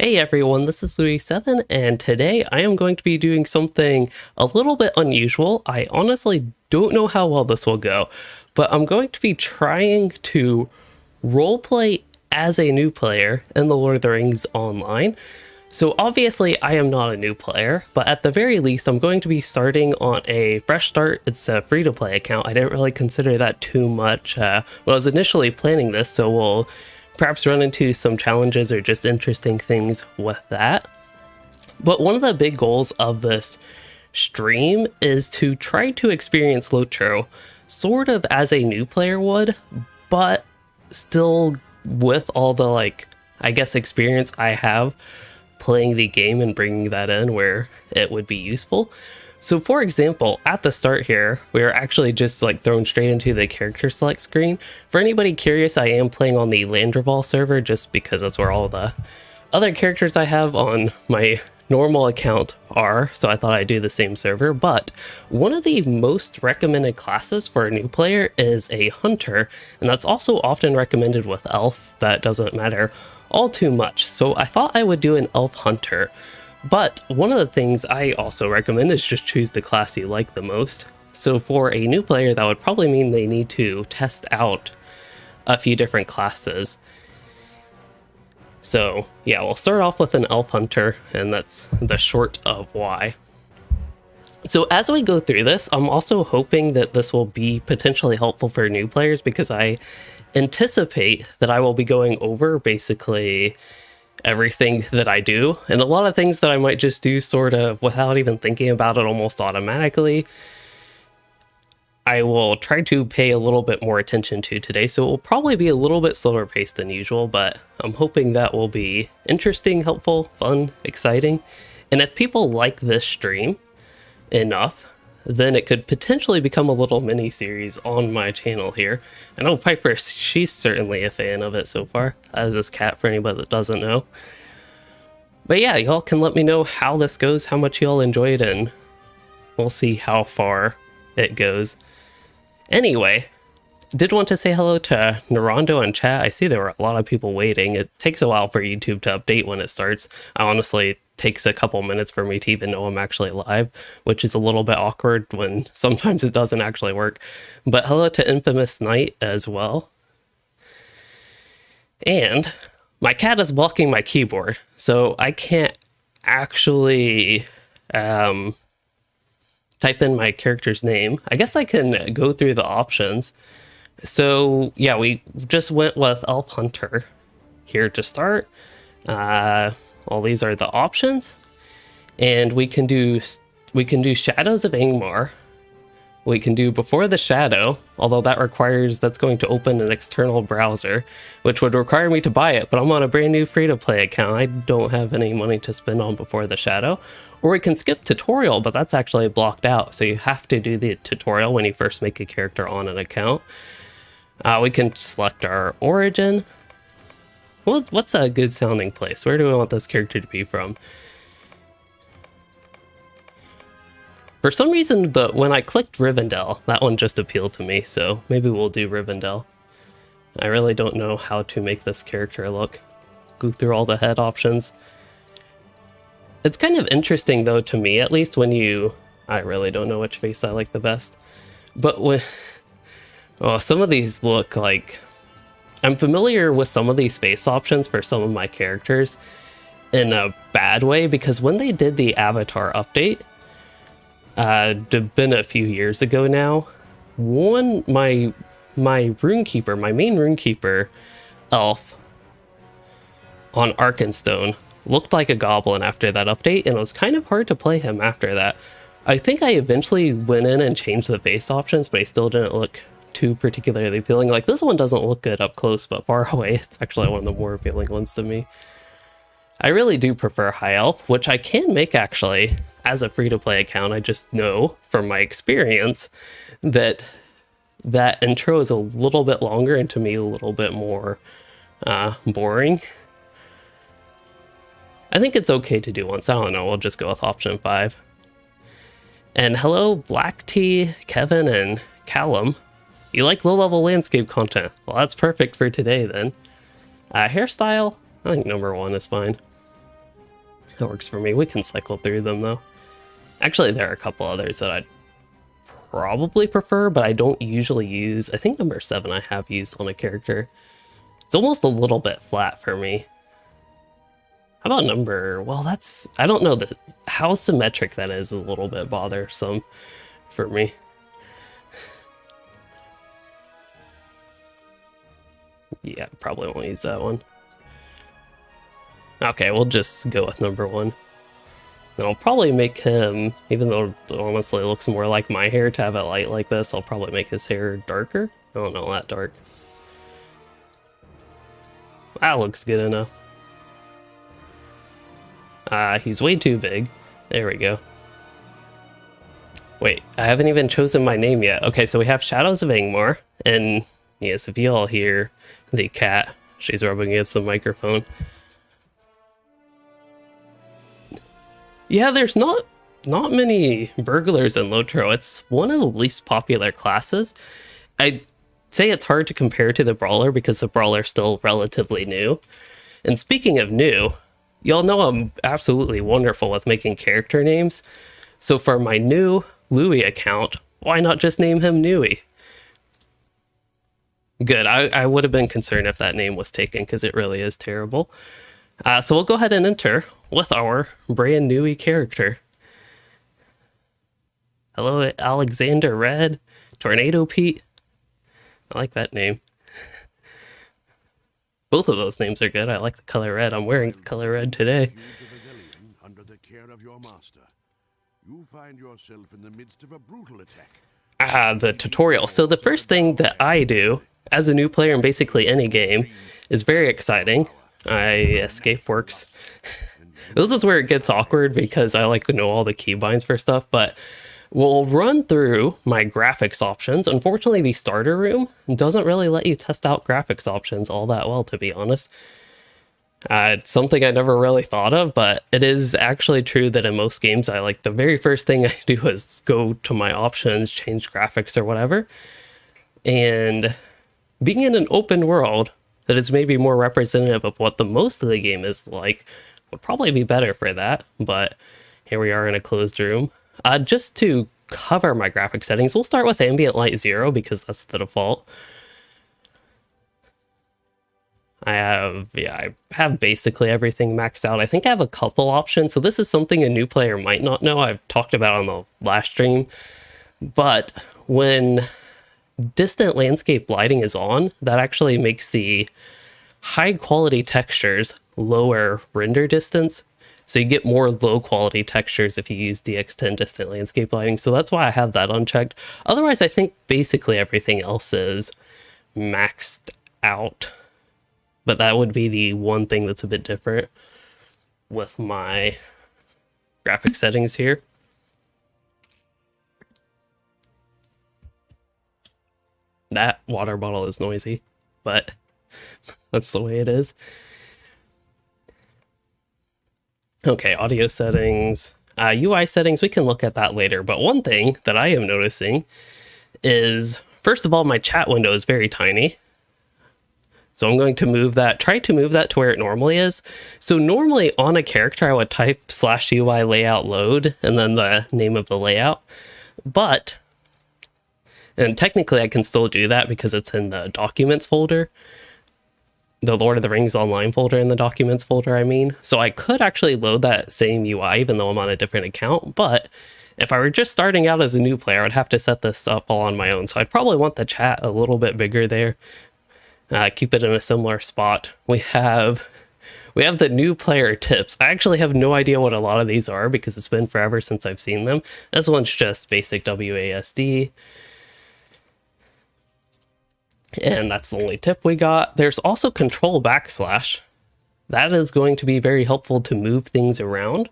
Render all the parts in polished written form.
Hey everyone, this is Louis7, and today I am going to be doing something a little bit unusual. I honestly don't know how well this will go, but I'm going to be trying to roleplay as a new player in the Lord of the Rings Online. So obviously I am not a new player, but at the very least I'm going to be starting on a fresh start. It's a free-to-play account. I didn't really consider that too much when I was initially planning this, so we'll perhaps run into some challenges or just interesting things with that. But one of the big goals of this stream is to try to experience LOTRO sort of as a new player would, but still with all the I guess experience I have playing the game and bringing that in where it would be useful. So for example, at the start here, we're actually just thrown straight into the character select screen. For anybody curious, I am playing on the Landreval server just because that's where all the other characters I have on my normal account are, so I thought I'd do the same server. But one of the most recommended classes for a new player is a hunter, and that's also often recommended with elf. That doesn't matter all too much, so I thought I would do an elf hunter. But one of the things I also recommend is just choose the class you like the most. So for a new player, that would probably mean they need to test out a few different classes. So yeah, we'll start off with an elf hunter, and that's the short of why. So as we go through this, I'm also hoping that this will be potentially helpful for new players, because I anticipate that I will be going over basically everything that I do, and a lot of things that I might just do sort of without even thinking about it almost automatically. I will try to pay a little bit more attention to today, so it will probably be a little bit slower paced than usual, but I'm hoping that will be interesting, helpful, fun, exciting. And if people like this stream enough, then it could potentially become a little mini series on my channel here. I know Piper, she's certainly a fan of it so far. That is this cat for anybody that doesn't know. But yeah, y'all can let me know how this goes, how much y'all enjoy it, and we'll see how far it goes. Anyway, did want to say hello to Narondo in chat. I see there were a lot of people waiting. It takes a while for YouTube to update when it starts. Honestly, takes a couple minutes for me to even know I'm actually live, which is a little bit awkward when sometimes it doesn't actually work. But hello to Infamous Knight as well. And my cat is blocking my keyboard, so I can't actually type in my character's name. I guess I can go through the options. So yeah, we just went with Elf Hunter here to start. All these are the options, and we can do Shadows of Angmar. We can do Before the Shadow, although that's going to open an external browser, which would require me to buy it, but I'm on a brand new free-to-play account. I don't have any money to spend on Before the Shadow. Or we can skip tutorial, but that's actually blocked out, so you have to do the tutorial when you first make a character on an account. We can select our origin. Well, what's a good sounding place? Where do we want this character to be from? For some reason, when I clicked Rivendell, that one just appealed to me, so maybe we'll do Rivendell. I really don't know how to make this character look. Go through all the head options. It's kind of interesting, though, to me, at least when you... I really don't know which face I like the best. But when... Oh, some of these look like... I'm familiar with some of these face options for some of my characters in a bad way, because when they did the avatar update, been a few years ago now, my runekeeper, my main runekeeper elf on Arkenstone looked like a goblin after that update, and it was kind of hard to play him after that. I think I eventually went in and changed the face options, but he still didn't look too particularly appealing. Like, this one doesn't look good up close, but far away it's actually one of the more appealing ones to me. I really do prefer High Elf, which I can make actually as a free-to-play account. I just know from my experience that that intro is a little bit longer and to me a little bit more boring. I think it's okay to do once. I don't know, we'll just go with option 5. And hello Black Tea, Kevin, and Callum. You like low-level landscape content? Well, that's perfect for today, then. Hairstyle? I think number 1 is fine. That works for me. We can cycle through them though. Actually, there are a couple others that I'd probably prefer, but I don't usually use. I think number 7 I have used on a character. It's almost a little bit flat for me. How about number, well, that's, I don't know how symmetric that is a little bit bothersome for me. Yeah, probably won't use that one. Okay, we'll just go with number 1. And I'll probably make him, even though it honestly looks more like my hair to have it light like this, I'll probably make his hair darker. Oh, not that dark. That looks good enough. He's way too big. There we go. Wait, I haven't even chosen my name yet. Okay, so we have Shadows of Angmar, and yes, if you all hear the cat, she's rubbing against the microphone. Yeah, there's not many burglars in LOTRO. It's one of the least popular classes. I'd say it's hard to compare to the Brawler because the Brawler's still relatively new. And speaking of new, y'all know I'm absolutely wonderful with making character names. So for my new Louis account, why not just name him Newy? Good, I would have been concerned if that name was taken because it really is terrible. So we'll go ahead and enter with our brand new character. Hello, Alexander Red, Tornado Pete. I like that name. Both of those names are good. I like the color red. I'm wearing color red today. Under the care of your master, you find yourself in the midst of a brutal attack. The tutorial. So the first thing that I do as a new player in basically any game is very exciting. Escape works. This is where it gets awkward because I like to know all the keybinds for stuff, but we'll run through my graphics options. Unfortunately, the starter room doesn't really let you test out graphics options all that well, to be honest. It's something I never really thought of, but it is actually true that in most games, the very first thing I do is go to my options, change graphics or whatever. And being in an open world that is maybe more representative of what the most of the game is like would probably be better for that. But here we are in a closed room. Just to cover my graphic settings, we'll start with ambient light 0 because that's the default. I have basically everything maxed out. I think I have a couple options. So this is something a new player might not know. I've talked about on the last stream. But when distant landscape lighting is on, that actually makes the high quality textures lower render distance. So you get more low quality textures if you use DX10 distant landscape lighting. So that's why I have that unchecked. Otherwise, I think basically everything else is maxed out. But that would be the one thing that's a bit different with my graphic settings here. That water bottle is noisy, but that's the way it is. Okay, audio settings, UI settings, we can look at that later. But one thing that I am noticing is, first of all, my chat window is very tiny. So I'm going to move that, try to move that to where it normally is. So normally on a character, I would type /UI layout load and then the name of the layout. But, and technically I can still do that because it's in the documents folder. The Lord of the Rings online folder in the documents folder, I mean. So I could actually load that same UI even though I'm on a different account. But if I were just starting out as a new player, I'd have to set this up all on my own. So I'd probably want the chat a little bit bigger there. Keep it in a similar spot. We have the new player tips. I actually have no idea what a lot of these are because it's been forever since I've seen them. This one's just basic WASD. And that's the only tip we got. There's also control \. That is going to be very helpful to move things around.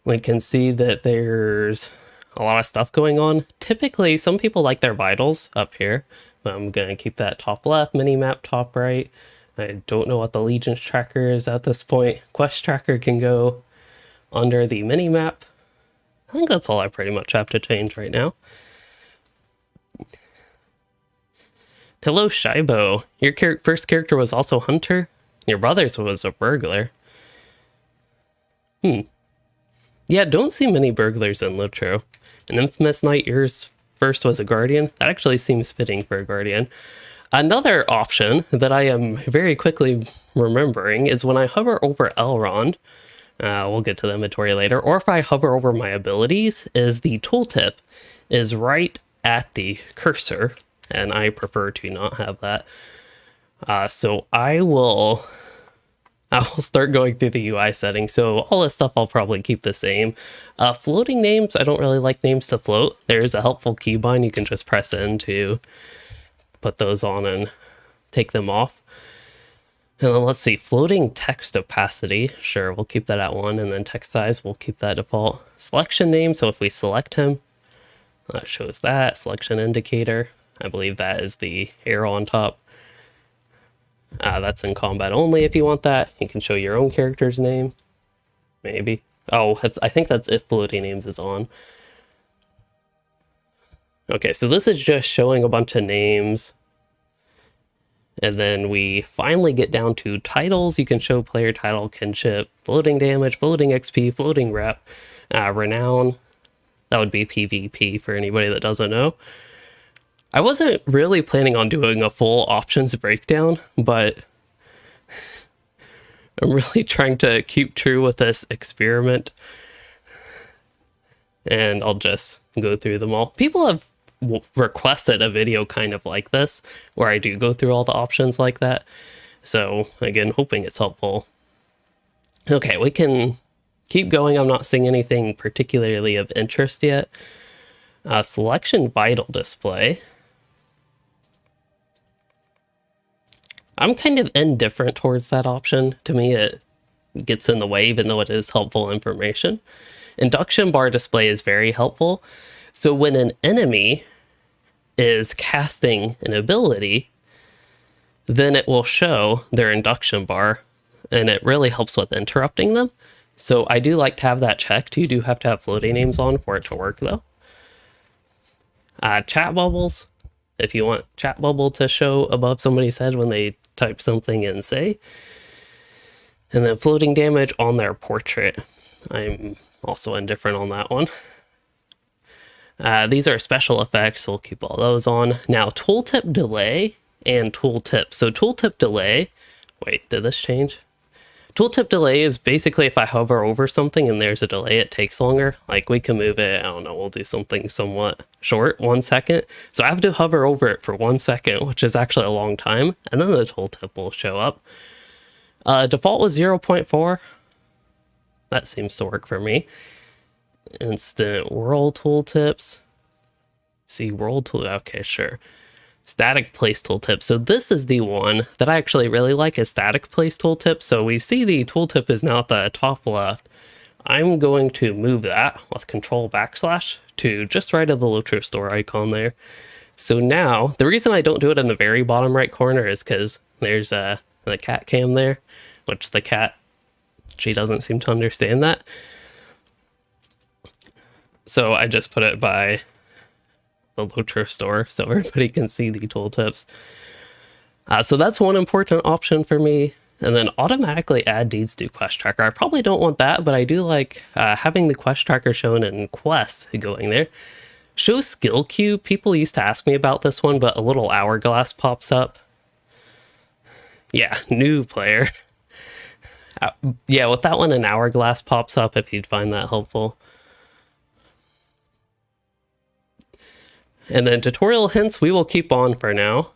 We can see that there's a lot of stuff going on. Typically, some people like their vitals up here. I'm going to keep that top left, mini-map top right. I don't know what the Legion's tracker is at this point. Quest tracker can go under the mini-map. I think that's all I pretty much have to change right now. Hello, Shibo. Your first character was also Hunter? Your brother's was a burglar. Yeah, don't see many burglars in LOTRO. An infamous night, yours first was a guardian. That actually seems fitting for a guardian. Another option that I am very quickly remembering is when I hover over Elrond, we'll get to the inventory later, or if I hover over my abilities, is the tooltip is right at the cursor, and I prefer to not have that. So I will start going through the UI settings. So all this stuff I'll probably keep the same. Floating names, I don't really like names to float. There's a helpful keybind you can just press in to put those on and take them off. And then let's see, floating text opacity. Sure, we'll keep that at 1. And then text size, we'll keep that default. Selection name, so if we select him, that shows that. Selection indicator, I believe that is the arrow on top. That's in combat only if you want that. You can show your own character's name. Maybe. Oh, I think that's if floating names is on. Okay, so this is just showing a bunch of names. And then we finally get down to titles. You can show player title, kinship, floating damage, floating XP, floating rep, renown. That would be PvP for anybody that doesn't know. I wasn't really planning on doing a full options breakdown, but I'm really trying to keep true with this experiment. And I'll just go through them all. People have requested a video kind of like this, where I do go through all the options like that. So again, hoping it's helpful. Okay, we can keep going. I'm not seeing anything particularly of interest yet. Selection vital display. I'm kind of indifferent towards that option. To me, it gets in the way, even though it is helpful information. Induction bar display is very helpful. So when an enemy is casting an ability, then it will show their induction bar, and it really helps with interrupting them. So I do like to have that checked. You do have to have floating names on for it to work, though. Chat bubbles. If you want chat bubble to show above somebody's head when they type something in, say. And then floating damage on their portrait. I'm also indifferent on that one. These are special effects, so we'll keep all those on. Now, tooltip delay and tooltip. So tooltip delay, wait, did this change? Tooltip delay is basically if I hover over something and there's a delay, it takes longer. Like we can move it, I don't know, we'll do something somewhat short, 1 second. So I have to hover over it for 1 second, which is actually a long time. And then the tooltip will show up. Default was 0.4. That seems to work for me. Instant world tooltips. See world tool, okay, sure. Static place tooltip. So this is the one that I actually really like, is static place tooltip. So we see the tooltip is now at the top left. I'm going to move that with control / to just right of the LOTRO store icon there. So now the reason I don't do it in the very bottom right corner is because there's the cat cam there, which the cat, she doesn't seem to understand that. So I just put it by the LOTRO store so everybody can see the tooltips. So that's one important option for me. And then automatically add deeds to quest tracker. I probably don't want that, but I do like having the quest tracker shown in quests going there. Show skill queue. People used to ask me about this one, but a little hourglass pops up. Yeah, new player. Yeah, with that one, an hourglass pops up if you'd find that helpful. And then tutorial hints we will keep on for now.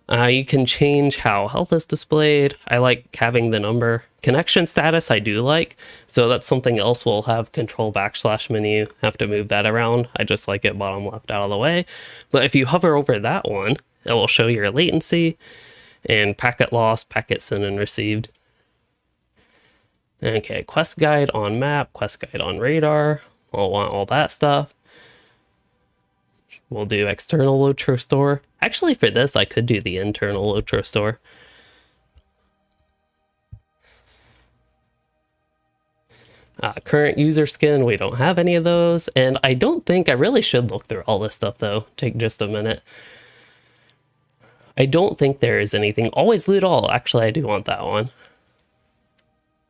You can change how health is displayed. I like having the number. Connection status I do like. So that's something else we'll have control / menu. Have to move that around. I just like it bottom left out of the way. But if you hover over that one, it will show your latency and packet lost, packet sent and received. Okay, quest guide on map, quest guide on radar. I'll want all that stuff. We'll do external LOTRO store. Actually, for this, I could do the internal LOTRO store. Current user skin, we don't have any of those. And I don't think, I really should look through all this stuff though. Take just a minute. I don't think there is anything. Always loot all. Actually, I do want that one.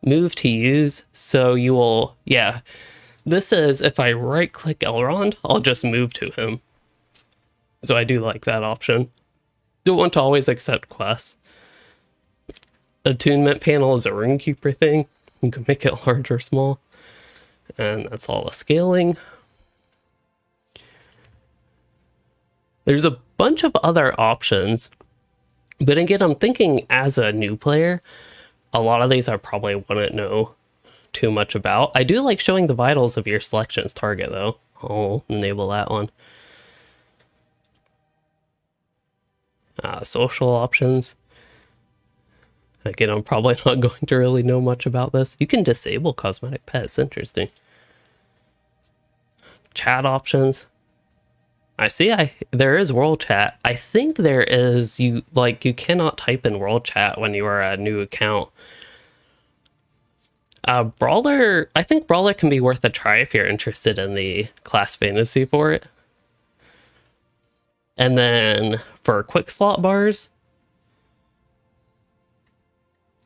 move to use. So you will, yeah, this is if I right click Elrond, I'll just move to him. So I do like that option. Don't want to always accept quests. Attunement panel is a runekeeper thing. You can make it large or small. And that's all the scaling. There's a bunch of other options. But again, I'm thinking as a new player, a lot of these I probably wouldn't know too much about. I do like showing the vitals of your selection's target though. I'll enable that one. Social options. Again, I'm probably not going to really know much about this. You can disable cosmetic pets. Interesting. Chat options. I see there is world chat. I think there is, you cannot type in world chat when you are a new account. Brawler, I think Brawler can be worth a try if you're interested in the class fantasy for it. And then for quick slot bars,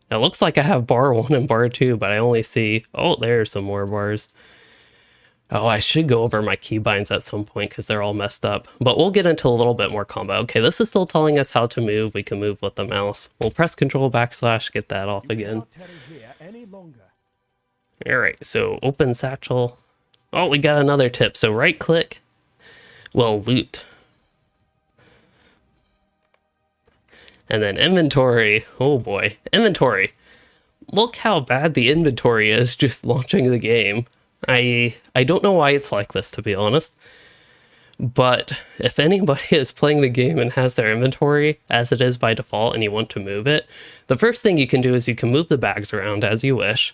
it looks like I have bar 1 and bar 2, but I only see, oh, there's some more bars. Oh, I should go over my keybinds at some point because they're all messed up. But we'll get into a little bit more combo. Okay, this is still telling us how to move. We can move with the mouse. We'll press Control / get that off again. All right, so open satchel. Oh, we got another tip. So right click will loot. And then inventory. Oh boy, inventory. Look how bad the inventory is just launching the game. I don't know why it's like this, to be honest. But if anybody is playing the game and has their inventory as it is by default and you want to move it, the first thing you can do is you can move the bags around as you wish.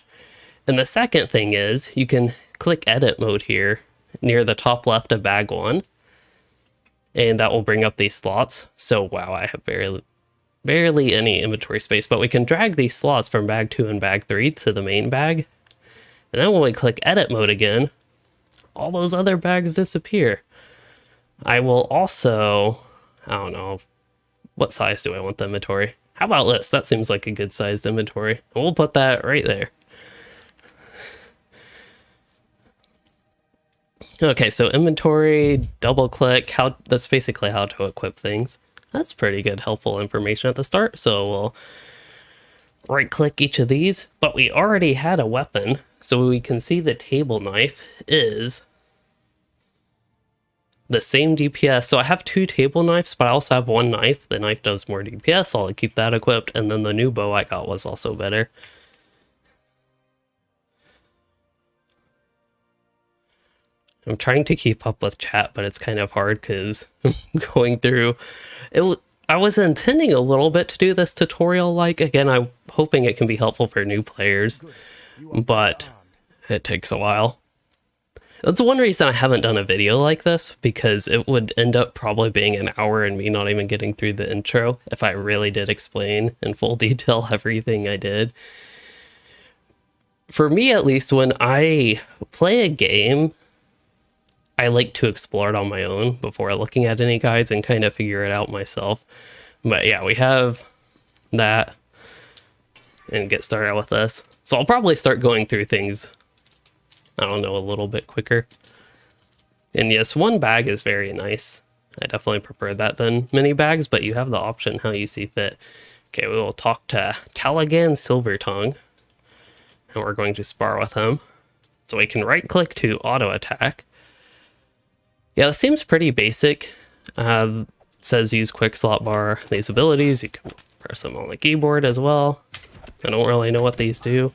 And the second thing is you can click edit mode here near the top left of bag 1. And that will bring up these slots. So wow, I have barely any inventory space, but we can drag these slots from bag 2 and bag 3 to the main bag. And then when we click edit mode again, all those other bags disappear. I will also, I don't know, what size do I want the inventory? How about this? That seems like a good sized inventory. And we'll put that right there. Okay, so inventory, double click, that's basically how to equip things. That's pretty good, helpful information at the start. So we'll right click each of these, but we already had a weapon. So we can see the table knife is the same DPS. So I have 2 table knives, but I also have 1 knife. The knife does more DPS, so I'll keep that equipped. And then the new bow I got was also better. I'm trying to keep up with chat, but it's kind of hard because I'm going through it. I was intending a little bit to do this tutorial, again, I'm hoping it can be helpful for new players, but it takes a while. That's one reason I haven't done a video like this, because it would end up probably being an hour and me not even getting through the intro if I really did explain in full detail everything I did. For me, at least, when I play a game, I like to explore it on my own before looking at any guides and kind of figure it out myself. But yeah, we have that and get started with this. So I'll probably start going through things, I don't know, a little bit quicker. And yes, 1 bag is very nice. I definitely prefer that than many bags, but you have the option how you see fit. Okay, we will talk to Talagan Silvertongue, and we're going to spar with him. So we can right click to auto attack. Yeah, this seems pretty basic. It says use quick slot bar. These abilities, you can press them on the keyboard as well. I don't really know what these do.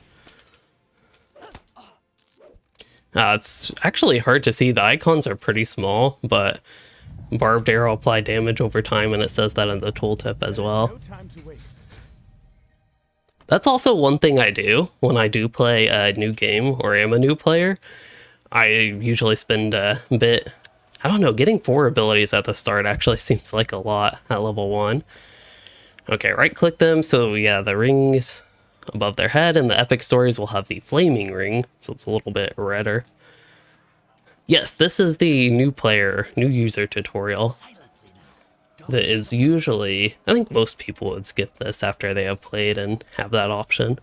It's actually hard to see. The icons are pretty small, but barbed arrow apply damage over time, and it says that in the tooltip as well. That's also one thing I do when I do play a new game or am a new player. I usually spend a bit, I don't know, getting 4 abilities at the start actually seems like a lot at level 1. Okay, right click them. So yeah, the rings above their head, and the epic stories will have the flaming ring, so it's a little bit redder. Yes, this is the new user tutorial. That is usually, I think most people would skip this after they have played and have that option.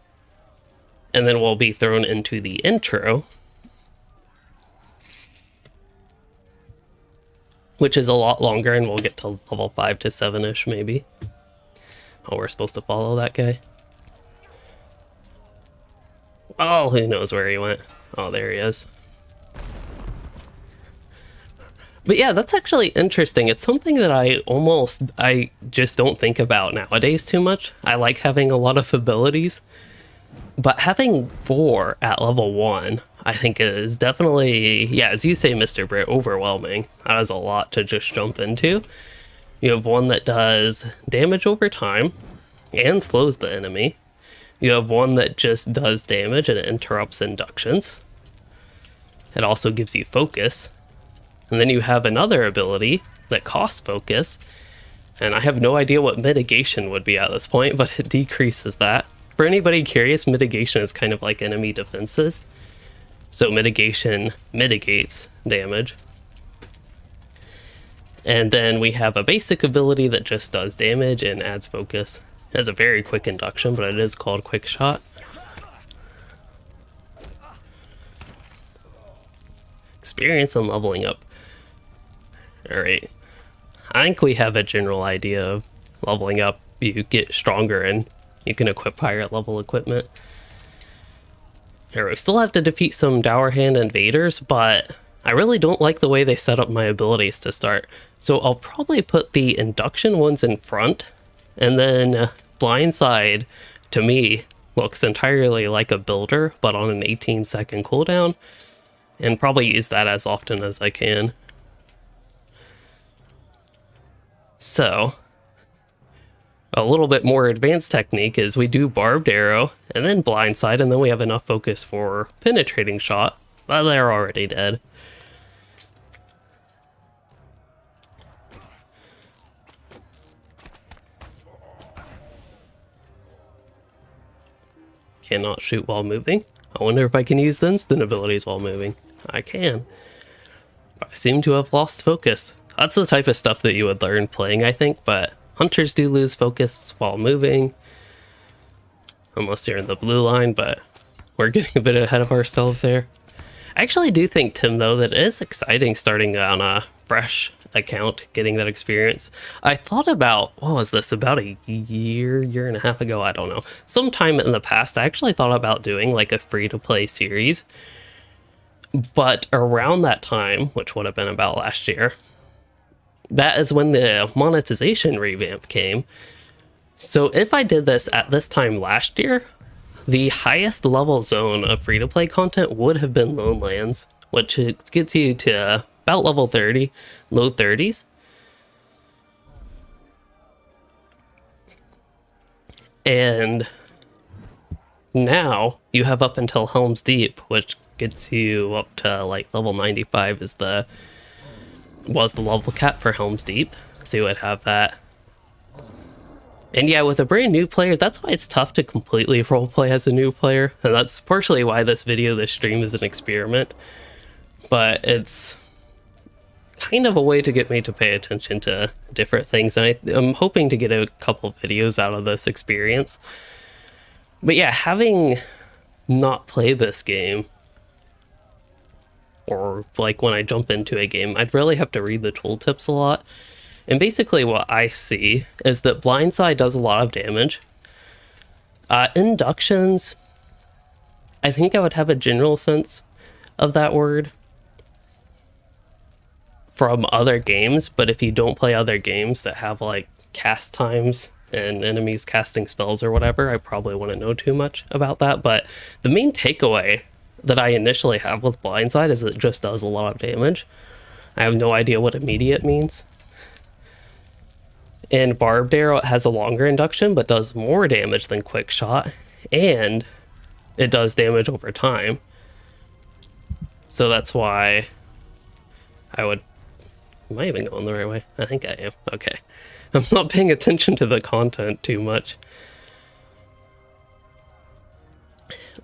and then we'll be thrown into the intro, which is a lot longer, and we'll get to level 5 to 7-ish maybe. Oh, we're supposed to follow that guy. Oh, who knows where he went. Oh, there he is. But yeah, that's actually interesting. It's something that I just don't think about nowadays too much. I like having a lot of abilities, but having 4 at level 1, I think is definitely, yeah, as you say, Mr. Britt, overwhelming. That is a lot to just jump into. You have one that does damage over time and slows the enemy. You have one that just does damage and it interrupts inductions. It also gives you focus. And then you have another ability that costs focus. And I have no idea what mitigation would be at this point, but it decreases that. For anybody curious, mitigation is kind of like enemy defenses. So mitigation mitigates damage. And then we have a basic ability that just does damage and adds focus. It has a very quick induction, but it is called Quick Shot. Experience and leveling up. Alright. I think we have a general idea of leveling up. You get stronger and you can equip higher level equipment. Here, we still have to defeat some Dour Hand invaders, but I really don't like the way they set up my abilities to start. So I'll probably put the induction ones in front, and then Blindside, to me, looks entirely like a builder, but on an 18-second cooldown, and probably use that as often as I can. So, a little bit more advanced technique is we do Barbed Arrow, and then Blindside, and then we have enough focus for Penetrating Shot, but they're already dead. Cannot shoot while moving. I wonder if I can use the instant abilities while moving. I can. But I seem to have lost focus. That's the type of stuff that you would learn playing, I think, but hunters do lose focus while moving. Unless you're in the blue line, but we're getting a bit ahead of ourselves there. I actually do think, Tim, though, that it is exciting starting on a fresh account, getting that experience. I thought about, what was this, about a year and a half ago, I don't know. Sometime in the past, I actually thought about doing like a free-to-play series. But around that time, which would have been about last year, that is when the monetization revamp came. So if I did this at this time last year, the highest level zone of free-to-play content would have been Lone Lands, which gets you to about level 30, low 30s. And now you have up until Helm's Deep, which gets you up to like level 95 was the level cap for Helm's Deep. So you would have that. And yeah, with a brand new player, that's why it's tough to completely roleplay as a new player. And that's partially why this stream is an experiment. But it's kind of a way to get me to pay attention to different things. And I'm hoping to get a couple videos out of this experience. But yeah, having not played this game, or like when I jump into a game, I'd really have to read the tooltips a lot. And basically what I see is that Blindside does a lot of damage. Inductions, I think I would have a general sense of that word from other games, but if you don't play other games that have like cast times and enemies casting spells or whatever, I probably wouldn't know too much about that. But the main takeaway that I initially have with Blindside is it just does a lot of damage. I have no idea what immediate means. And Barbed Arrow has a longer induction, but does more damage than Quick Shot, and it does damage over time. So that's why I would... Am I even going the right way? I think I am. Okay. I'm not paying attention to the content too much.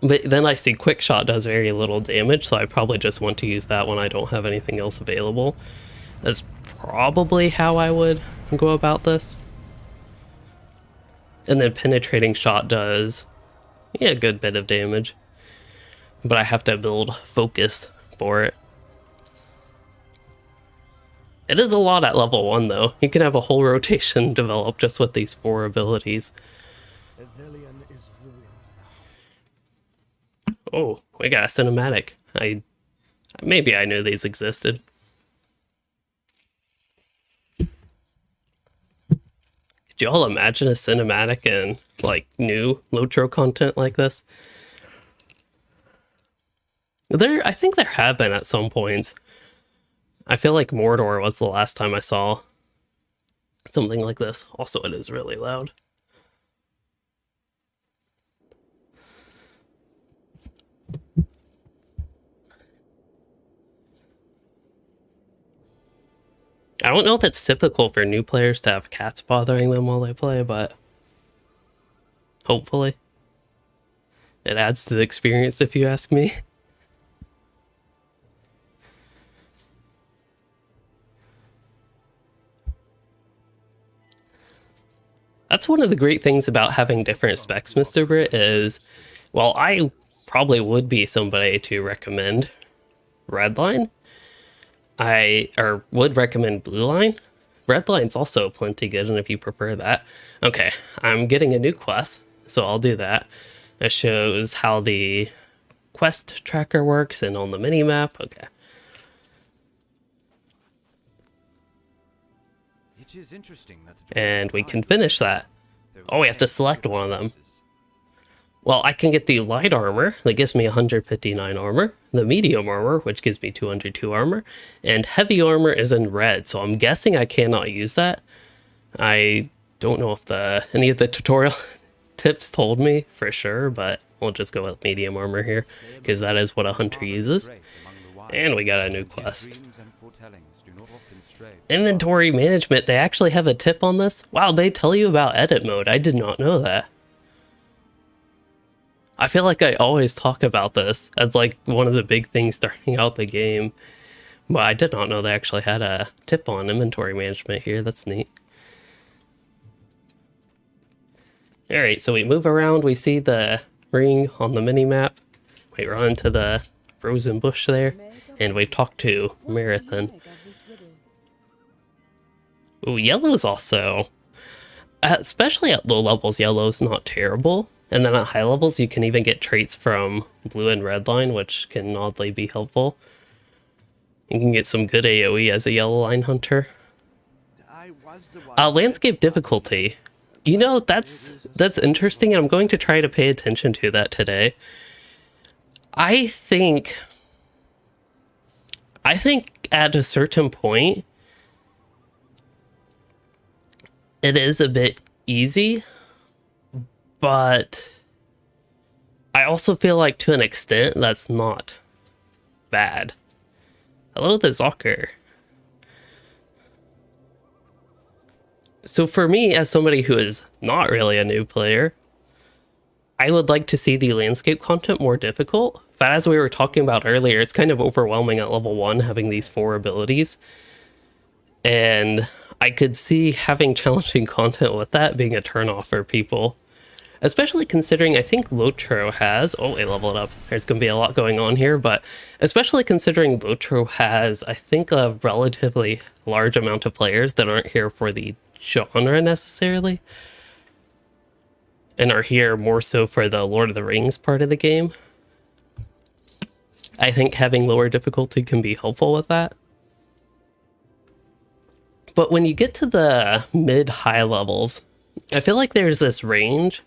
But then I see Quick Shot does very little damage, so I probably just want to use that when I don't have anything else available. That's probably how I would go about this. And then Penetrating Shot does Yeah, a good bit of damage. But I have to build focus for it. It is a lot at level 1, though. You can have a whole rotation develop just with these 4 abilities. Oh, we got a cinematic. Maybe I knew these existed. Could you all imagine a cinematic and, like, new LOTRO content like this? I think there have been at some points. I feel like Mordor was the last time I saw something like this. Also, it is really loud. I don't know if it's typical for new players to have cats bothering them while they play, but hopefully it adds to the experience if you ask me. That's one of the great things about having different specs, Mr. Britt, is, well, I probably would be somebody to recommend Redline. Or would recommend Blue Line. Redline's also plenty good, and if you prefer that. Okay, I'm getting a new quest, so I'll do that. It shows how the quest tracker works and on the mini-map. Okay. It is interesting that And we can finish that. Oh, we have to select one of them. Well, I can get the light armor, that gives me 159 armor, the medium armor, which gives me 202 armor, and heavy armor is in red, so I'm guessing I cannot use that. I don't know if any of the tutorial tips told me for sure, but we'll just go with medium armor here, because that is what a hunter uses. And we got a new quest. Inventory management, they actually have a tip on this? Wow, they tell you about edit mode. I did not know that. I feel like I always talk about this as like one of the big things starting out the game, but I did not know they actually had a tip on inventory management here. That's neat. All right, so we move around, we see the ring on the mini-map. We run into the frozen bush there, and we talk to Marathon. Ooh, yellow's also, especially at low levels, yellow's not terrible. And then at high levels, you can even get traits from blue and red line, which can oddly be helpful. You can get some good AoE as a yellow line hunter. Landscape difficulty. You know, that's interesting, and I'm going to try to pay attention to that today. I think at a certain point, it is a bit easy, but I also feel like to an extent that's not bad. Hello, the Zocker. So for me, as somebody who is not really a new player, I would like to see the landscape content more difficult. But as we were talking about earlier, it's kind of overwhelming at level 1 having these 4 abilities. And I could see having challenging content with that being a turnoff for people. Especially considering I think LOTRO has... Oh, I leveled up. There's going to be a lot going on here, but especially considering LOTRO has, I think, a relatively large amount of players that aren't here for the genre necessarily, and are here more so for the Lord of the Rings part of the game. I think having lower difficulty can be helpful with that. But when you get to the mid-high levels, I feel like there's this range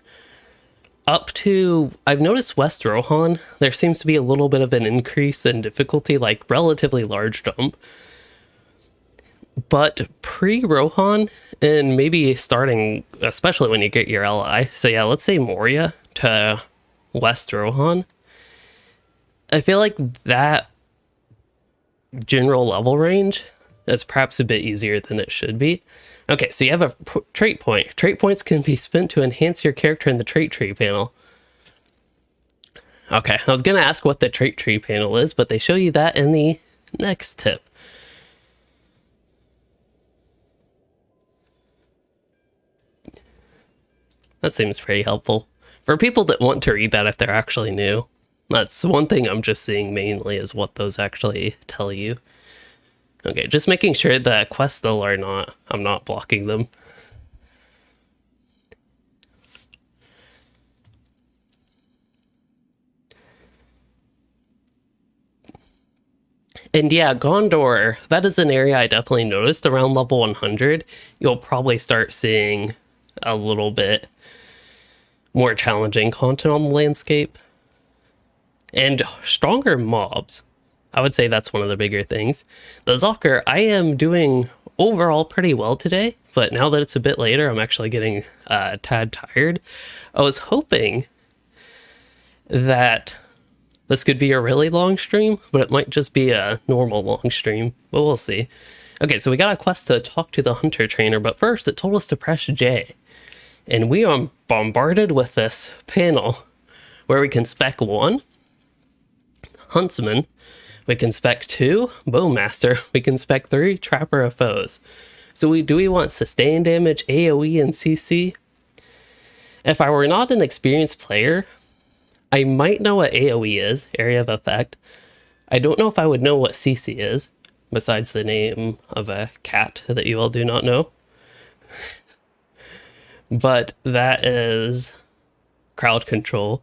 up to, I've noticed West Rohan, there seems to be a little bit of an increase in difficulty, like relatively large jump. But pre-Rohan, and maybe starting, especially when you get your LI, so yeah, let's say Moria to West Rohan, I feel like that general level range is perhaps a bit easier than it should be. Okay, so you have a trait point. Trait points can be spent to enhance your character in the trait tree panel. Okay, I was going to ask what the trait tree panel is, but they show you that in the next tip. That seems pretty helpful. For people that want to read that if they're actually new, that's one thing I'm just seeing mainly is what those actually tell you. Okay, just making sure that quests still are not, I'm not blocking them. And yeah, Gondor, that is an area I definitely noticed around level 100. You'll probably start seeing a little bit more challenging content on the landscape. And stronger mobs. I would say that's one of the bigger things. The Zocker, I am doing overall pretty well today, but now that it's a bit later, I'm actually getting a tad tired. I was hoping that this could be a really long stream, but it might just be a normal long stream, but we'll see. Okay, so we got a quest to talk to the hunter trainer, but first it told us to press J. And we are bombarded with this panel where we can spec 1, Huntsman, we can spec 2, Bowmaster, we can spec 3, Trapper of Foes. So do we want sustain damage, AoE, and CC? If I were not an experienced player, I might know what AoE is, Area of Effect. I don't know if I would know what CC is, besides the name of a cat that you all do not know. But that is crowd control.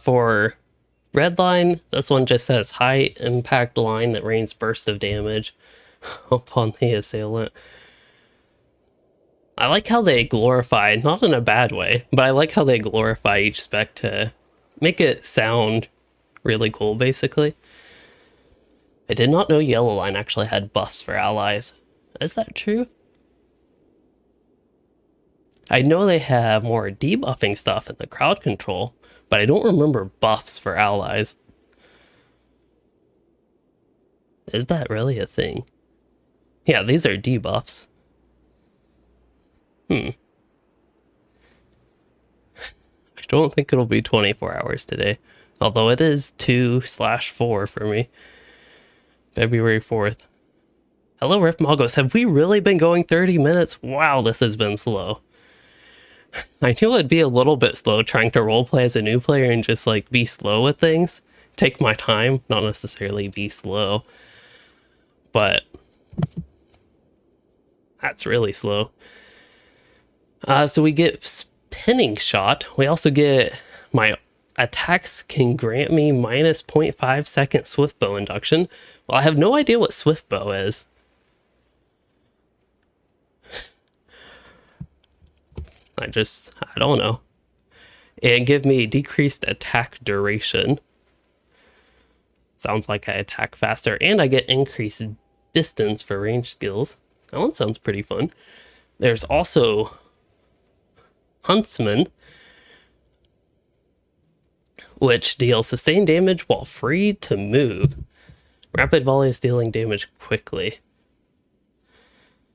For red line, this one just says high impact line that rains bursts of damage upon the assailant. I like how they glorify, not in a bad way, but I like how they glorify each spec to make it sound really cool, basically. I did not know Yellow Line actually had buffs for allies. Is that true? I know they have more debuffing stuff in the crowd control, but I don't remember buffs for allies. Is that really a thing? Yeah, these are debuffs. I don't think it'll be 24 hours today. Although it is 2/4 for me. February 4th. Hello, Riff Magos. Have we really been going 30 minutes? Wow, this has been slow. I knew it'd be a little bit slow trying to roleplay as a new player and just like be slow with things. Take my time, not necessarily be slow. But that's really slow. So we get spinning shot. We also get my attacks can grant me minus 0.5 second swift bow induction. Well, I have no idea what swift bow is. I don't know. And give me decreased attack duration. Sounds like I attack faster, and I get increased distance for range skills. That one sounds pretty fun. There's also Huntsman, which deals sustained damage while free to move. Rapid volley is dealing damage quickly.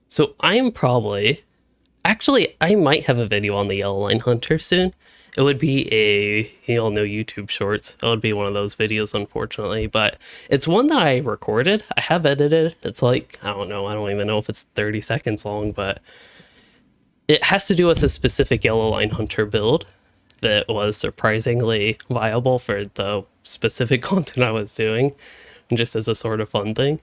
So I'm probably... Actually, I might have a video on the Yellow Line Hunter soon. It would be you all know YouTube Shorts. It would be one of those videos, unfortunately. But it's one that I recorded. I have edited. It's like, I don't know. I don't even know if it's 30 seconds long. But it has to do with a specific Yellow Line Hunter build that was surprisingly viable for the specific content I was doing. And just as a sort of fun thing.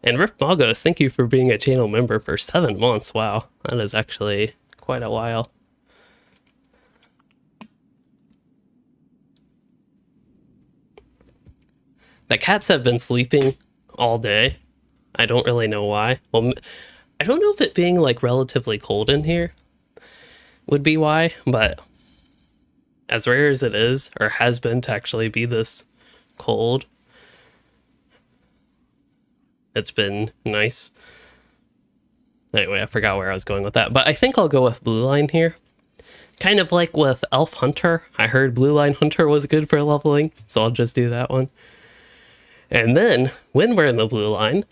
And Riff Magos, thank you for being a channel member for 7 months. Wow, that is actually quite a while. The cats have been sleeping all day. I don't really know why. Well, I don't know if it being like relatively cold in here would be why, but as rare as it is, or has been to actually be this cold, it's been nice. Anyway, I forgot where I was going with that, but I think I'll go with Blue Line here. Kind of like with Elf Hunter. I heard Blue Line Hunter was good for leveling, so I'll just do that one. And then, when we're in the Blue Line,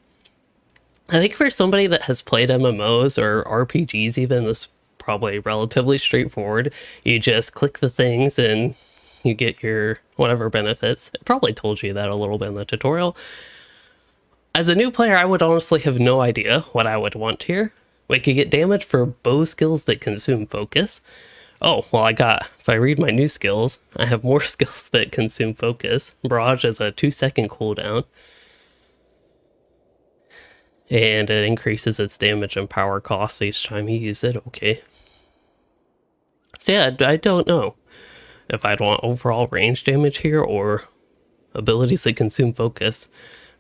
I think for somebody that has played MMOs or RPGs even, this probably relatively straightforward. You just click the things and you get your whatever benefits. It probably told you that a little bit in the tutorial. As a new player, I would honestly have no idea what I would want here. We could get damage for bow skills that consume focus. Oh, well, if I read my new skills, I have more skills that consume focus. Barrage is a 2-second cooldown. And it increases its damage and power costs each time you use it. Okay. So yeah, I don't know if I'd want overall range damage here or abilities that consume focus.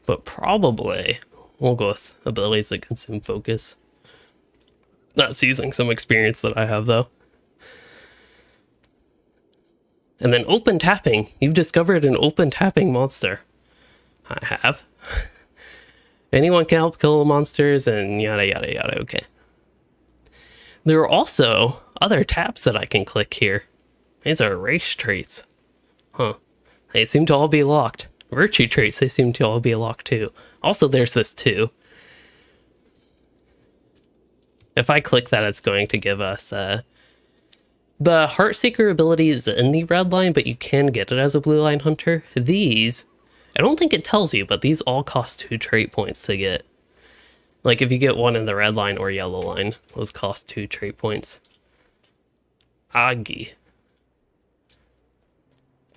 But probably we'll go with abilities that consume focus. That's using some experience that I have, though. And then open tapping. You've discovered an open tapping monster. I have. Anyone can help kill the monsters and yada yada yada. Okay. There are also other tabs that I can click here. These are race traits. Huh. They seem to all be locked. Virtue traits, they seem to all be locked too. Also, there's this too. If I click that, it's going to give us the Heartseeker ability is in the red line, but you can get it as a blue line hunter. These, I don't think it tells you, but these all cost 2 trait points to get. Like if you get one in the red line or yellow line, those cost 2 trait points. Agi.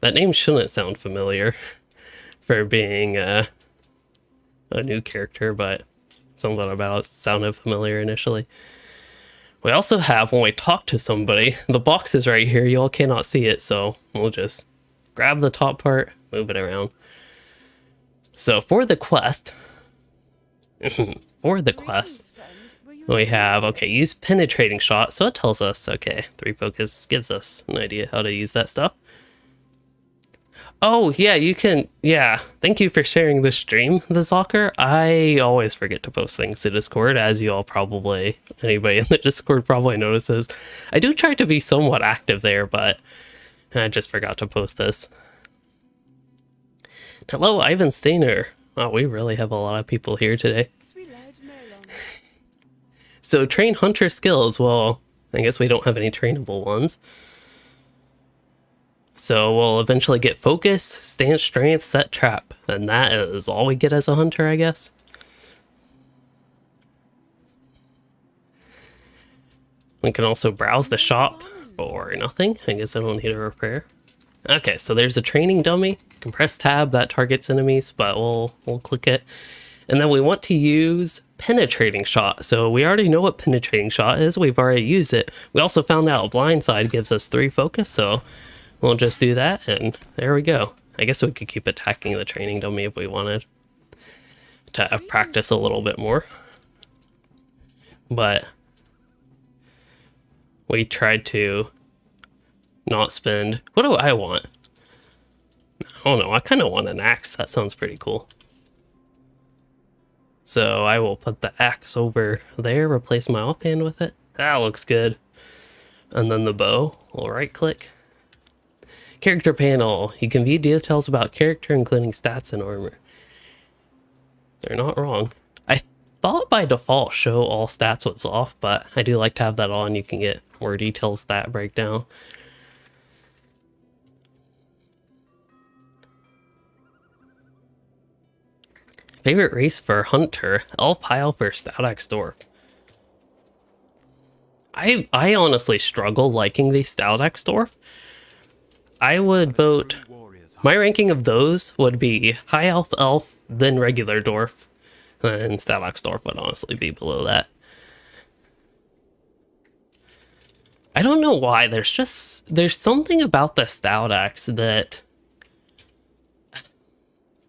That name shouldn't sound familiar for being a new character, but something about it sounded familiar initially. We also have, when we talk to somebody, the box is right here. You all cannot see it, so we'll just grab the top part, move it around. So for the quest, we have, okay, use penetrating shot. So it tells us, okay, 3 focus gives us an idea how to use that stuff. Oh, yeah, you can, yeah. Thank you for sharing the stream, the Zocker. I always forget to post things to Discord, as you all probably, anybody in the Discord probably notices. I do try to be somewhat active there, but I just forgot to post this. Hello, Ivan Stainer. Wow, we really have a lot of people here today. So train hunter skills. Well, I guess we don't have any trainable ones. So we'll eventually get focus, stance, strength, set, trap. And that is all we get as a hunter, I guess. We can also browse the shop for nothing. I guess I don't need a repair. Okay, so there's a training dummy. You can press tab, that targets enemies, but we'll click it. And then we want to use penetrating shot. So we already know what penetrating shot is. We've already used it. We also found out blindside gives us 3 focus, so we'll just do that, and there we go. I guess we could keep attacking the training dummy if we wanted to practice a little bit more. But we tried to not spend... What do I want? I don't know. I kind of want an axe. That sounds pretty cool. So I will put the axe over there, replace my offhand with it. That looks good. And then the bow, we'll right click. Character panel. You can view details about character, including stats and armor. They're not wrong. I thought by default show all stats what's off, but I do like to have that on. You can get more detailed stat breakdown. Favorite race for hunter, elf, high elf, or stout dwarf. I honestly struggle liking the stout dwarf. I would vote, my ranking of those would be high elf, elf, then regular dwarf, and stout dwarf would honestly be below that. I don't know why, there's something about the stout axe that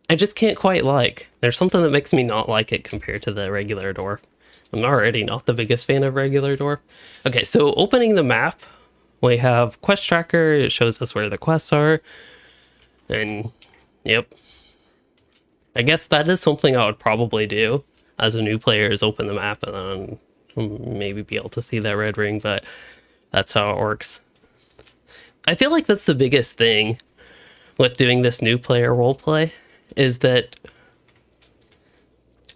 I just can't quite like. There's something that makes me not like it compared to the regular dwarf. I'm already not the biggest fan of regular dwarf. Okay, so opening the map, we have quest tracker. It shows us where the quests are. And, yep. I guess that is something I would probably do as a new player, is open the map and then maybe be able to see that red ring, but that's how it works. I feel like that's the biggest thing with doing this new player roleplay, is that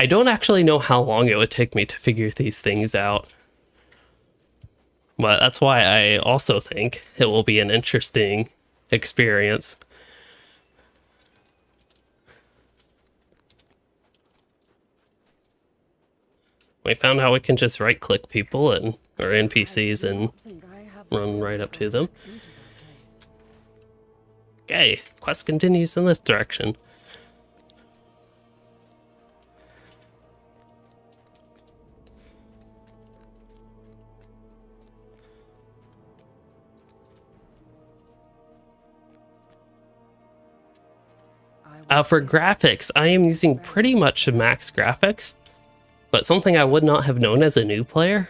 I don't actually know how long it would take me to figure these things out. But that's why I also think it will be an interesting experience. We found out we can just right-click people and or NPCs and run right up to them. Okay, quest continues in this direction. For graphics, I am using pretty much max graphics, but something I would not have known as a new player,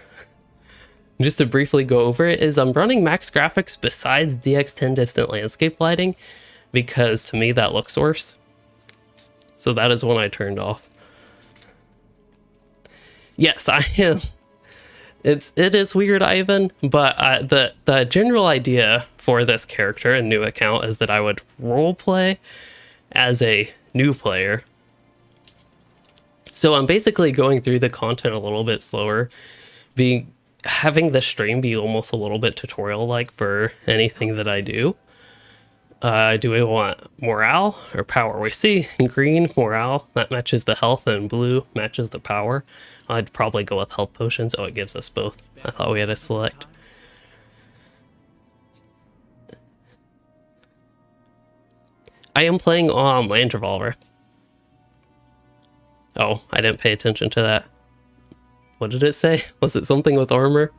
just to briefly go over it, is I'm running max graphics besides DX10 distant landscape lighting, because to me that looks worse. So that is one I turned off. Yes, I am. It is weird, Ivan, but the general idea for this character and new account is that I would roleplay as a new player. So I'm basically going through the content a little bit slower, having the stream be almost a little bit tutorial-like for anything that I do. Do we want morale or power? We see green, morale, that matches the health, and blue matches the power. I'd probably go with health potions. Oh, it gives us both. I thought we had to select. I am playing on Land Revolver. Oh, I didn't pay attention to that. What did it say? Was it something with armor?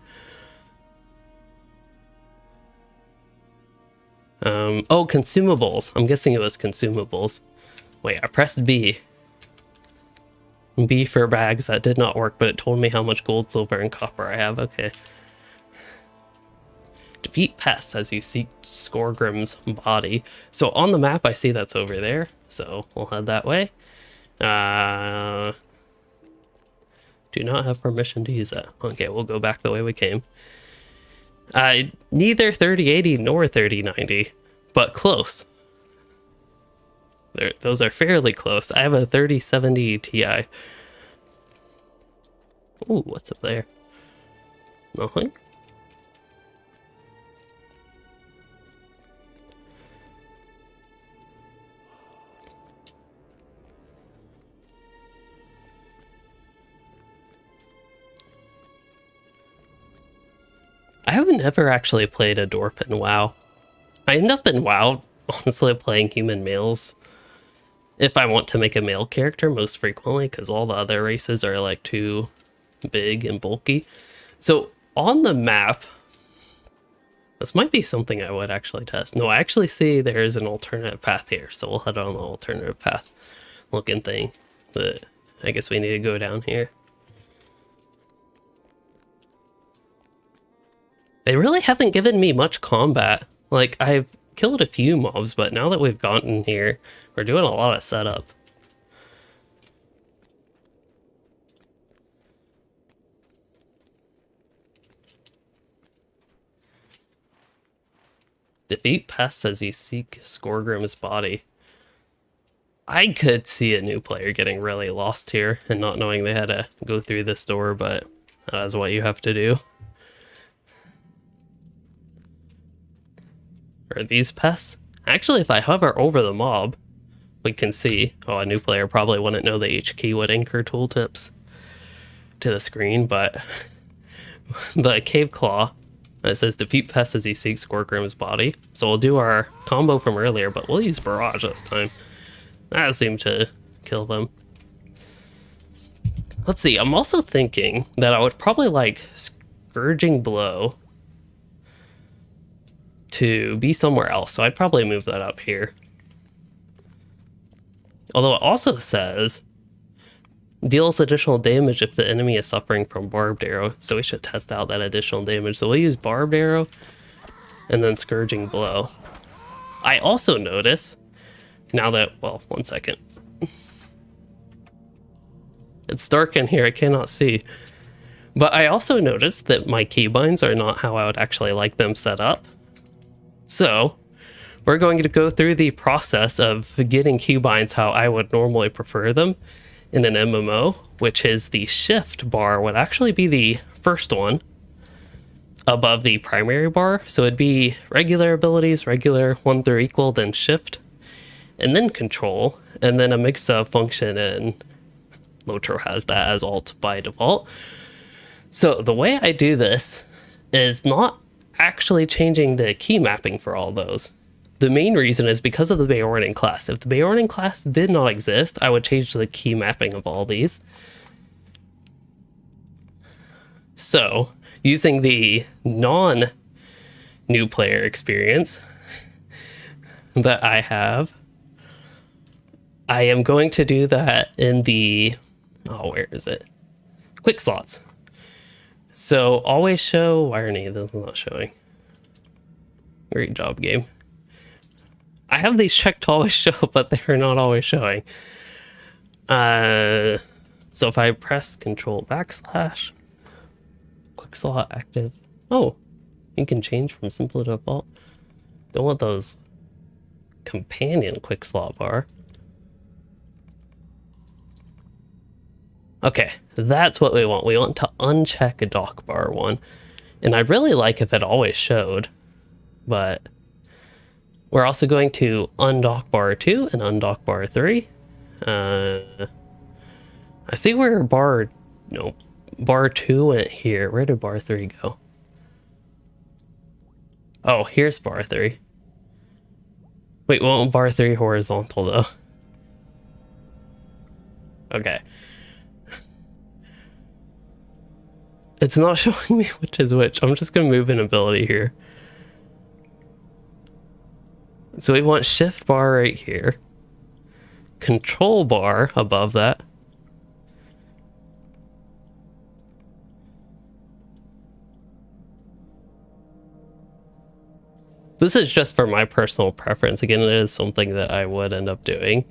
Oh, consumables. I'm guessing it was consumables. Wait, I pressed B. B for bags. That did not work, but it told me how much gold, silver, and copper I have. Okay. Defeat pests as you seek Skorgrim's body. So on the map, I see that's over there. So we'll head that way. Do not have permission to use that. Okay, we'll go back the way we came. Neither 3080 nor 3090, but close. Those are fairly close. I have a 3070 Ti. Ooh, what's up there? Nothing? I have never actually played a dwarf in WoW. I end up in WoW, honestly, playing human males if I want to make a male character most frequently, because all the other races are like too big and bulky. So on the map, this might be something I would actually test. No, I actually see there is an alternative path here, so we'll head on the alternative path looking thing. But I guess we need to go down here. They really haven't given me much combat. Like, I've killed a few mobs, but now that we've gotten here, we're doing a lot of setup. Defeat pests as you seek Skorgrim's body. I could see a new player getting really lost here and not knowing they had to go through this door, but that is what you have to do. Are these pests? Actually, if I hover over the mob, we can see. Oh, a new player probably wouldn't know the H key would anchor tooltips to the screen, but the cave claw that says defeat pests as he seeks Skorgrim's body. So we'll do our combo from earlier, but we'll use barrage this time. That seemed to kill them. Let's see. I'm also thinking that I would probably like Scourging Blow to be somewhere else, so I'd probably move that up here. Although it also says deals additional damage if the enemy is suffering from barbed arrow, so we should test out that additional damage. So we'll use barbed arrow and then Scourging Blow. I also notice now that, well, one second. It's dark in here, I cannot see. But I also noticed that my keybinds are not how I would actually like them set up. So we're going to go through the process of getting keybinds how I would normally prefer them in an MMO, which is the shift bar would actually be the first one. above the primary bar. So it'd be regular abilities, regular 1 through equal, then shift, and then control, and then a mix of function, and LOTRO has that as alt by default. So the way I do this is not actually changing the key mapping for all those. The main reason is because of the Bayornin class. If the Bayornin class did not exist, I would change the key mapping of all these. So, using the non-new player experience that I have, I am going to do that in the, where is it? Quick slots. So, always show, why are these not showing? Great job, game. I have these checked to always show, but they're not always showing. So if I press Control /, quick slot active. Oh, you can change from simple to default. Don't want those companion quick slot bar. Okay, that's what we want. We want to uncheck a dock bar 1. And I'd really like if it always showed, but we're also going to undock bar 2 and undock bar 3. I see where bar 2 went here. Where did bar 3 go? Oh, here's bar 3. Wait, won't bar 3 horizontal though? Okay. It's not showing me which is which. I'm just gonna move an ability here. So we want shift bar right here, control bar above that, this is just for my personal preference. Again, it is something that I would end up doing.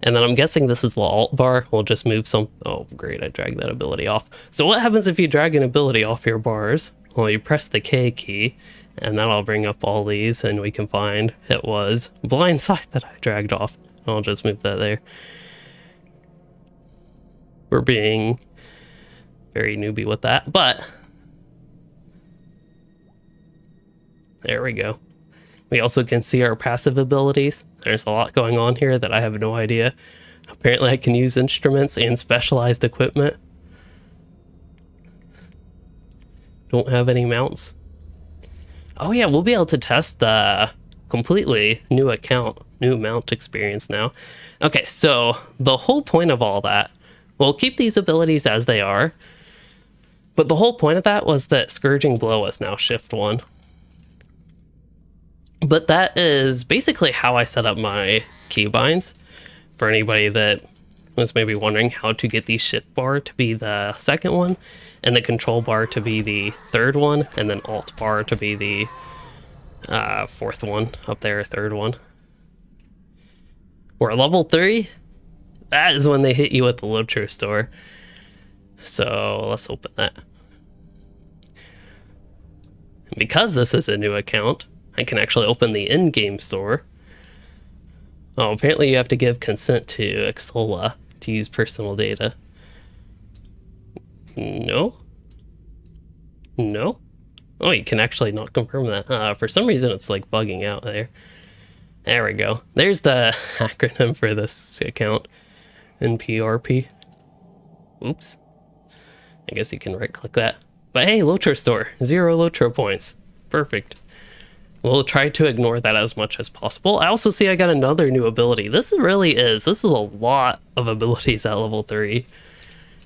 And then I'm guessing this is the alt bar. We'll just move some, oh great, I dragged that ability off. So what happens if you drag an ability off your bars? Well, you press the K key, and that'll bring up all these, and we can find it was blindside that I dragged off. I'll just move that there. We're being very newbie with that, but there we go. We also can see our passive abilities. There's a lot going on here that I have no idea. Apparently I can use instruments and specialized equipment. Don't have any mounts. Oh yeah, we'll be able to test the completely new account, new mount experience now. Okay, so the whole point of all that, we'll keep these abilities as they are, but the whole point of that was that Scourging Blow is now shift 1. But that is basically how I set up my keybinds. For anybody that was maybe wondering how to get the shift bar to be the second one, and the control bar to be the third one, and then alt bar to be the fourth one up there, third one. We're level 3. That is when they hit you at the LOTRO store. So let's open that. Because this is a new account, I can actually open the in-game store. Oh, apparently you have to give consent to Exola to use personal data. No? No? Oh, you can actually not confirm that. For some reason it's like bugging out there. There we go. There's the acronym for this account. NPRP. Oops. I guess you can right click that. But hey, LOTRO store. 0 LOTRO points. Perfect. We'll try to ignore that as much as possible. I also see I got another new ability. This is a lot of abilities at level 3.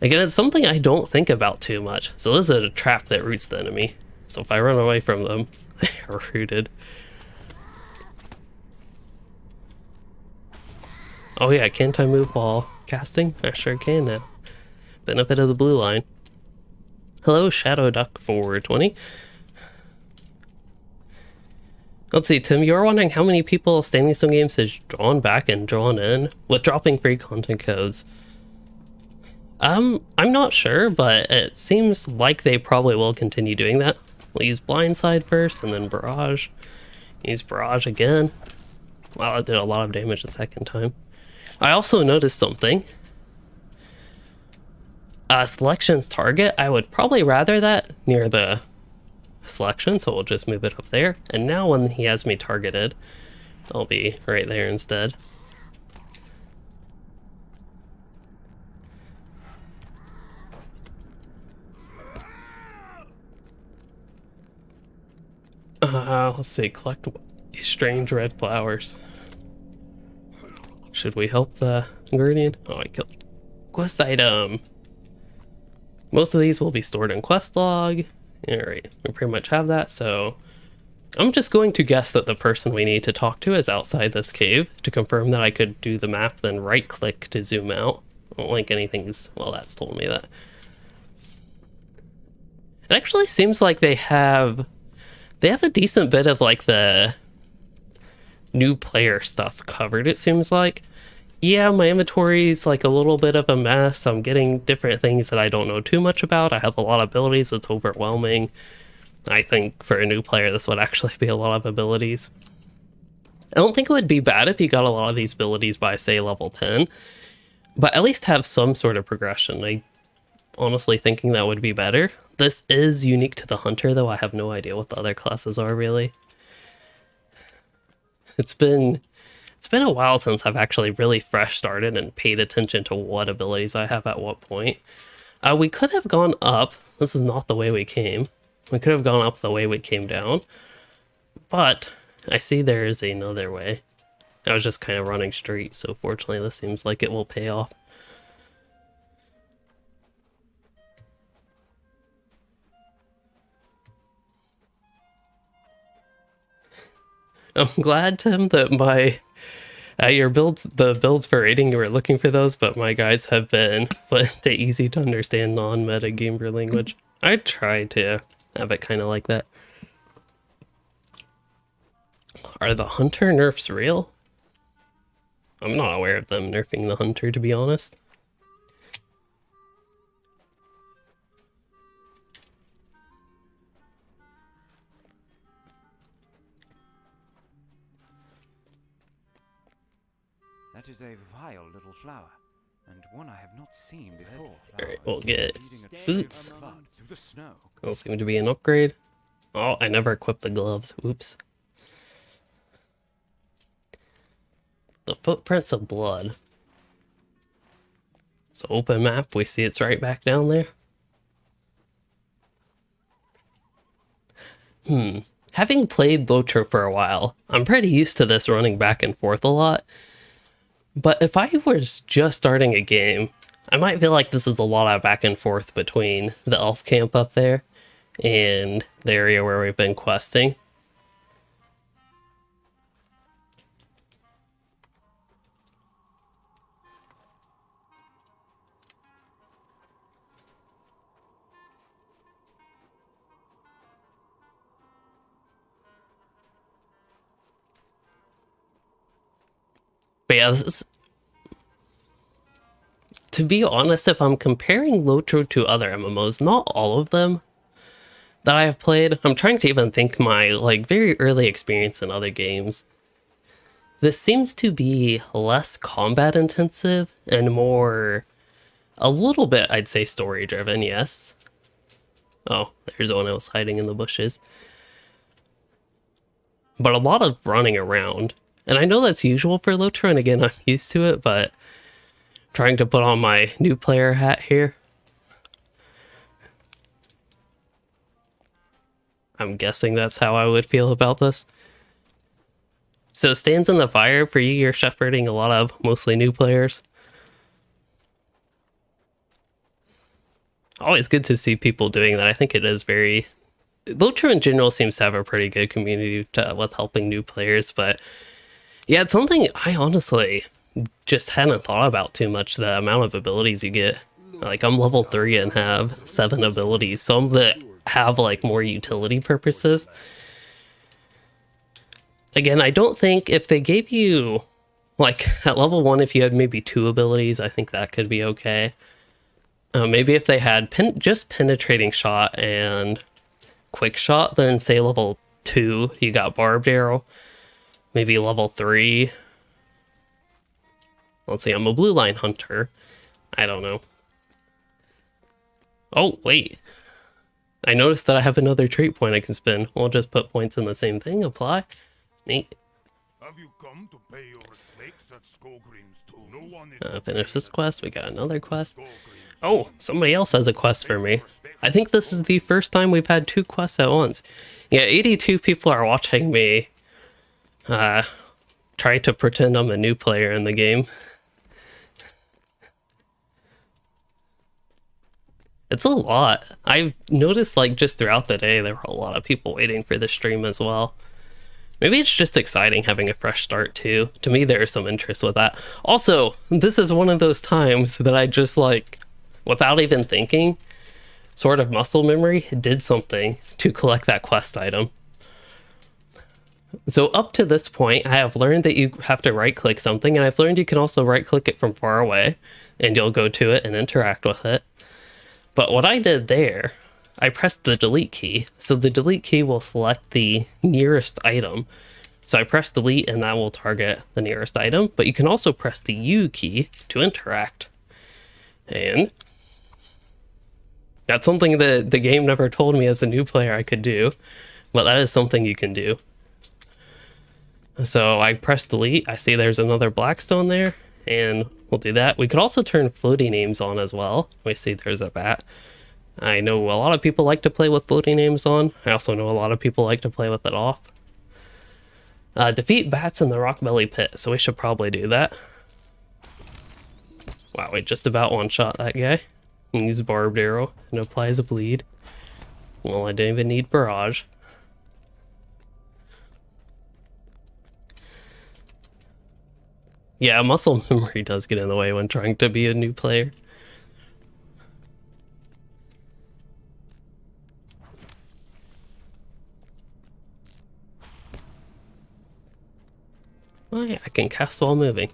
Again, it's something I don't think about too much. So this is a trap that roots the enemy. So if I run away from them, they are rooted. Oh yeah, can't I move while casting? I sure can now. Benefit of the blue line. Hello, Shadow Duck 420. Let's see, Tim, you're wondering how many people Standing Stone Games has drawn back and drawn in with dropping free content codes. I'm not sure, but it seems like they probably will continue doing that. We'll use Blindside first, and then Barrage. Use Barrage again. Wow, that did a lot of damage the second time. I also noticed something. Selections target, I would probably rather that near the selection, so we'll just move it up there. And now when he has me targeted, I'll be right there instead. Let's see, collect strange red flowers. Should we help the guardian? Oh, I killed. Quest item. Most of these will be stored in quest log. Alright, we pretty much have that, so I'm just going to guess that the person we need to talk to is outside this cave. To confirm that I could do the map, then right click to zoom out. I don't think anything's, well, that's told me that. It actually seems like they have a decent bit of like the new player stuff covered, it seems like. Yeah, my inventory's like a little bit of a mess. I'm getting different things that I don't know too much about. I have a lot of abilities. It's overwhelming. I think for a new player, this would actually be a lot of abilities. I don't think it would be bad if you got a lot of these abilities by, say, level 10, but at least have some sort of progression. I honestly thinking that would be better. This is unique to the hunter, though. I have no idea what the other classes are, really. It's been a while since I've actually really fresh started and paid attention to what abilities I have at what point. We could have gone up. This is not the way we came. We could have gone up the way we came down. But I see there is another way. I was just kind of running straight, so fortunately this seems like it will pay off. I'm glad, Tim, that my your builds, the builds for rating, you were looking for those, but my guides have been put into easy to understand non-meta gamer language. I try to have it kind of like that. Are the hunter nerfs real? I'm not aware of them nerfing the hunter, to be honest. That is a vile little flower, and one I have not seen before. Alright, we'll get boots. Through the snow. That'll seem to be an upgrade. Oh, I never equipped the gloves. Oops. The footprints of blood. So open map, we see it's right back down there. Having played LOTRO for a while, I'm pretty used to this running back and forth a lot. But if I was just starting a game, I might feel like this is a lot of back and forth between the elf camp up there and the area where we've been questing. But yeah, to be honest, if I'm comparing LOTRO to other MMOs, not all of them that I have played, I'm trying to even think my like very early experience in other games. This seems to be less combat intensive and more, a little bit, I'd say, story driven, yes. Oh, there's one else hiding in the bushes. But a lot of running around. And I know that's usual for LOTRO, and again, I'm used to it, but trying to put on my new player hat here. I'm guessing that's how I would feel about this. So stands in the fire for you, you're shepherding a lot of mostly new players. Always good to see people doing that. I think it is very... LOTRO in general seems to have a pretty good community with helping new players, but yeah, it's something I honestly just hadn't thought about too much, the amount of abilities you get. Like, I'm level 3 and have 7 abilities, some that have like more utility purposes. Again, I don't think if they gave you, like at level 1, if you had maybe 2 abilities, I think that could be okay. Maybe if they had just penetrating shot and quick shot, then say level 2, you got barbed arrow. Maybe level 3. Let's see, I'm a blue line hunter. I don't know. Oh, wait. I noticed that I have another trait point I can spin. We'll just put points in the same thing, apply. Neat. Have you come to pay your respects at Skogrim's tomb? No one is Finish this quest, we got another quest. Skogrim's Oh, somebody else has a quest for me. I think this is the first time we've had 2 quests at once. Yeah, 82 people are watching me try to pretend I'm a new player in the game. It's a lot. I've noticed, like, just throughout the day, there were a lot of people waiting for the stream as well. Maybe it's just exciting having a fresh start, too. To me, there is some interest with that. Also, this is one of those times that I just, like, without even thinking, sort of muscle memory, did something to collect that quest item. So up to this point, I have learned that you have to right-click something, and I've learned you can also right-click it from far away, and you'll go to it and interact with it. But what I did there, I pressed the delete key. So the delete key will select the nearest item. So I press delete and that will target the nearest item. But you can also press the U key to interact. And that's something that the game never told me as a new player I could do. But that is something you can do. So I press delete. I see there's another Blackstone there. And we'll do that. We could also turn floating names on as well. We see there's a bat. I know a lot of people like to play with floating names on. I also know a lot of people like to play with it off. Defeat bats in the rockbelly pit, so we should probably do that. Wow, we just about one-shot that guy. Use barbed arrow and applies a bleed. Well, I didn't even need barrage. Yeah, muscle memory does get in the way when trying to be a new player. Oh yeah, I can cast while moving.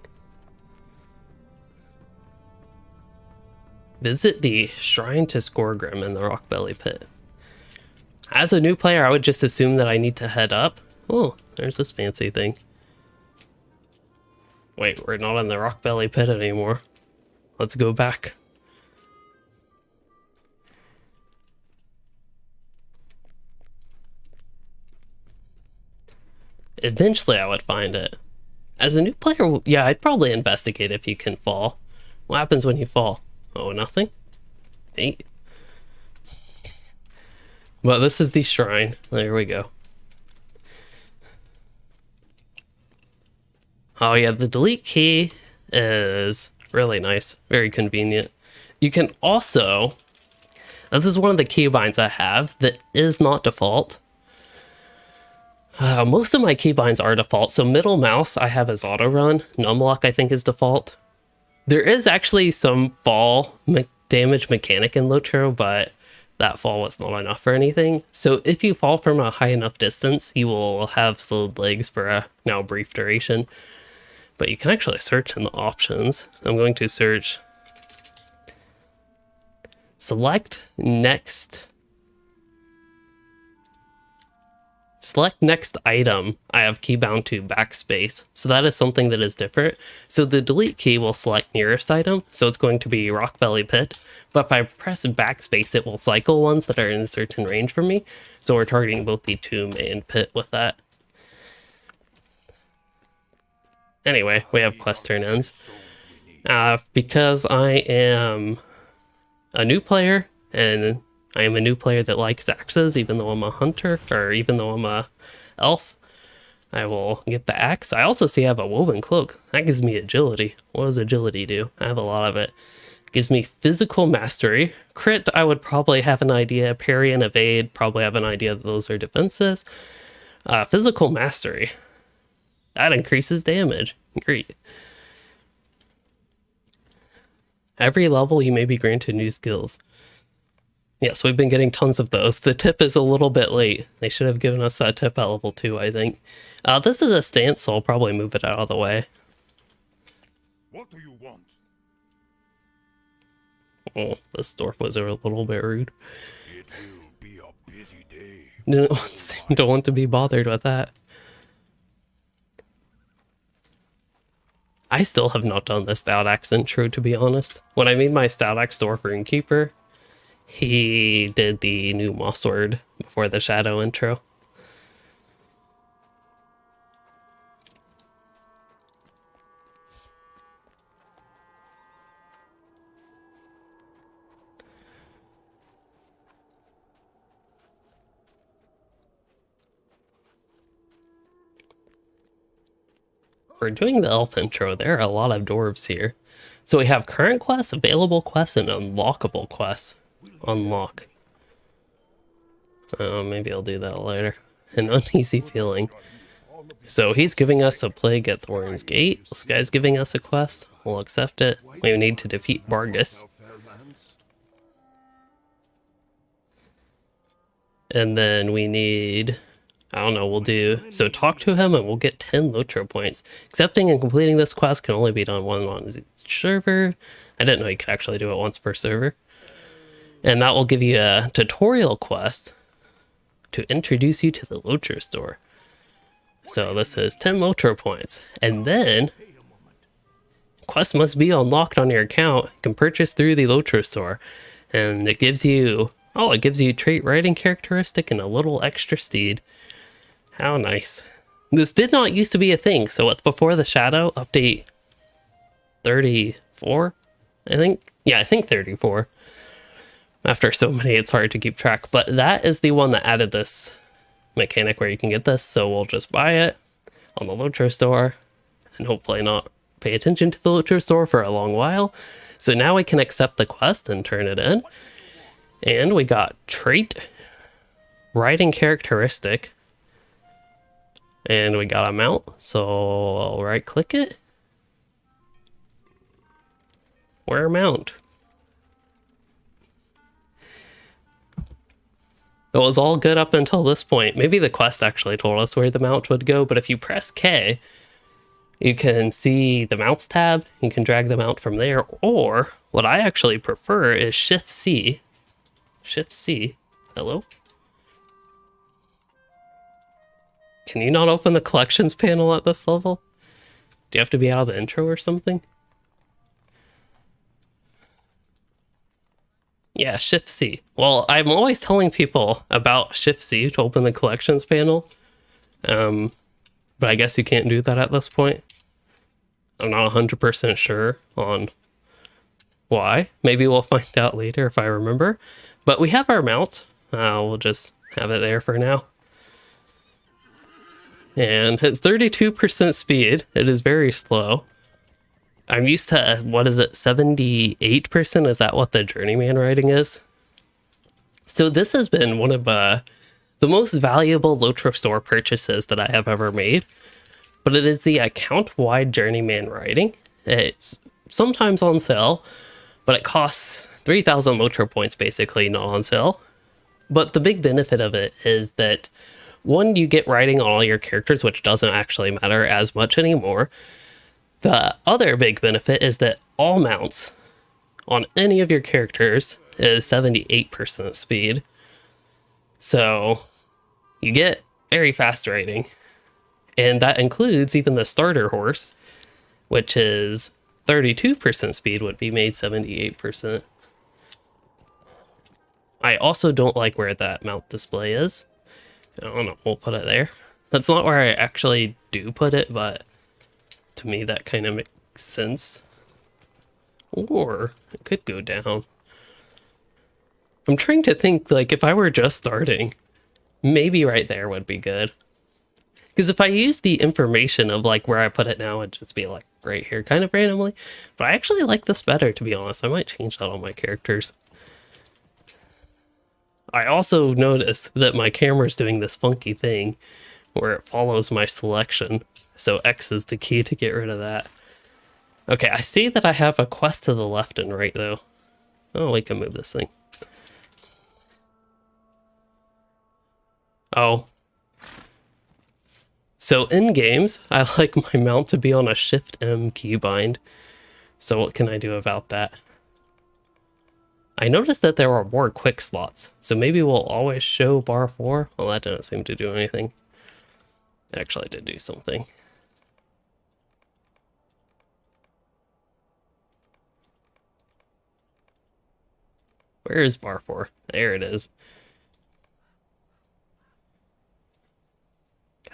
Visit the Shrine to Skorgrim in the Rockbelly Pit. As a new player, I would just assume that I need to head up. Oh, there's this fancy thing. Wait, we're not in the Rockbelly Pit anymore. Let's go back. Eventually I would find it. As a new player, yeah, I'd probably investigate if you can fall. What happens when you fall? Oh, nothing? Hey. Well, this is the shrine. There we go. Oh yeah, the delete key is really nice. Very convenient. You can also... This is one of the keybinds I have that is not default. Most of my keybinds are default, so middle mouse I have as auto run. Numlock I think is default. There is actually some fall damage mechanic in LOTRO, but that fall was not enough for anything. So if you fall from a high enough distance, you will have slowed legs for a now brief duration. But you can actually search in the options. I'm going to search select next item. I have key bound to backspace, so that is something that is different. So the delete key will select nearest item, so it's going to be Rockbelly Pit, but if I press backspace it will cycle ones that are in a certain range for me, so we're targeting both the tomb and pit with that. Anyway, we have quest turn ends. Because I am a new player, and I am a new player that likes axes, even though I'm a hunter, or even though I'm a elf, I will get the axe. I also see I have a woven cloak. That gives me agility. What does agility do? I have a lot of it. Gives me physical mastery. Crit, I would probably have an idea. Parry and evade, probably have an idea that those are defenses. Physical mastery. That increases damage. Great. Every level you may be granted new skills. Yes, we've been getting tons of those. The tip is a little bit late. They should have given us that tip at level 2, I think. This is a stance, so I'll probably move it out of the way. What do you want? Oh, this dwarf was a little bit rude. It will be a busy day. Don't want to be bothered with that. I still have not done the Stout Axe intro, to be honest. When I made my Stout Axe Dwarf Runekeeper, he did the new Moss Sword before the Shadow intro. We're doing the elf intro. There are a lot of dwarves here. So we have current quests, available quests, and unlockable quests. Unlock. Maybe I'll do that later. An uneasy feeling. So he's giving us a plague at Thorin's Gate. This guy's giving us a quest. We'll accept it. We need to defeat Bargus. And then we need... I don't know, we'll do... So talk to him and we'll get 10 LOTRO points. Accepting and completing this quest can only be done one on each server. I didn't know you could actually do it once per server. And that will give you a tutorial quest to introduce you to the LOTRO store. So this is 10 LOTRO points. And then... quests must be unlocked on your account. You can purchase through the LOTRO store. And it gives you... oh, it gives you trait riding characteristic and a little extra steed. How nice. This did not used to be a thing, so it's before the Shadow update 34, I think? Yeah, I think 34. After so many, it's hard to keep track, but that is the one that added this mechanic where you can get this, so we'll just buy it on the LOTRO store and hopefully not pay attention to the LOTRO store for a long while. So now we can accept the quest and turn it in. And we got trait, riding characteristic, and we got a mount, so I'll right click it. Where mount? It was all good up until this point. Maybe the quest actually told us where the mount would go, but if you press K, you can see the mounts tab. You can drag the mount from there, or what I actually prefer is Shift C. Shift C. Hello? Can you not open the collections panel at this level? Do you have to be out of the intro or something? Yeah, Shift C. Well, I'm always telling people about Shift C to open the collections panel. But I guess you can't do that at this point. I'm not 100% sure on why. Maybe we'll find out later if I remember. But we have our mount. We'll just have it there for now. And it's 32% speed. It is very slow. I'm used to, what is it, 78%? Is that what the journeyman riding is? So this has been one of the most valuable LOTRO store purchases that I have ever made. But it is the account-wide journeyman riding. It's sometimes on sale, but it costs 3,000 LOTRO points basically, not on sale. But the big benefit of it is that, one, you get riding on all your characters, which doesn't actually matter as much anymore. The other big benefit is that all mounts on any of your characters is 78% speed. So you get very fast riding. And that includes even the starter horse, which is 32% speed would be made 78%. I also don't like where that mount display is. I don't know, we'll put it there. That's not where I actually do put it, but to me that kind of makes sense. Or it could go down. I'm trying to think, like, if I were just starting, maybe right there would be good. Because if I use the information of like where I put it now, it'd just be like right here kind of randomly. But I actually like this better, to be honest. I might change that on my characters. I also noticed that my camera's doing this funky thing where it follows my selection. So X is the key to get rid of that. Okay, I see that I have a quest to the left and right though. Oh, we can move this thing. Oh. So in games, I like my mount to be on a Shift M keybind. So what can I do about that? I noticed that there are more quick slots, so maybe we'll always show bar 4. Well, that didn't seem to do anything. It actually did do something. Where is bar 4? There it is.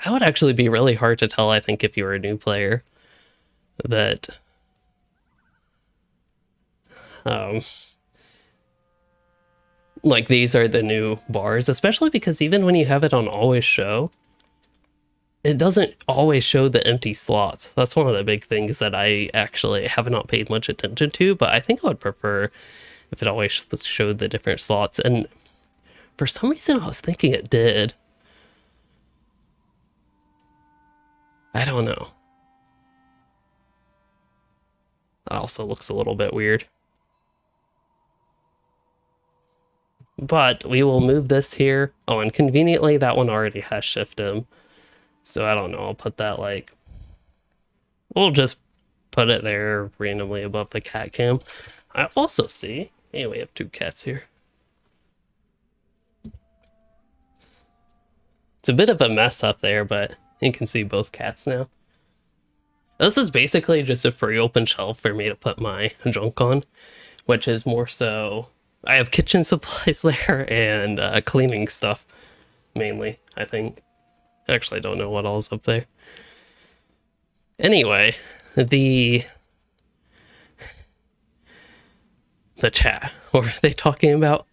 That would actually be really hard to tell, I think, if you were a new player. That... like, these are the new bars, especially because even when you have it on always show, it doesn't always show the empty slots. That's one of the big things that I actually have not paid much attention to, but I think I would prefer if it always showed the different slots. And for some reason, I was thinking it did. I don't know. That also looks a little bit weird. But we will move this here. Oh, and conveniently, that one already has Shift M. So I don't know, I'll put that like... We'll just put it there randomly above the cat cam. I also see... Hey, we have 2 cats here. It's a bit of a mess up there, but you can see both cats now. This is basically just a free open shelf for me to put my junk on, which is more so... I have kitchen supplies there and cleaning stuff, mainly, I think. Actually, I don't know what all's up there. Anyway, the chat. What were they talking about?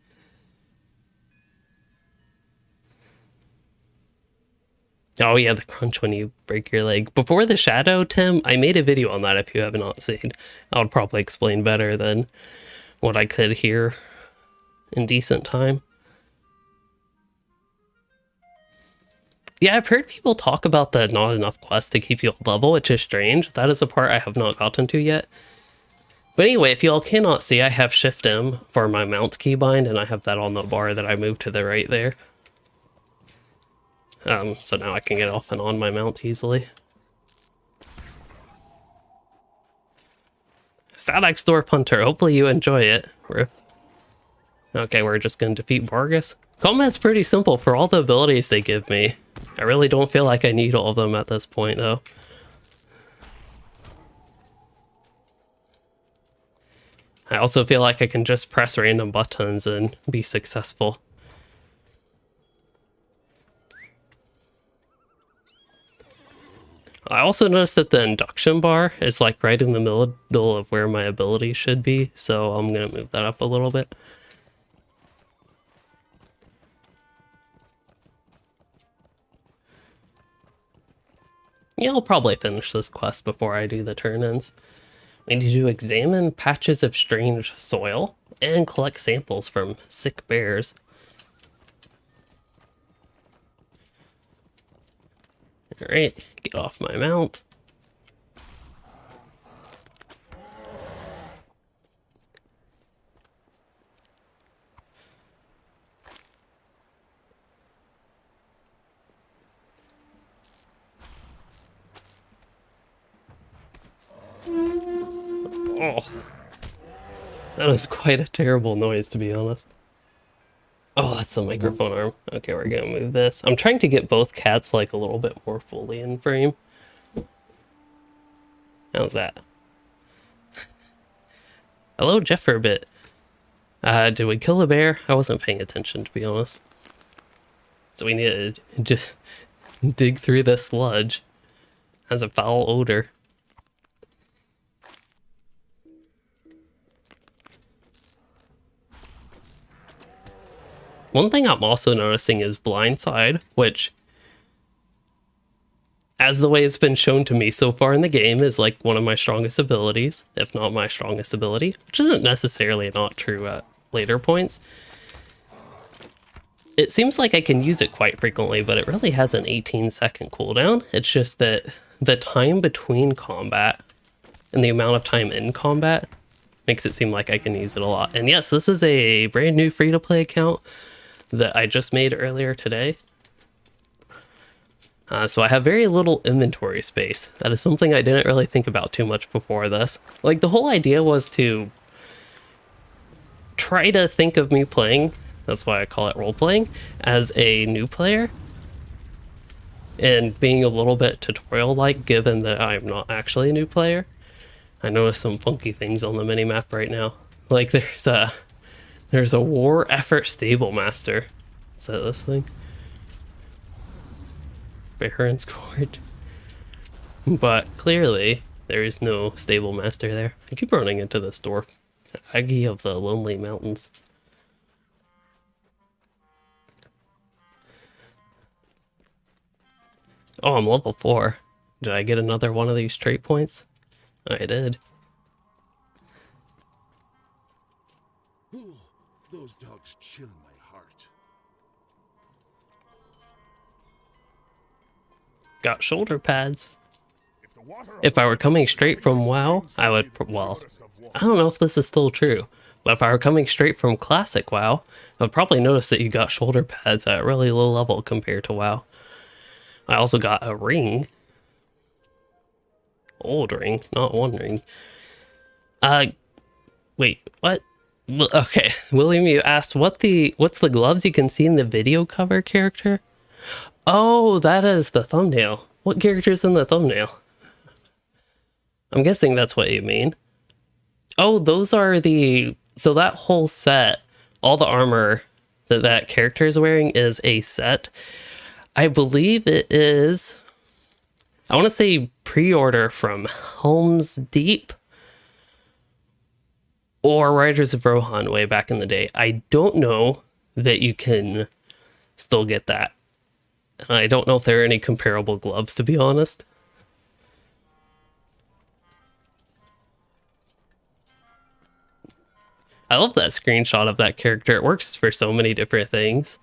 Oh yeah, the crunch when you break your leg. Before the shadow, Tim, I made a video on that if you have not seen. I would probably explain better than what I could here in decent time. Yeah, I've heard people talk about the not enough quests to keep you at level, which is strange. That is a part I have not gotten to yet. But anyway, if you all cannot see, I have Shift M for my mount keybind, and I have that on the bar that I moved to the right there. So now I can get off and on my mount easily. Static Dwarf Hunter, hopefully you enjoy it. Rip. Okay, we're just gonna defeat Vargas. Combat's pretty simple for all the abilities they give me. I really don't feel like I need all of them at this point, though. I also feel like I can just press random buttons and be successful. I also noticed that the induction bar is like right in the middle of where my ability should be, so I'm gonna move that up a little bit. Yeah, I'll probably finish this quest before I do the turn-ins. I need to examine patches of strange soil and collect samples from sick bears. Alright, get off my mount. Oh, that is quite a terrible noise, to be honest. Oh, that's the microphone arm. Okay, we're gonna move this. I'm trying to get both cats like a little bit more fully in frame. How's that? Hello, Jefferbit. Did we kill a bear? I wasn't paying attention, to be honest. So we need to just dig through the sludge. Has a foul odor. One thing I'm also noticing is blindside, which, as the way it's been shown to me so far in the game, is like one of my strongest abilities, if not my strongest ability, which isn't necessarily not true at later points. It seems like I can use it quite frequently, but it really has an 18-second cooldown. It's just that the time between combat and the amount of time in combat makes it seem like I can use it a lot. And yes, this is a brand new free-to-play account that I just made earlier today. So I have very little inventory space. That is something I didn't really think about too much before this. Like, the whole idea was to try to think of me playing, that's why I call it role-playing, as a new player. And being a little bit tutorial-like, given that I'm not actually a new player. I noticed some funky things on the minimap right now. Like, there's There's a war effort stable master. Is that this thing? Baron's Court. But clearly, there is no stable master there. I keep running into this dwarf. Aggie of the Lonely Mountains. Oh, I'm level 4. Did I get another one of these trait points? I did. Ooh, those dogs chill my heart. Got shoulder pads. If I were coming straight from WoW, I would, well, I don't know if this is still true, but if I were coming straight from Classic WoW, I would probably notice that you got shoulder pads at a really low level compared to WoW. I also got a ring. Old ring, not one ring. Wait, what? Well, okay, William, you asked what's the gloves you can see in the video cover character? Oh, that is the thumbnail. What character's in the thumbnail? I'm guessing that's what you mean. Oh, those are the... So that whole set, all the armor that that character is wearing is a set. I believe it is... I want to say pre-order from Helm's Deep or Riders of Rohan way back in the day. I don't know that you can still get that. And I don't know if there are any comparable gloves, to be honest. I love that screenshot of that character. It works for so many different things.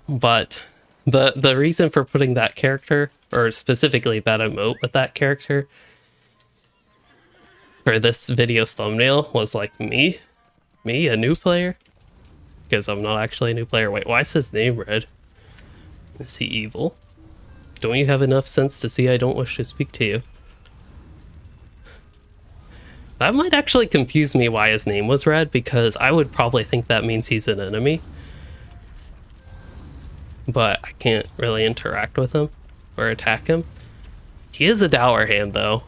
But the reason for putting that character, or specifically that emote with that character, for this video's thumbnail was like me, a new player. Because I'm not actually a new player. Wait, why is his name red? Is he evil? Don't you have enough sense to see I don't wish to speak to you? That might actually confuse me why his name was red, because I would probably think that means he's an enemy. But I can't really interact with him or attack him. He is a dour hand though.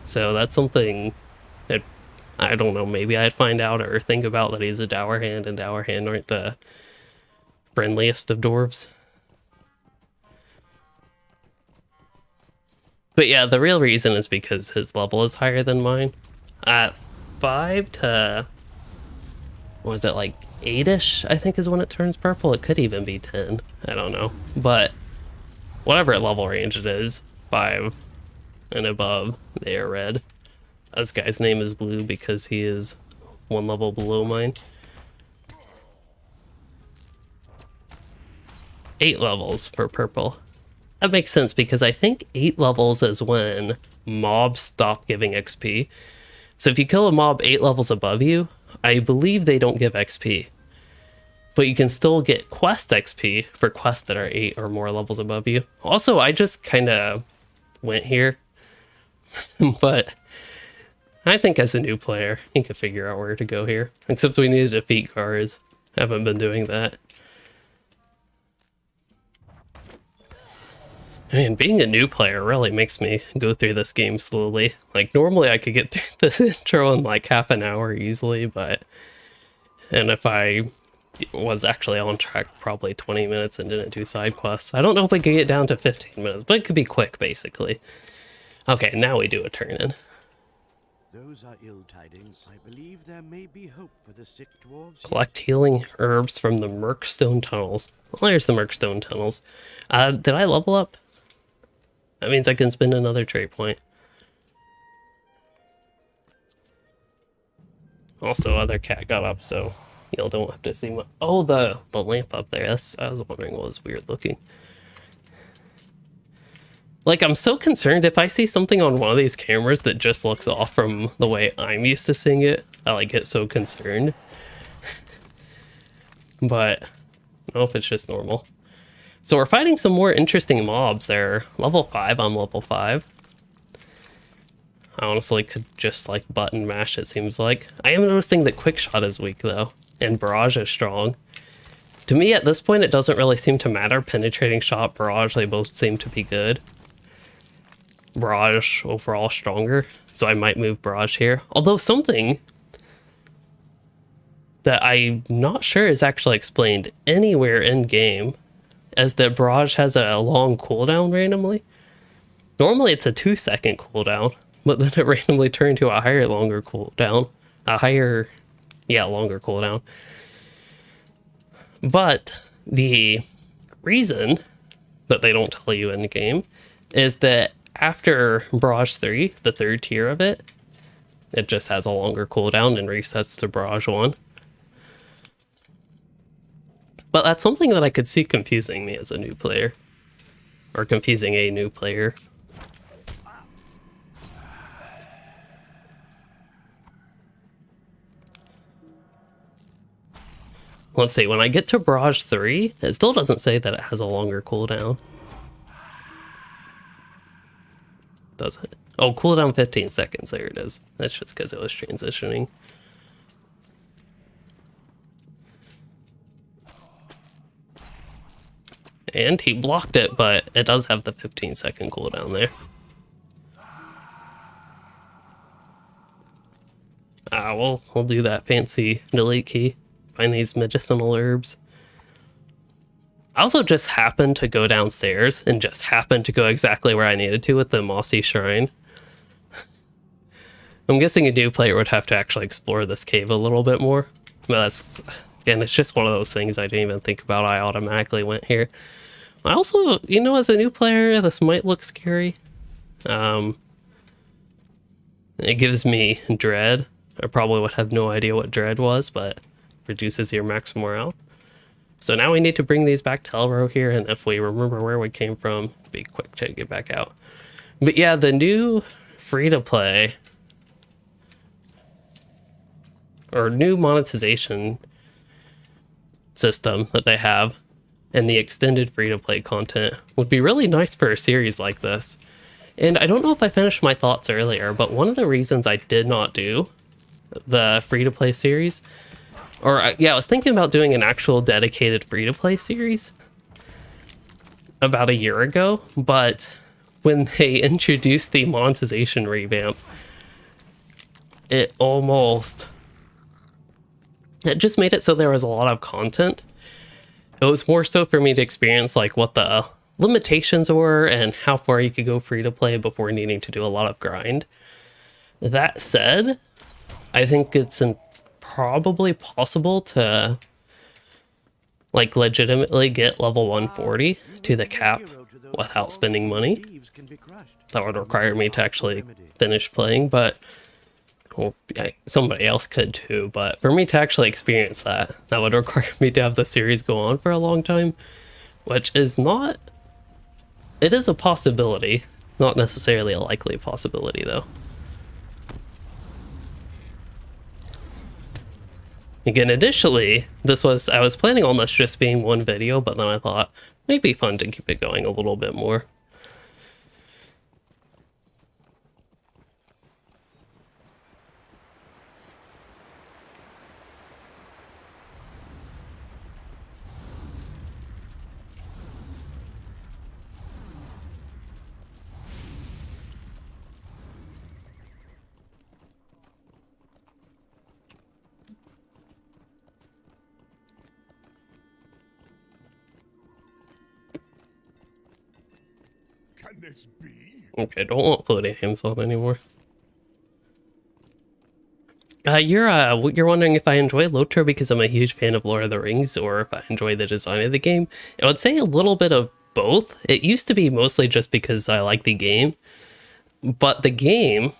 So that's something that, I don't know, maybe I'd find out or think about, that he's a dour hand, and dour hand aren't the friendliest of dwarves. But yeah, the real reason is because his level is higher than mine. At 5 to, what was it, like 8-ish, I think is when it turns purple. It could even be 10. I don't know. But whatever level range it is, 5 and above, they are red. This guy's name is blue because he is one level below mine. 8 levels for purple. That makes sense because I think 8 levels is when mobs stop giving XP. So if you kill a mob 8 levels above you, I believe they don't give XP. But you can still get quest XP for quests that are 8 or more levels above you. Also, I just kind of went here. But I think as a new player, you could figure out where to go here. Except we need to defeat guards. Haven't been doing that. Man, being a new player really makes me go through this game slowly. Like, normally I could get through the intro in like half an hour easily, but... And if I was actually on track, probably 20 minutes and didn't do side quests. I don't know if we could get down to 15 minutes, but it could be quick, basically. Okay, now we do a turn-in. Those are ill tidings. I believe there may be hope for the sick dwarves. Collect healing herbs from the Murkstone Tunnels. Well, there's the Murkstone Tunnels. Did I level up? That means I can spend another trait point. Also, other cat got up, so y'all don't have to see my... Oh, the lamp up there. I was wondering what was weird looking. Like, I'm so concerned if I see something on one of these cameras that just looks off from the way I'm used to seeing it, I like get so concerned. But, nope, it's just normal. So we're fighting some more interesting mobs there. Level 5, I'm level 5. I honestly could just like button mash, it seems like. I am noticing that Quickshot is weak though, and Barrage is strong. To me at this point it doesn't really seem to matter. Penetrating Shot, Barrage, they both seem to be good. Barrage overall stronger, so I might move Barrage here. Although something that I'm not sure is actually explained anywhere in game, as that barrage has a long cooldown randomly. Normally it's a 2-second cooldown, but then it randomly turned to a higher, longer cooldown. Longer cooldown. But the reason that they don't tell you in the game is that after Barrage 3, the third tier of it, it just has a longer cooldown and resets to Barrage 1. But that's something that I could see confusing me as a new player. Or confusing a new player. Let's see, when I get to Barrage 3, it still doesn't say that it has a longer cooldown. Does it? Oh, cooldown 15 seconds, there it is. That's just because it was transitioning. And he blocked it, but it does have the 15-second cooldown there. We'll do that fancy delete key. Find these medicinal herbs. I also just happened to go downstairs and just happened to go exactly where I needed to with the mossy shrine. I'm guessing a new player would have to actually explore this cave a little bit more. But that's, again, it's just one of those things I didn't even think about. I automatically went here. I also, as a new player, this might look scary. It gives me dread. I probably would have no idea what dread was, but reduces your max morale. So now we need to bring these back to Elro here, and if we remember where we came from, be quick to get back out. But yeah, the new free-to-play or new monetization system that they have and the extended free-to-play content would be really nice for a series like this. And I don't know if I finished my thoughts earlier, but one of the reasons I did not do the free-to-play series, I was thinking about doing an actual dedicated free-to-play series about a year ago, but when they introduced the monetization revamp, it just made it so there was a lot of content. It was more so for me to experience like what the limitations were and how far you could go free-to-play before needing to do a lot of grind. That said, I think it's probably possible to like legitimately get level 140 to the cap without spending money. That would require me to actually finish playing, but somebody else could too. But for me to actually experience that would require me to have the series go on for a long time, which is not, it is a possibility, not necessarily a likely possibility though. Again, initially, I was planning on this just being one video, but then I thought it might be fun to keep it going a little bit more. Can this be? Okay, don't want floating hands on anymore. You're wondering if I enjoy LOTRO because I'm a huge fan of Lord of the Rings, or if I enjoy the design of the game. I would say a little bit of both. It used to be mostly just because I like the game, but the game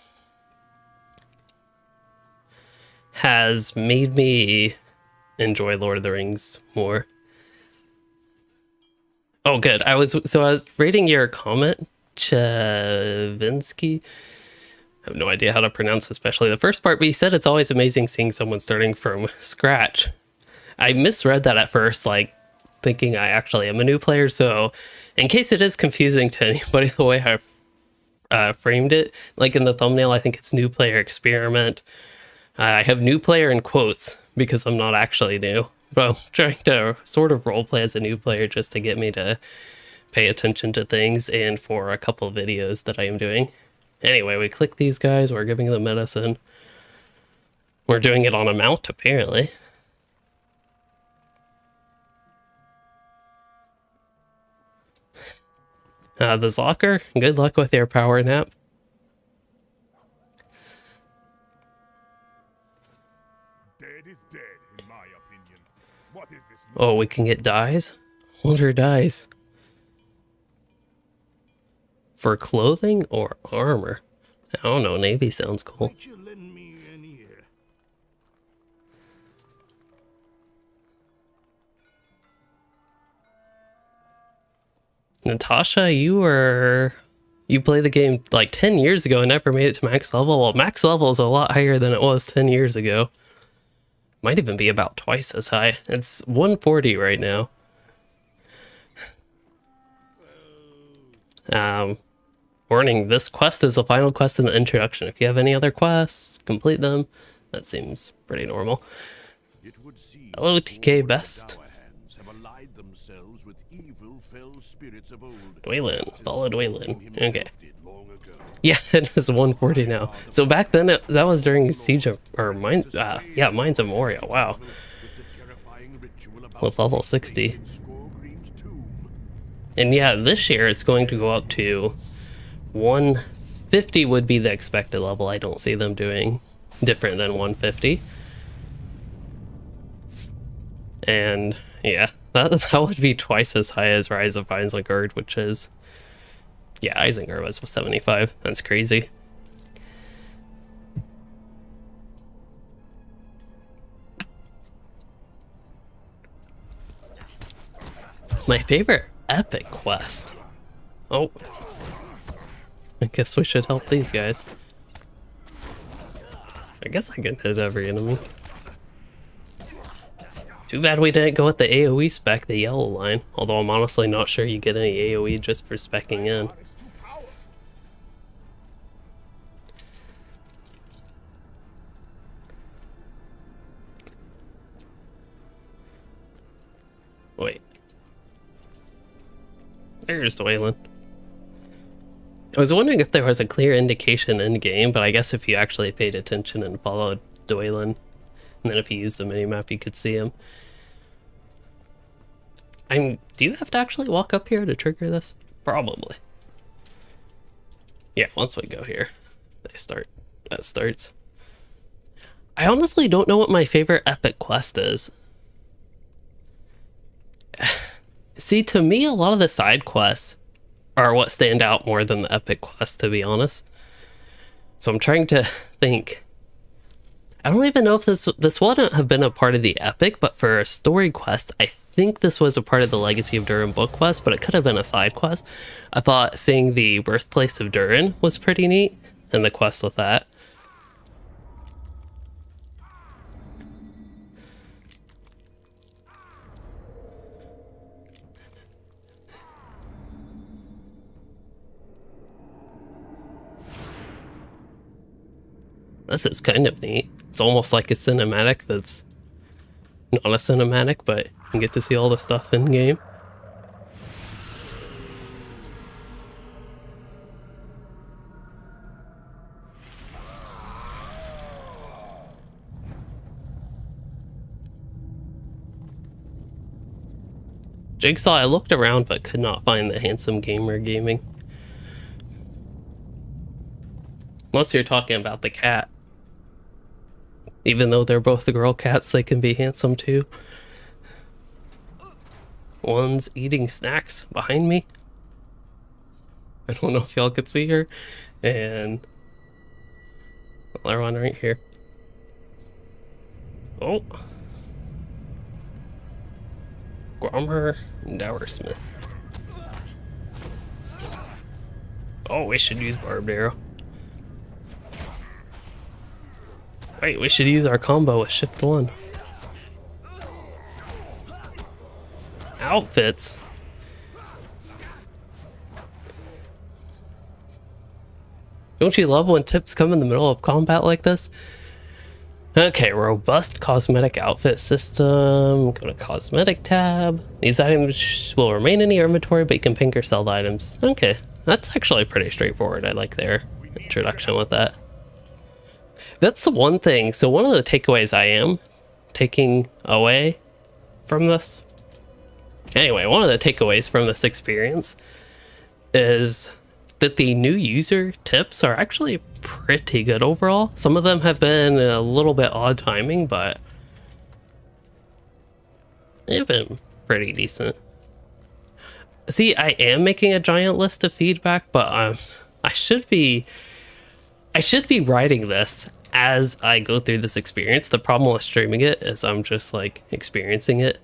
has made me enjoy Lord of the Rings more. Oh, good. I was reading your comment, Chavinsky. I have no idea how to pronounce especially the first part, but he said it's always amazing seeing someone starting from scratch. I misread that at first, like thinking I actually am a new player. So in case it is confusing to anybody the way I framed it, like in the thumbnail, I think it's new player experiment. I have new player in quotes because I'm not actually new, but I'm trying to sort of roleplay as a new player just to get me to pay attention to things and for a couple of videos that I am doing. Anyway, we click these guys, we're giving them medicine. We're doing it on a mount, apparently. This locker, good luck with your power nap. Dead is dead, in my opinion. What is this? Oh, we can get dyes? What are dyes? For clothing or armor? I don't know, navy sounds cool. Might you lend me an ear? Natasha, you played the game like 10 years ago and never made it to max level. Well, max level is a lot higher than it was 10 years ago. Might even be about twice as high. It's 140 right now. Warning, this quest is the final quest in the introduction. If you have any other quests, complete them. That seems pretty normal. It would seem Hello, TK Best. our hands have allied themselves with evil fell spirits of old. Dwaylen, follow Dwaylen. Himself Okay. did long ago. Yeah, it is 140 now. So back then, that was during Siege of, or Mines of Moria. Wow. With the terrifying ritual about With level 60. in Skorgrim's tomb. And yeah, this year it's going to go up to 150 would be the expected level. I don't see them doing different than 150. And yeah, that would be twice as high as Rise of Isengard, which is, yeah, Isengard was 75. That's crazy. My favorite epic quest. Oh. I guess we should help these guys. I guess I can hit every enemy. Too bad we didn't go with the AoE spec, the yellow line. Although I'm honestly not sure you get any AoE just for speccing in. Wait. There's Dwaylen. I was wondering if there was a clear indication in game, but I guess if you actually paid attention and followed Dwaylen, and then if you used the minimap, you could see him. Do you have to actually walk up here to trigger this? Probably. Yeah, once we go here, that starts. I honestly don't know what my favorite epic quest is. See, to me, a lot of the side quests are what stand out more than the epic quest, to be honest. So I'm trying to think. I don't even know if this wouldn't have been a part of the epic, but for a story quest, I think this was a part of the Legacy of Durin book quest, but it could have been a side quest. I thought seeing the birthplace of Durin was pretty neat, and the quest with that. This is kind of neat. It's almost like a cinematic that's not a cinematic, but you get to see all the stuff in game. Jigsaw, I looked around but could not find the Handsome Gamer Gaming. Unless you're talking about the cat. Even though they're both the girl cats, they can be handsome too. One's eating snacks behind me. I don't know if y'all could see her. And another one right here. Oh. Grommer Dowersmith. Oh, we should use barbed arrow. Wait, we should use our combo with shift 1. Outfits. Don't you love when tips come in the middle of combat like this? Okay, robust cosmetic outfit system. Go to cosmetic tab. These items will remain in your inventory, but you can pink or sell the items. Okay, that's actually pretty straightforward. I like their introduction with that. That's the one thing. So one of the takeaways I am taking away from this. Anyway, one of the takeaways from this experience is that the new user tips are actually pretty good overall. Some of them have been a little bit odd timing, but they've been pretty decent. See, I am making a giant list of feedback, but I should be writing this as I go through this experience. The problem with streaming it is I'm just like experiencing it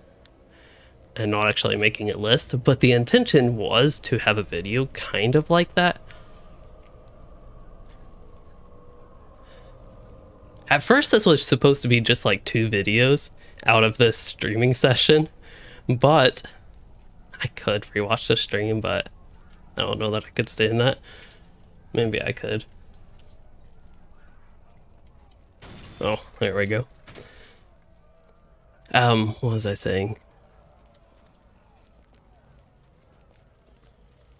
and not actually making a list, but the intention was to have a video kind of like that. At first, this was supposed to be just like 2 videos out of this streaming session, but I could rewatch the stream, but I don't know that I could stay in that. Maybe I could. Oh, there we go. What was I saying?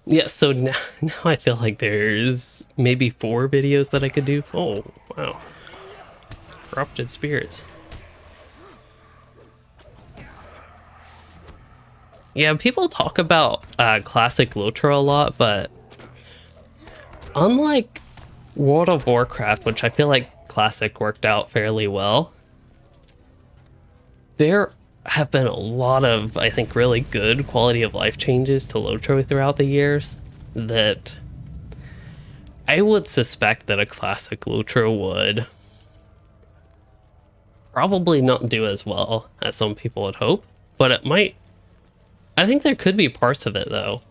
Yeah, so now I feel like there's maybe 4 videos that I could do. Oh, wow. Corrupted spirits. Yeah, people talk about classic LOTRO a lot, but unlike World of Warcraft, which I feel like classic worked out fairly well, there have been a lot of, I think, really good quality of life changes to LOTRO throughout the years that I would suspect that a classic LOTRO would probably not do as well as some people would hope, but it might. I think there could be parts of it, though,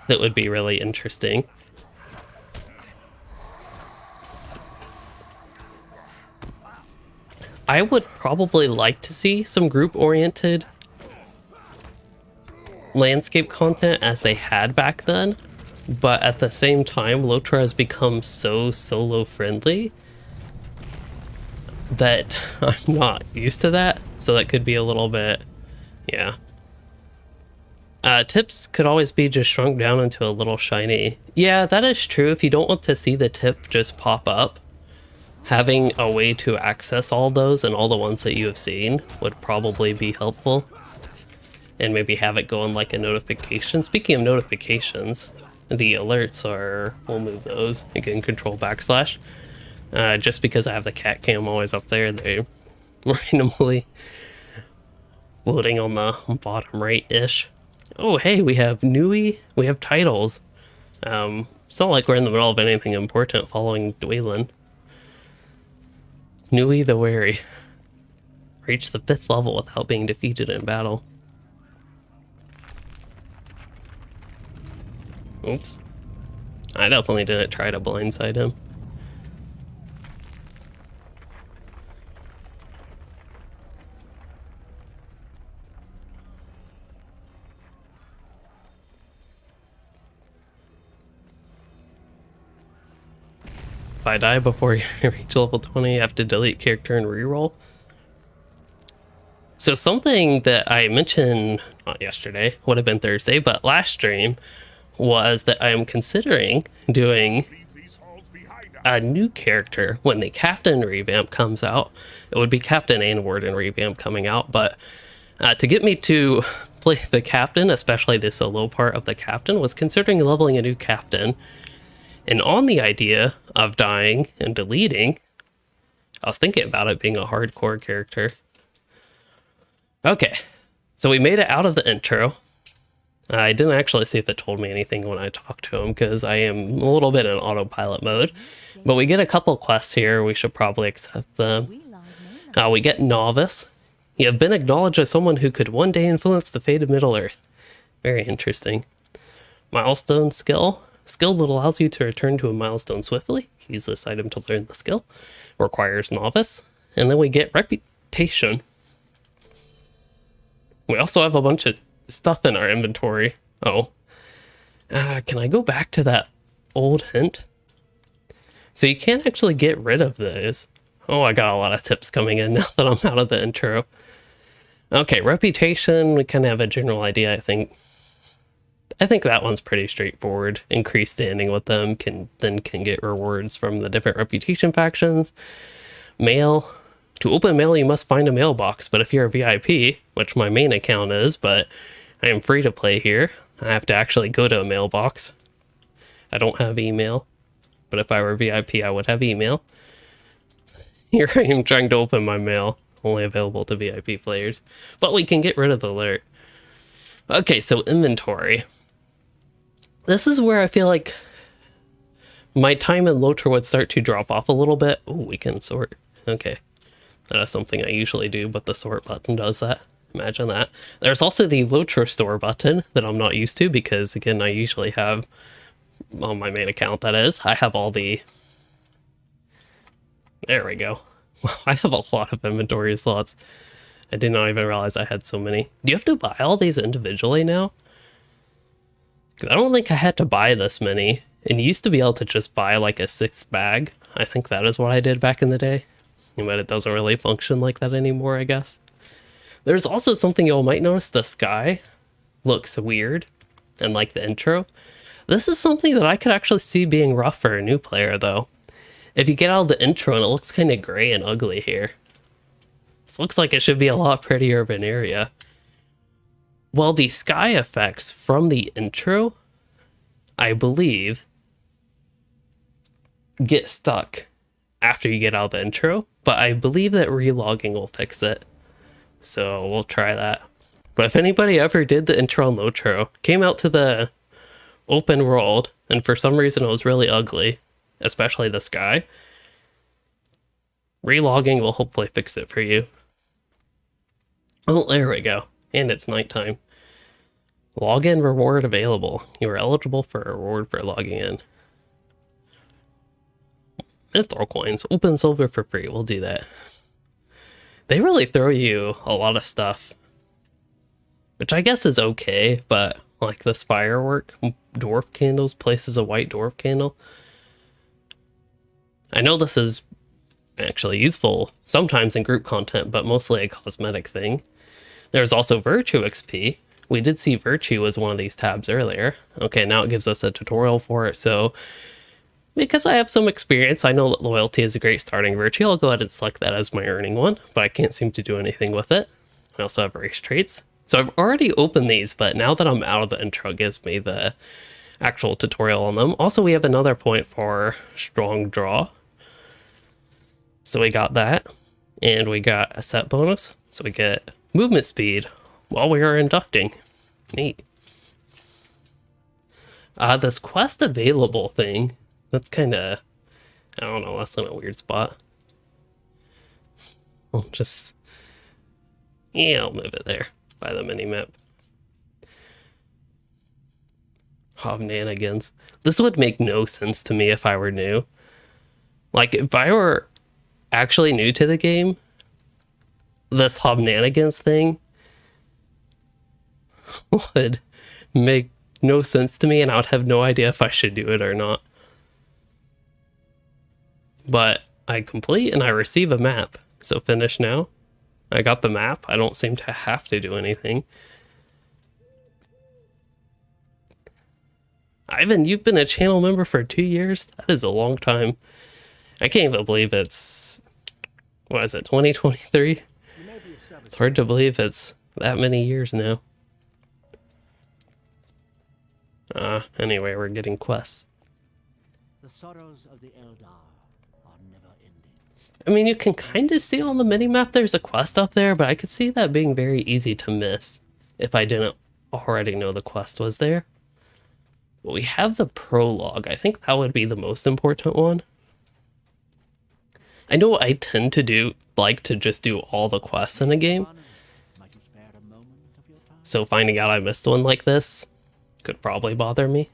that would be really interesting. I would probably like to see some group-oriented landscape content as they had back then, but at the same time, LOTRO has become so solo-friendly that I'm not used to that, so that could be a little bit, yeah. Tips could always be just shrunk down into a little shiny. Yeah, that is true. If you don't want to see the tip just pop up, having a way to access all those and all the ones that you have seen would probably be helpful. And maybe have it go on like a notification. Speaking of notifications, the alerts are, we'll move those. Again, control backslash. Just because I have the cat cam always up there, they randomly floating on the bottom right-ish. Oh, hey, we have Nui, we have titles. It's not like we're in the middle of anything important following Dwaylen. Nui the Wary. Reach the 5th level without being defeated in battle. Oops. I definitely didn't try to blindside him. If I die before you reach level 20, you have to delete character and reroll. So something that I mentioned, not yesterday, would have been Thursday, but last stream, was that I am considering doing a new character when the Captain revamp comes out. It would be Captain and Warden revamp coming out, but to get me to play the Captain, especially the solo part of the Captain, was considering leveling a new Captain. And on the idea of dying and deleting, I was thinking about it being a hardcore character. Okay, so we made it out of the intro. I didn't actually see if it told me anything when I talked to him because I am a little bit in autopilot mode. But we get a couple quests here. We should probably accept them. We get Novice. You have been acknowledged as someone who could one day influence the fate of Middle-earth. Very interesting. Milestone skill. Skill that allows you to return to a milestone swiftly. Use this item to learn the skill. Requires Novice. And then we get Reputation. We also have a bunch of stuff in our inventory. Oh. Can I go back to that old hint? So you can't actually get rid of those. Oh, I got a lot of tips coming in now that I'm out of the intro. Okay, Reputation. We kind of have a general idea, I think. I think that one's pretty straightforward. Increased standing with them can get rewards from the different reputation factions. Mail. To open mail, you must find a mailbox, but if you're a VIP, which my main account is, but I am free to play here, I have to actually go to a mailbox. I don't have email, but if I were VIP, I would have email. Here I am trying to open my mail, only available to VIP players, but we can get rid of the alert. Okay, so inventory. This is where I feel like my time in LOTRO would start to drop off a little bit. Oh, we can sort. Okay. That is something I usually do, but the sort button does that. Imagine that. There's also the LOTRO store button that I'm not used to because, again, I usually have, on my main account that is, I have all the... There we go. I have a lot of inventory slots. I did not even realize I had so many. Do you have to buy all these individually now? Because I don't think I had to buy this many. And you used to be able to just buy like a 6th bag. I think that is what I did back in the day. But it doesn't really function like that anymore, I guess. There's also something y'all might notice. The sky looks weird. And like the intro. This is something that I could actually see being rough for a new player, though. If you get out of the intro and it looks kind of gray and ugly here. This looks like it should be a lot prettier of an area. Well, the sky effects from the intro, I believe, get stuck after you get out of the intro, but I believe that relogging will fix it. So we'll try that. But if anybody ever did the intro on LOTRO, came out to the open world, and for some reason it was really ugly, especially the sky, relogging will hopefully fix it for you. Oh, there we go. And it's nighttime. Login reward available. You are eligible for a reward for logging in. Mithril coins. Open silver for free. We'll do that. They really throw you a lot of stuff. Which I guess is okay, but like this firework, dwarf candles, places a white dwarf candle. I know this is actually useful sometimes in group content, but mostly a cosmetic thing. There's also Virtue XP. We did see Virtue as one of these tabs earlier. Okay, now it gives us a tutorial for it, so because I have some experience, I know that Loyalty is a great starting Virtue. I'll go ahead and select that as my earning one, but I can't seem to do anything with it. I also have Race Traits. So I've already opened these, but now that I'm out of the intro, it gives me the actual tutorial on them. Also, we have another point for Strong Draw. So we got that, and we got a set bonus. So we get movement speed while we are inducting. Neat. This quest available thing, that's kind of, I don't know, that's in a weird spot. I'll just, yeah, I'll move it there by the mini-map. Hobnanigans. This would make no sense to me if I were new. Like, if I were actually new to the game, this Hobnanigans thing would make no sense to me, and I would have no idea if I should do it or not. But I complete and I receive a map. So finish now. I got the map. I don't seem to have to do anything. Ivan, you've been a channel member for 2 years? That is a long time. I can't even believe it's, what is it, 2023? It's hard to believe it's that many years now. Anyway, we're getting quests. The sorrows of the Eldar are never ending. I mean, you can kind of see on the minimap there's a quest up there, but I could see that being very easy to miss if I didn't already know the quest was there. But we have the prologue. I think that would be the most important one. I know I tend to like to just do all the quests in a game. Might you spare a moment of your time? So finding out I missed one like this could probably bother me.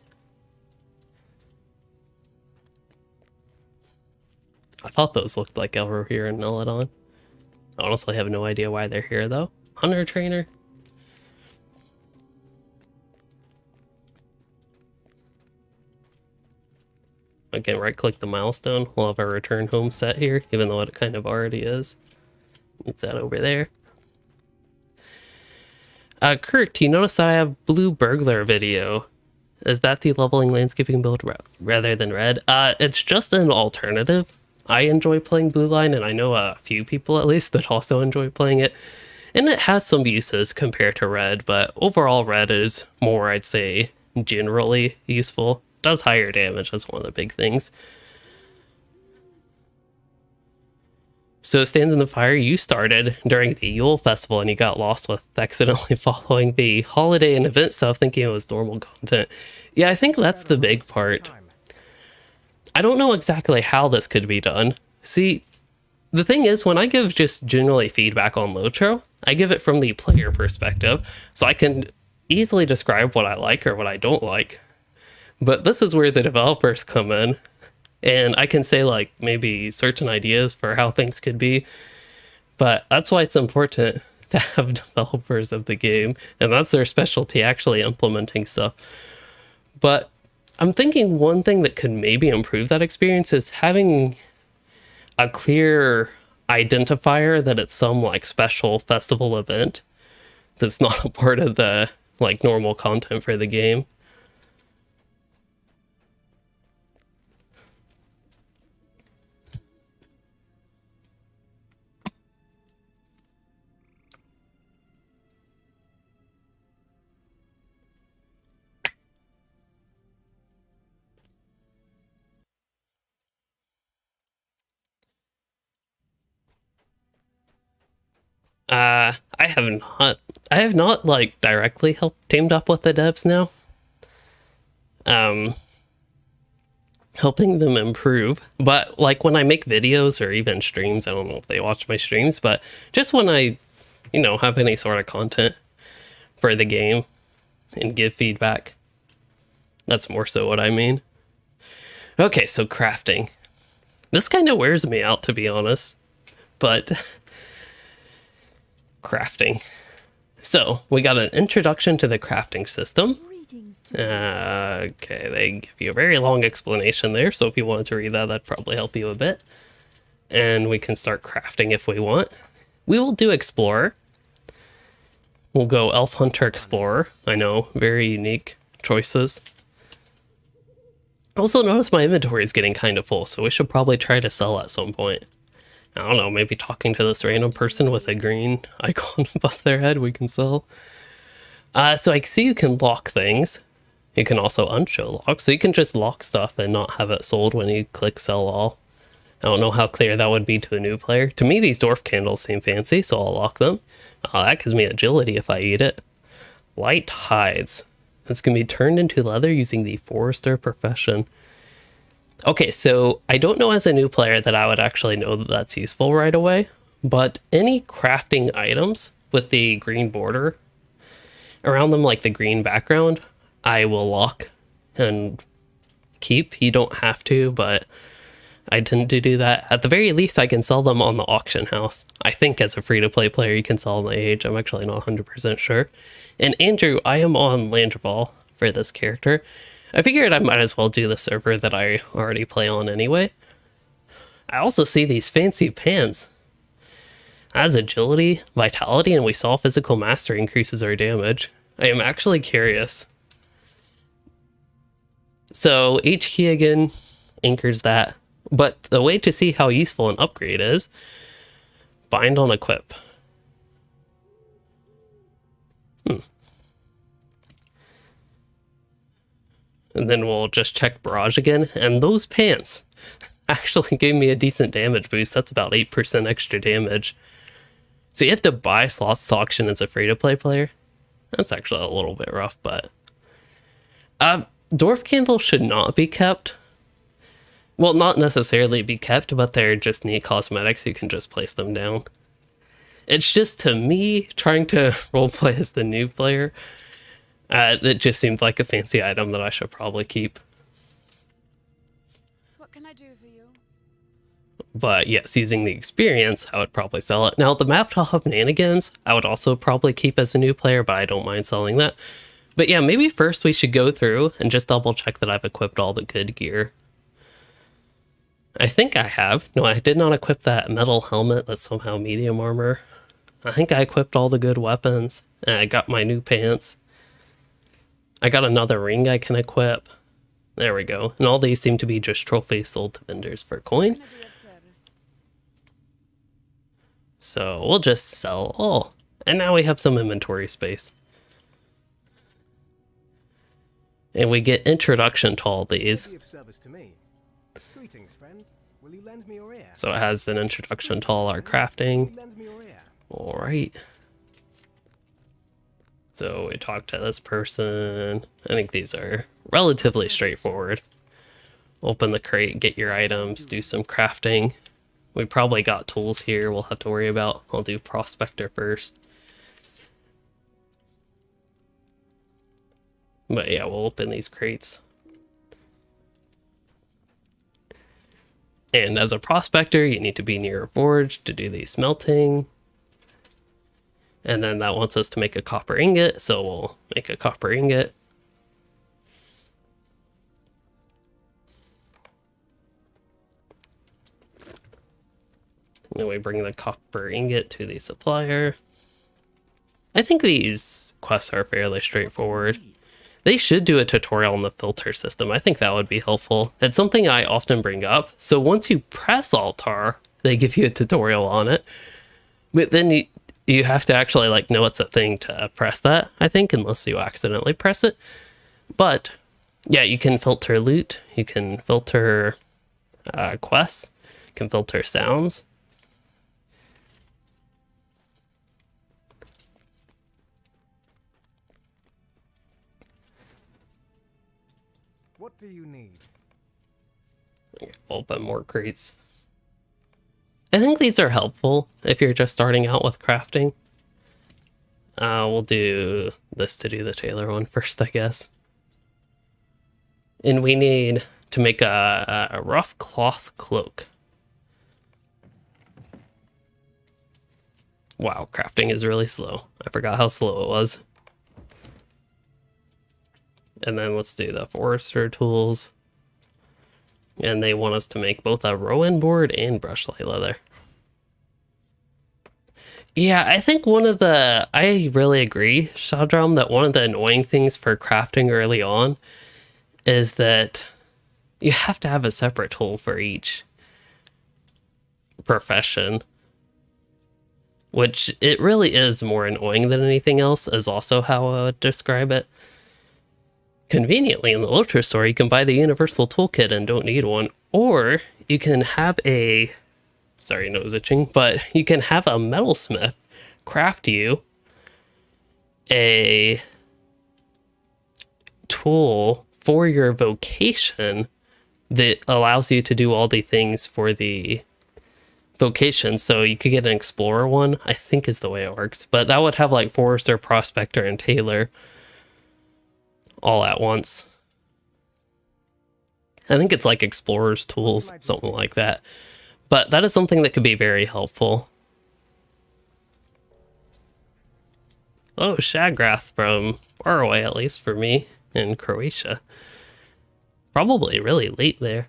I thought those looked like Elrohir and Nelodon. I honestly have no idea why they're here though. Hunter trainer. Again, right click the milestone. We'll have our return home set here, even though it kind of already is. Move that over there. Kurt, you notice that I have blue burglar video. Is that the leveling landscaping build rather than red? It's just an alternative. I enjoy playing Blue Line, and I know a few people at least that also enjoy playing it. And it has some uses compared to red, but overall red is more, I'd say, generally useful. does higher damage. That's one of the big things. So Stand in the Fire, you started during the Yule Festival and you got lost with accidentally following the holiday and event stuff thinking it was normal content. Yeah, I think that's the big part. I don't know exactly how this could be done. See, the thing is, when I give just generally feedback on LOTRO, I give it from the player perspective, so I can easily describe what I like or what I don't like. But this is where the developers come in, and I can say like maybe certain ideas for how things could be. But that's why it's important to have developers of the game, and that's their specialty, actually implementing stuff. But I'm thinking one thing that could maybe improve that experience is having a clear identifier that it's some like special festival event that's not a part of the like normal content for the game. I have not like directly helped teamed up with the devs now. Helping them improve. But like when I make videos or even streams, I don't know if they watch my streams, but just when I, have any sort of content for the game and give feedback, that's more so what I mean. Okay, so crafting. This kind of wears me out, to be honest, but crafting. So we got an introduction to the crafting system. Okay, they give you a very long explanation there, so if you wanted to read that, that'd probably help you a bit. And we can start crafting if we want. We will do Explorer. We'll go Elf Hunter Explorer. I know, very unique choices. Also notice my inventory is getting kind of full, so we should probably try to sell at some point. I don't know, maybe talking to this random person with a green icon above their head we can sell. So I see you can lock things. You can also unshow lock, so you can just lock stuff and not have it sold when you click sell all. I don't know how clear that would be to a new player. To me, these dwarf candles seem fancy, so I'll lock them. That gives me agility if I eat it. Light hides. This can be turned into leather using the forester profession. Okay, so I don't know as a new player that I would actually know that that's useful right away, but any crafting items with the green border around them, like the green background, I will lock and keep. You don't have to, but I tend to do that. At the very least, I can sell them on the auction house. I think as a free-to-play player, you can sell on the age. I'm actually not 100% sure. And Andrew, I am on Landreval for this character. I figured I might as well do the server that I already play on anyway. I also see these fancy pants. As agility, vitality, and we saw physical mastery increases our damage. I am actually curious. So each key again anchors that. But the way to see how useful an upgrade is, bind on equip. And then we'll just check barrage again. And those pants actually gave me a decent damage boost. That's about 8% extra damage. So you have to buy slots to auction as a free-to-play player. That's actually a little bit rough, but... Dwarf candles should not be kept. Well, not necessarily be kept, but they're just neat cosmetics. You can just place them down. It's just, to me, trying to roleplay as the new player, it just seems like a fancy item that I should probably keep. What can I do for you? But yes, using the experience, I would probably sell it. Now, the map top shenanigans, I would also probably keep as a new player, but I don't mind selling that. But yeah, maybe first we should go through and just double check that I've equipped all the good gear. I think I have. No, I did not equip that metal helmet that's somehow medium armor. I think I equipped all the good weapons. And I got my new pants. I got another ring I can equip. There we go. And all these seem to be just trophies sold to vendors for coin. Can I be of service? So we'll just sell all. And now we have some inventory space. And we get introduction to all these. Be of service to me. Greetings, friend. Will you lend me your ear? So it has an introduction to all our crafting. Will you lend me your ear? All right. So we talk to this person. I think these are relatively straightforward. Open the crate, get your items, do some crafting. We probably got tools here we'll have to worry about. I'll do Prospector first. But yeah, we'll open these crates. And as a prospector, you need to be near a forge to do the smelting. And then that wants us to make a copper ingot, so we'll make a copper ingot. And then we bring the copper ingot to the supplier. I think these quests are fairly straightforward. They should do a tutorial on the filter system. I think that would be helpful. It's something I often bring up. So once you press Alt-R, they give you a tutorial on it. But then you have to actually like know it's a thing to press that, I think, unless you accidentally press it. But yeah, you can filter loot, you can filter quests, you can filter sounds. What do you need? Open more crates. I think these are helpful if you're just starting out with crafting. We'll do this to do the tailor one first, I guess. And we need to make a rough cloth cloak. Wow, crafting is really slow. I forgot how slow it was. And then let's do the forester tools. And they want us to make both a rowan board and brushlight leather. Yeah, I think I really agree, Shadram, that one of the annoying things for crafting early on is that you have to have a separate tool for each profession. Which it really is more annoying than anything else, is also how I would describe it. Conveniently, in the LOTRO store, you can buy the universal toolkit and don't need one, or you can have sorry, nose itching, but you can have a metalsmith craft you a tool for your vocation that allows you to do all the things for the vocation. So you could get an explorer one, I think is the way it works, but that would have like forester, prospector, and tailor all at once. I think it's like explorer's tools, something like that. But that is something that could be very helpful. Oh, Shagrath from far away, at least for me, in Croatia. Probably really late there.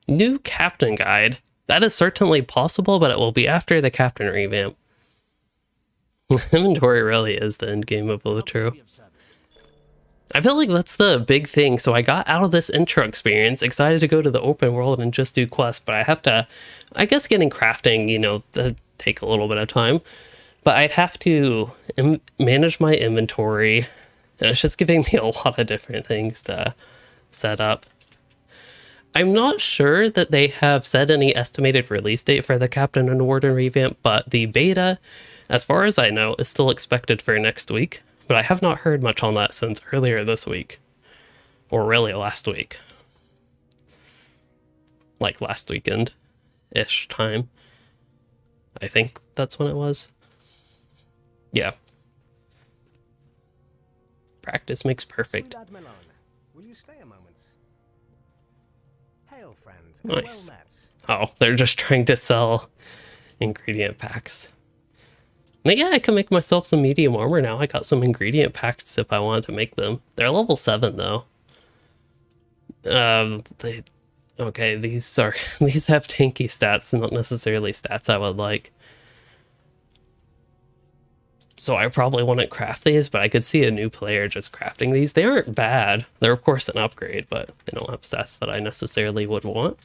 New captain guide. That is certainly possible, but it will be after the captain revamp. Inventory really is the end game of LOTRO. I feel like that's the big thing. So I got out of this intro experience, excited to go to the open world and just do quests, but I have to, I guess getting crafting, you know, take a little bit of time, but I'd have to manage my inventory, and it's just giving me a lot of different things to set up. I'm not sure that they have set any estimated release date for the Captain and Warden revamp, but the beta, as far as I know, is still expected for next week. But I have not heard much on that since earlier this week. Or really last week. Like last weekend-ish time. I think that's when it was. Yeah. Practice makes perfect. Ciudad Melon, will you stay a moment? Hail, friend. Nice. Well met. Oh, they're just trying to sell ingredient packs. But yeah, I can make myself some medium armor now. I got some ingredient packs if I wanted to make them. They're level 7 though. Okay, these have tanky stats, not necessarily stats I would like. So I probably wouldn't craft these, but I could see a new player just crafting these. They aren't bad. They're of course an upgrade, but they don't have stats that I necessarily would want.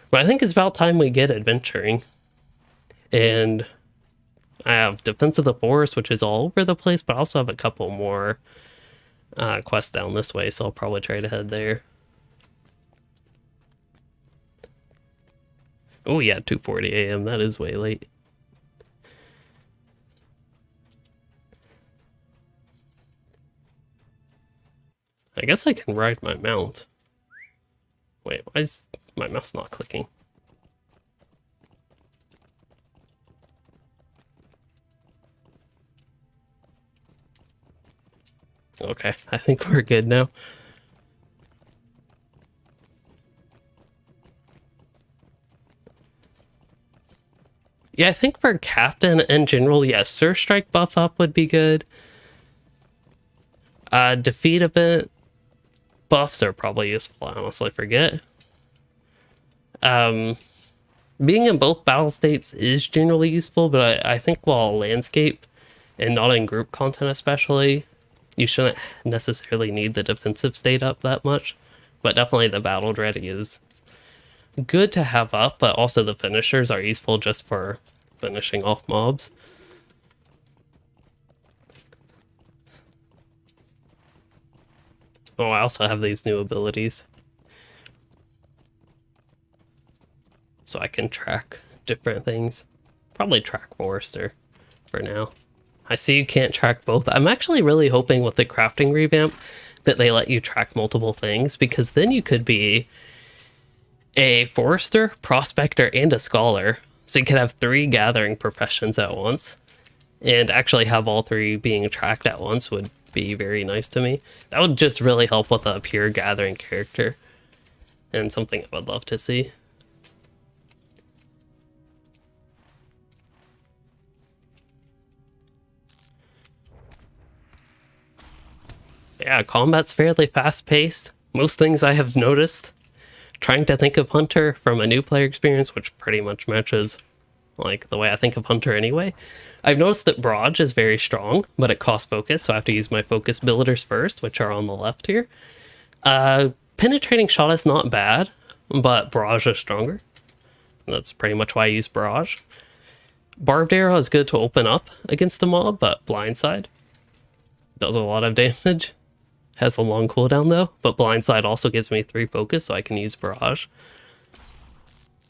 But I think it's about time we get adventuring. And I have Defense of the Forest, which is all over the place, but I also have a couple more quests down this way, so I'll probably try to head there. Oh yeah, 2:40 a.m. That is way late. I guess I can ride my mount. Wait, why is my mouse not clicking? Okay, I think we're good now. Yeah, I think for Captain in general, yes, Surstrike buff up would be good. Defeat event buffs are probably useful, I honestly forget. Being in both battle states is generally useful, but I think while landscape and not in group content especially, you shouldn't necessarily need the defensive state up that much. But definitely the battle dread is good to have up, but also the finishers are useful just for finishing off mobs. Oh, I also have these new abilities. So I can track different things. Probably track Forester for now. I see you can't track both. I'm actually really hoping with the crafting revamp that they let you track multiple things, because then you could be a forester, prospector, and a scholar. So you could have 3 gathering professions at once, and actually have all 3 being tracked at once would be very nice to me. That would just really help with a pure gathering character, and something I would love to see. Yeah, combat's fairly fast-paced. Most things I have noticed. Trying to think of Hunter from a new player experience, which pretty much matches like the way I think of Hunter anyway. I've noticed that Barrage is very strong, but it costs focus, so I have to use my focus builders first, which are on the left here. Penetrating Shot is not bad, but Barrage is stronger. That's pretty much why I use Barrage. Barbed Arrow is good to open up against a mob, but Blindside does a lot of damage. Has a long cooldown though, but Blindside also gives me 3 focus, so I can use Barrage.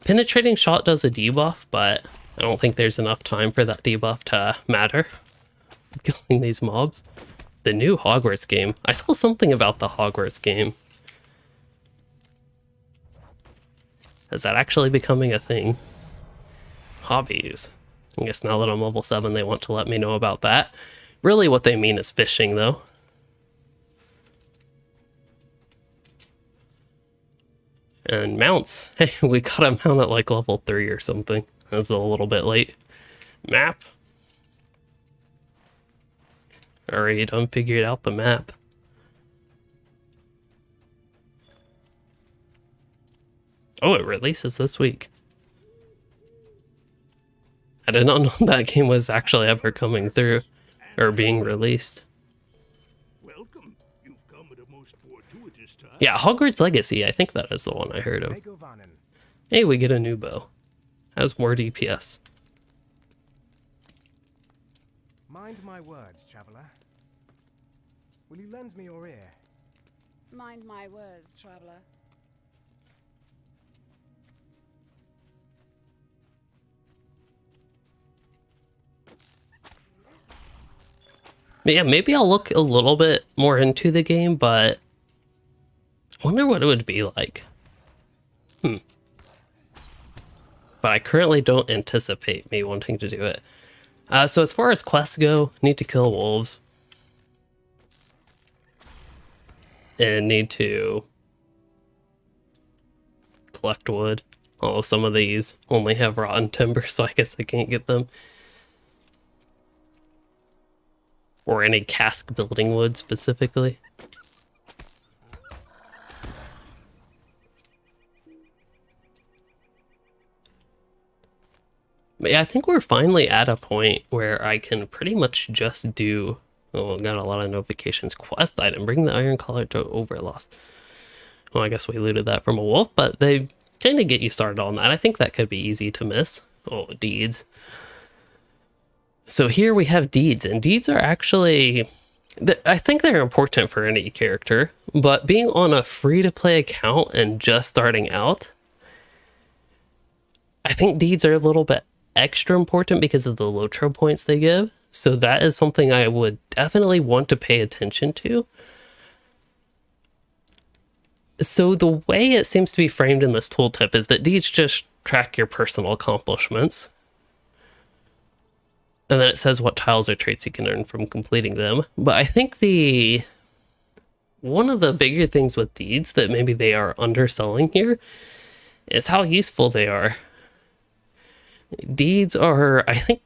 Penetrating Shot does a debuff, but I don't think there's enough time for that debuff to matter. Killing these mobs. The new Hogwarts game. I saw something about the Hogwarts game. Is that actually becoming a thing? Hobbies. I guess now that I'm level 7, they want to let me know about that. Really what they mean is fishing though. And mounts. Hey, we got a mount at like level 3 or something. That's a little bit late. Map. Already done figured out the map. Oh, it releases this week. I did not know that game was actually ever coming through or being released. Welcome. You've come at a most fortuitous time. Yeah, Hogwarts Legacy. I think that is the one I heard of. Hey, we get a new bow. Has more DPS. Mind my words, traveler. Will you lend me your ear? Mind my words, traveler. But yeah, maybe I'll look a little bit more into the game, but I wonder what it would be like. But I currently don't anticipate me wanting to do it. So as far as quests go, need to kill wolves. And need to collect wood. Although some of these only have rotten timber, so I guess I can't get them. Or any cask building wood specifically. But yeah, I think we're finally at a point where I can pretty much just do... Oh, got a lot of notifications. Quest item. Bring the iron collar to Overlost. Well, I guess we looted that from a wolf, but they kind of get you started on that. I think that could be easy to miss. Oh, deeds. So here we have deeds, and deeds are actually, I think they're important for any character, but being on a free-to-play account and just starting out, I think deeds are a little bit extra important because of the LOTRO points they give. So that is something I would definitely want to pay attention to. So the way it seems to be framed in this tooltip is that deeds just track your personal accomplishments. And then it says what tiles or traits you can earn from completing them. But I think one of the bigger things with deeds that maybe they are underselling here is how useful they are. Deeds are, I think,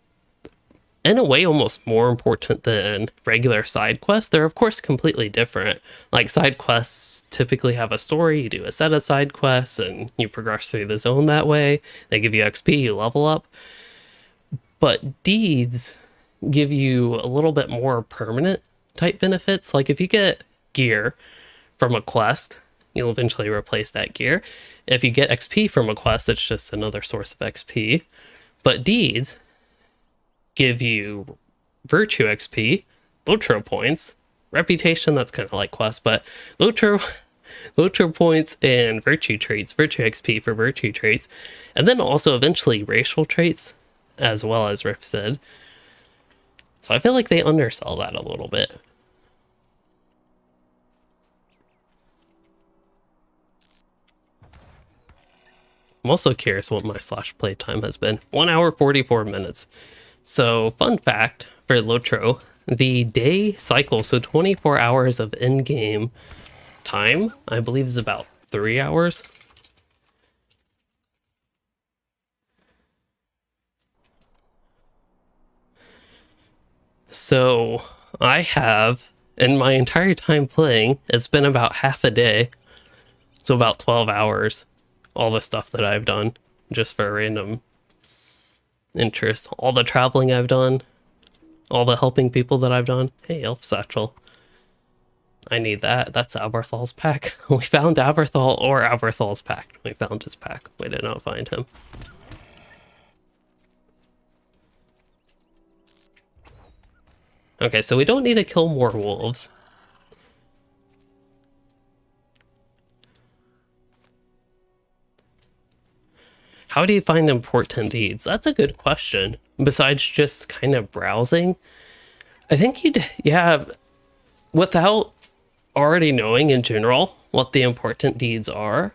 in a way almost more important than regular side quests. They're of course completely different. Like side quests typically have a story, you do a set of side quests and you progress through the zone that way. They give you XP, you level up. But deeds give you a little bit more permanent type benefits. Like if you get gear from a quest, you'll eventually replace that gear. If you get XP from a quest, it's just another source of XP. But deeds give you virtue XP, LOTRO points, reputation, that's kind of like quest, but LOTRO points and virtue traits, virtue XP for virtue traits, and then also eventually racial traits, as well as Riff said. So I feel like they undersell that a little bit. I'm also curious what my /play time has been. 1 hour 44 minutes. So, fun fact for LOTRO, the day cycle, so 24 hours of in-game time, I believe is about 3 hours. So, I have, in my entire time playing, it's been about half a day, so about 12 hours, all the stuff that I've done, just for random interest. All the traveling I've done, all the helping people that I've done. Hey, Elf Satchel. I need that. That's Aberthal's pack. We found Aberthal, or Aberthal's pack. We found his pack. We did not find him. Okay, so we don't need to kill more wolves. How do you find important deeds? That's a good question. Besides just kind of browsing, I think without already knowing in general what the important deeds are,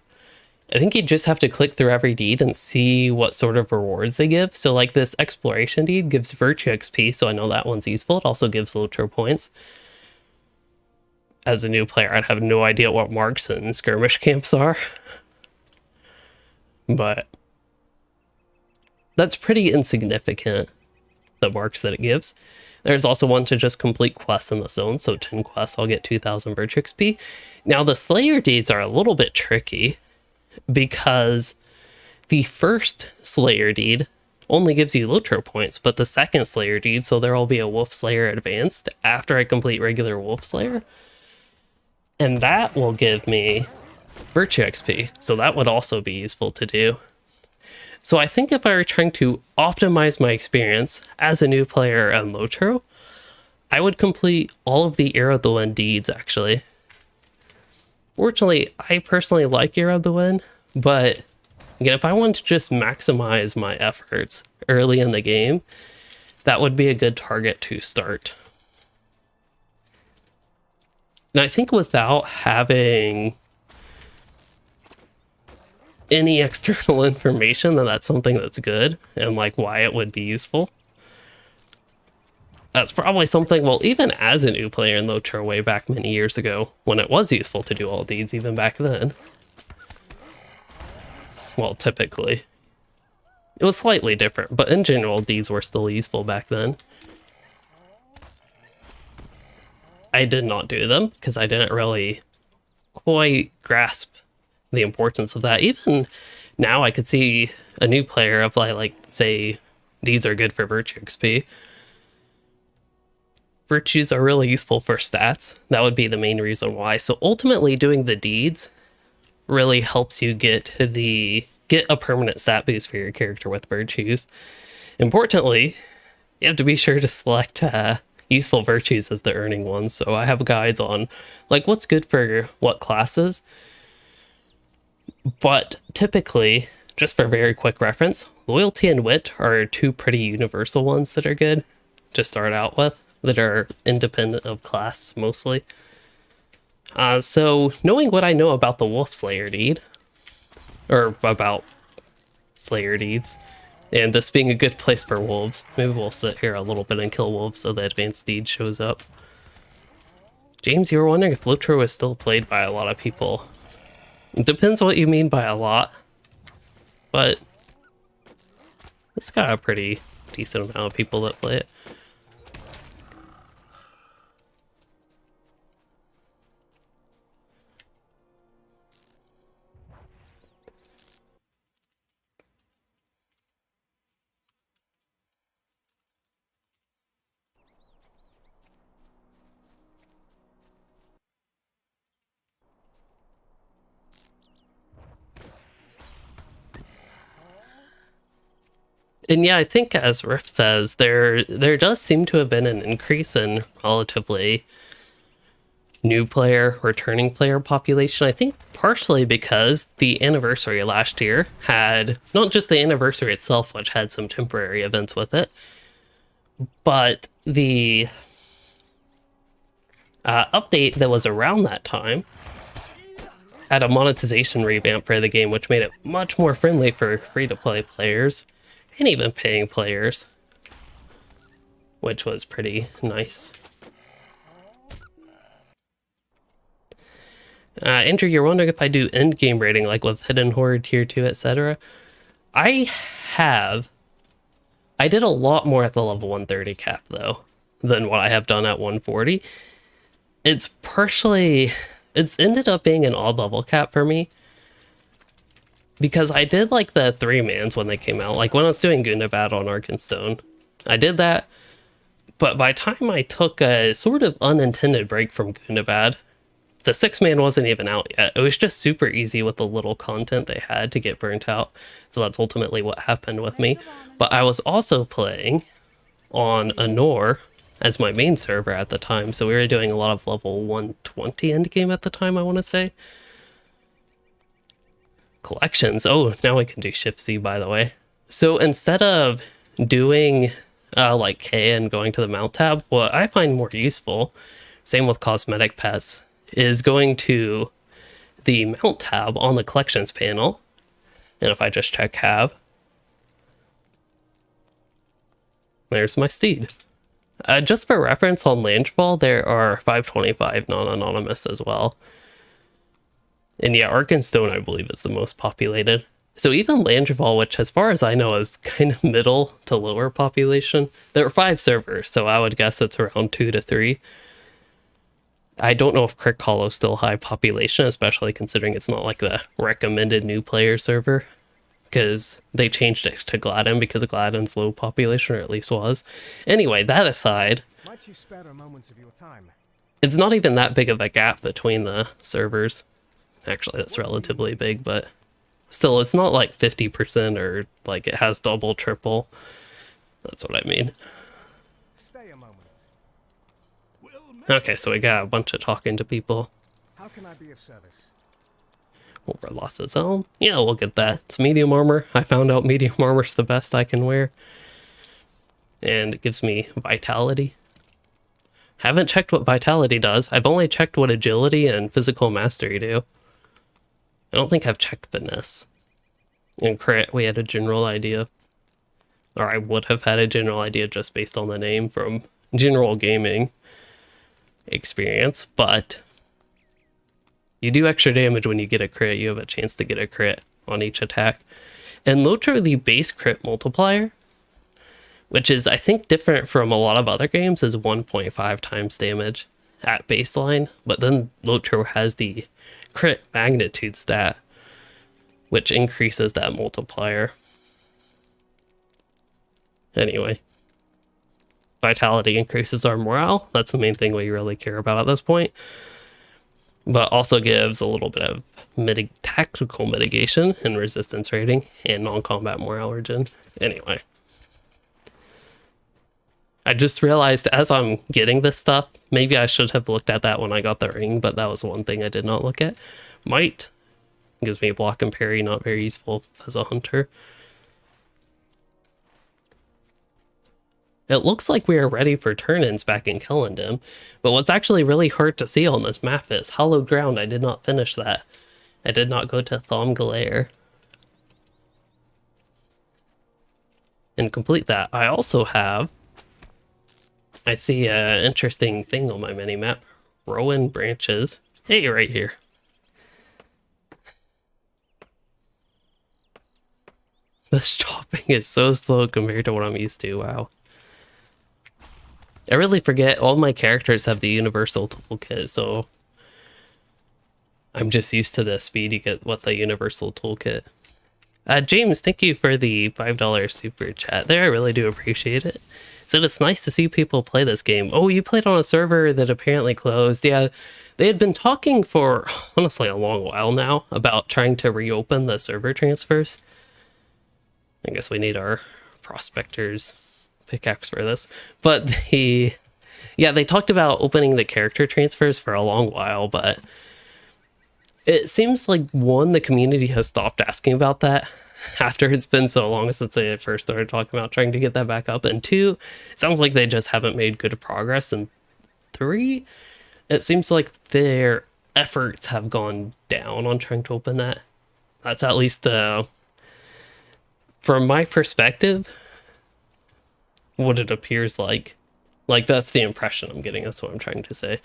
I think you'd just have to click through every deed and see what sort of rewards they give. So like this exploration deed gives virtue XP, so I know that one's useful. It also gives LOTRO points. As a new player, I'd have no idea what marks and skirmish camps are. But that's pretty insignificant, the marks that it gives. There's also one to just complete quests in the zone, so 10 quests, I'll get 2,000 virtue XP. Now, the Slayer deeds are a little bit tricky, because the first Slayer deed only gives you LOTRO points, but the second Slayer deed, so there will be a Wolf Slayer Advanced after I complete regular Wolf Slayer, and that will give me virtue XP, so that would also be useful to do. So I think if I were trying to optimize my experience as a new player on LOTRO, I would complete all of the Arrow of the Wind deeds, actually. Fortunately, I personally like Arrow of the Wind, but again, if I wanted to just maximize my efforts early in the game, that would be a good target to start. And I think without having any external information, that's something that's good, and like why it would be useful. That's probably something, well, even as a new player in LOTRO way back many years ago, when it was useful to do all deeds, even back then. Well, typically. It was slightly different, but in general, deeds were still useful back then. I did not do them, because I didn't really quite grasp the importance of that. Even now, I could see a new player of like say, deeds are good for virtue XP. Virtues are really useful for stats. That would be the main reason why. So ultimately, doing the deeds really helps you get to the get a permanent stat boost for your character with virtues. Importantly, you have to be sure to select useful virtues as the earning ones. So I have guides on like what's good for what classes. But typically, just for very quick reference, loyalty and wit are two pretty universal ones that are good to start out with, that are independent of class mostly. So knowing what I know about the Wolf Slayer deed, or about Slayer deeds, and this being a good place for wolves, maybe we'll sit here a little bit and kill wolves so the advanced deed shows up. James, you were wondering if LOTRO is still played by a lot of people. It depends what you mean by a lot, but it's got a pretty decent amount of people that play it. And yeah, I think as Riff says, there does seem to have been an increase in relatively new player, returning player population. I think partially because the anniversary last year had, not just the anniversary itself, which had some temporary events with it, but the update that was around that time had a monetization revamp for the game, which made it much more friendly for free-to-play players and even paying players, which was pretty nice. Andrew, you're wondering if I do end-game rating, like with Hidden Horde, Tier 2, etc. I did a lot more at the level 130 cap, though, than what I have done at 140. It's ended up being an odd level cap for me, because I did like the 3-mans when they came out. Like when I was doing Gundabad on Arkenstone, I did that. But by the time I took a sort of unintended break from Gundabad, the 6-man wasn't even out yet. It was just super easy with the little content they had to get burnt out. So that's ultimately what happened with me. But I was also playing on Anor as my main server at the time. So we were doing a lot of level 120 endgame at the time, I want to say. Collections. Oh, now we can do Shift C, by the way. So instead of doing like K and going to the mount tab, what I find more useful, same with cosmetic pets, is going to the mount tab on the collections panel. And if I just check have, there's my steed. Just for reference, on Landfall, there are 525 non-anonymous as well. And yeah, Arkenstone, I believe, is the most populated. So even Landfall, which as far as I know is kind of middle to lower population, there are 5 servers, so I would guess it's around 2 to 3. I don't know if Crick Hollow is still high population, especially considering it's not like the recommended new player server, because they changed it to Gladden because Gladden's low population, or at least was. Anyway, that aside, Might you spare a moment of your time? it's not even that big of a gap between the servers. Actually, that's relatively big, but still, it's not like 50% or like it has double, triple. That's what I mean. Stay a moment. Okay, so we got a bunch of talking to people. How can I be of service? Over Loss's Helm. Yeah, we'll get that. It's medium armor. I found out medium armor's the best I can wear. And it gives me vitality. Haven't checked what vitality does. I've only checked what agility and physical mastery do. I don't think I've checked finesse. In crit, we had a general idea. Or I would have had a general idea just based on the name from general gaming experience, but you do extra damage when you get a crit. You have a chance to get a crit on each attack. And LOTRO, the base crit multiplier, which is, I think, different from a lot of other games, is 1.5 times damage at baseline. But then LOTRO has the crit magnitude stat, which increases that multiplier. Anyway, vitality increases our morale. That's the main thing we really care about at this point. but also gives a little bit of tactical mitigation and resistance rating and non-combat morale regen. Anyway, I just realized as I'm getting this stuff, maybe I should have looked at that when I got the ring, but that was one thing I did not look at. Might gives me a block and parry, not very useful as a hunter. It looks like we are ready for turn-ins back in Kellendam, but what's actually really hard to see on this map is Hallowed Ground. I did not finish that. I did not go to Thomgalair and complete that. I also have... I see an interesting thing on my mini-map. Rowan Branches. Hey, right here. This chopping is so slow compared to what I'm used to. Wow. I really forget all my characters have the universal toolkit, so I'm just used to the speed you get with the universal toolkit. James, thank you for the $5 super chat there. I really do appreciate it. So it's nice to see people play this game. Oh, you played on a server that apparently closed. Yeah, they had been talking for honestly a long while now about trying to reopen the server transfers. I guess we need our prospector's pickaxe for this, but they talked about opening the character transfers for a long while, but it seems like one, the community has stopped asking about that after it's been so long since they first started talking about trying to get that back up, and two, it sounds like they just haven't made good progress, and three, it seems like their efforts have gone down on trying to open that. That's at least from my perspective what it appears like. Like, that's the impression I'm getting. That's what I'm trying to say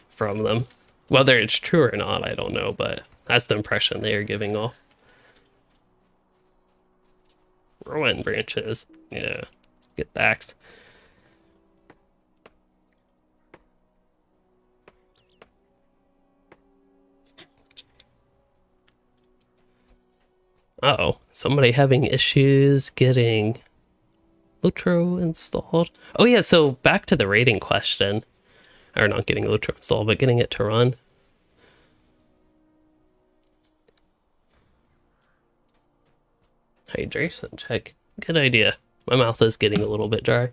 from them. Whether it's true or not, I don't know, but that's the impression they are giving off. Rowan Branches. Yeah. Get the axe. Uh-oh. Somebody having issues getting LOTRO installed. Oh yeah, so back to the rating question. Or not getting LOTRO installed, but getting it to run. Hydration check. Good idea. My mouth is getting a little bit dry.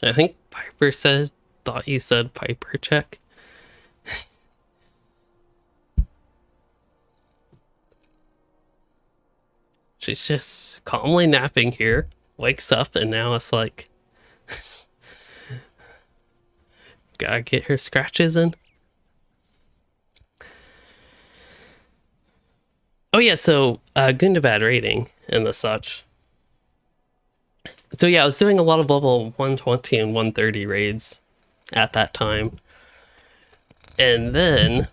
I think Piper thought you said Piper check. She's just calmly napping here, wakes up, and now it's like, gotta get her scratches in. Oh yeah, so Gundabad rating and the such. So yeah, I was doing a lot of level 120 and 130 raids at that time. And then,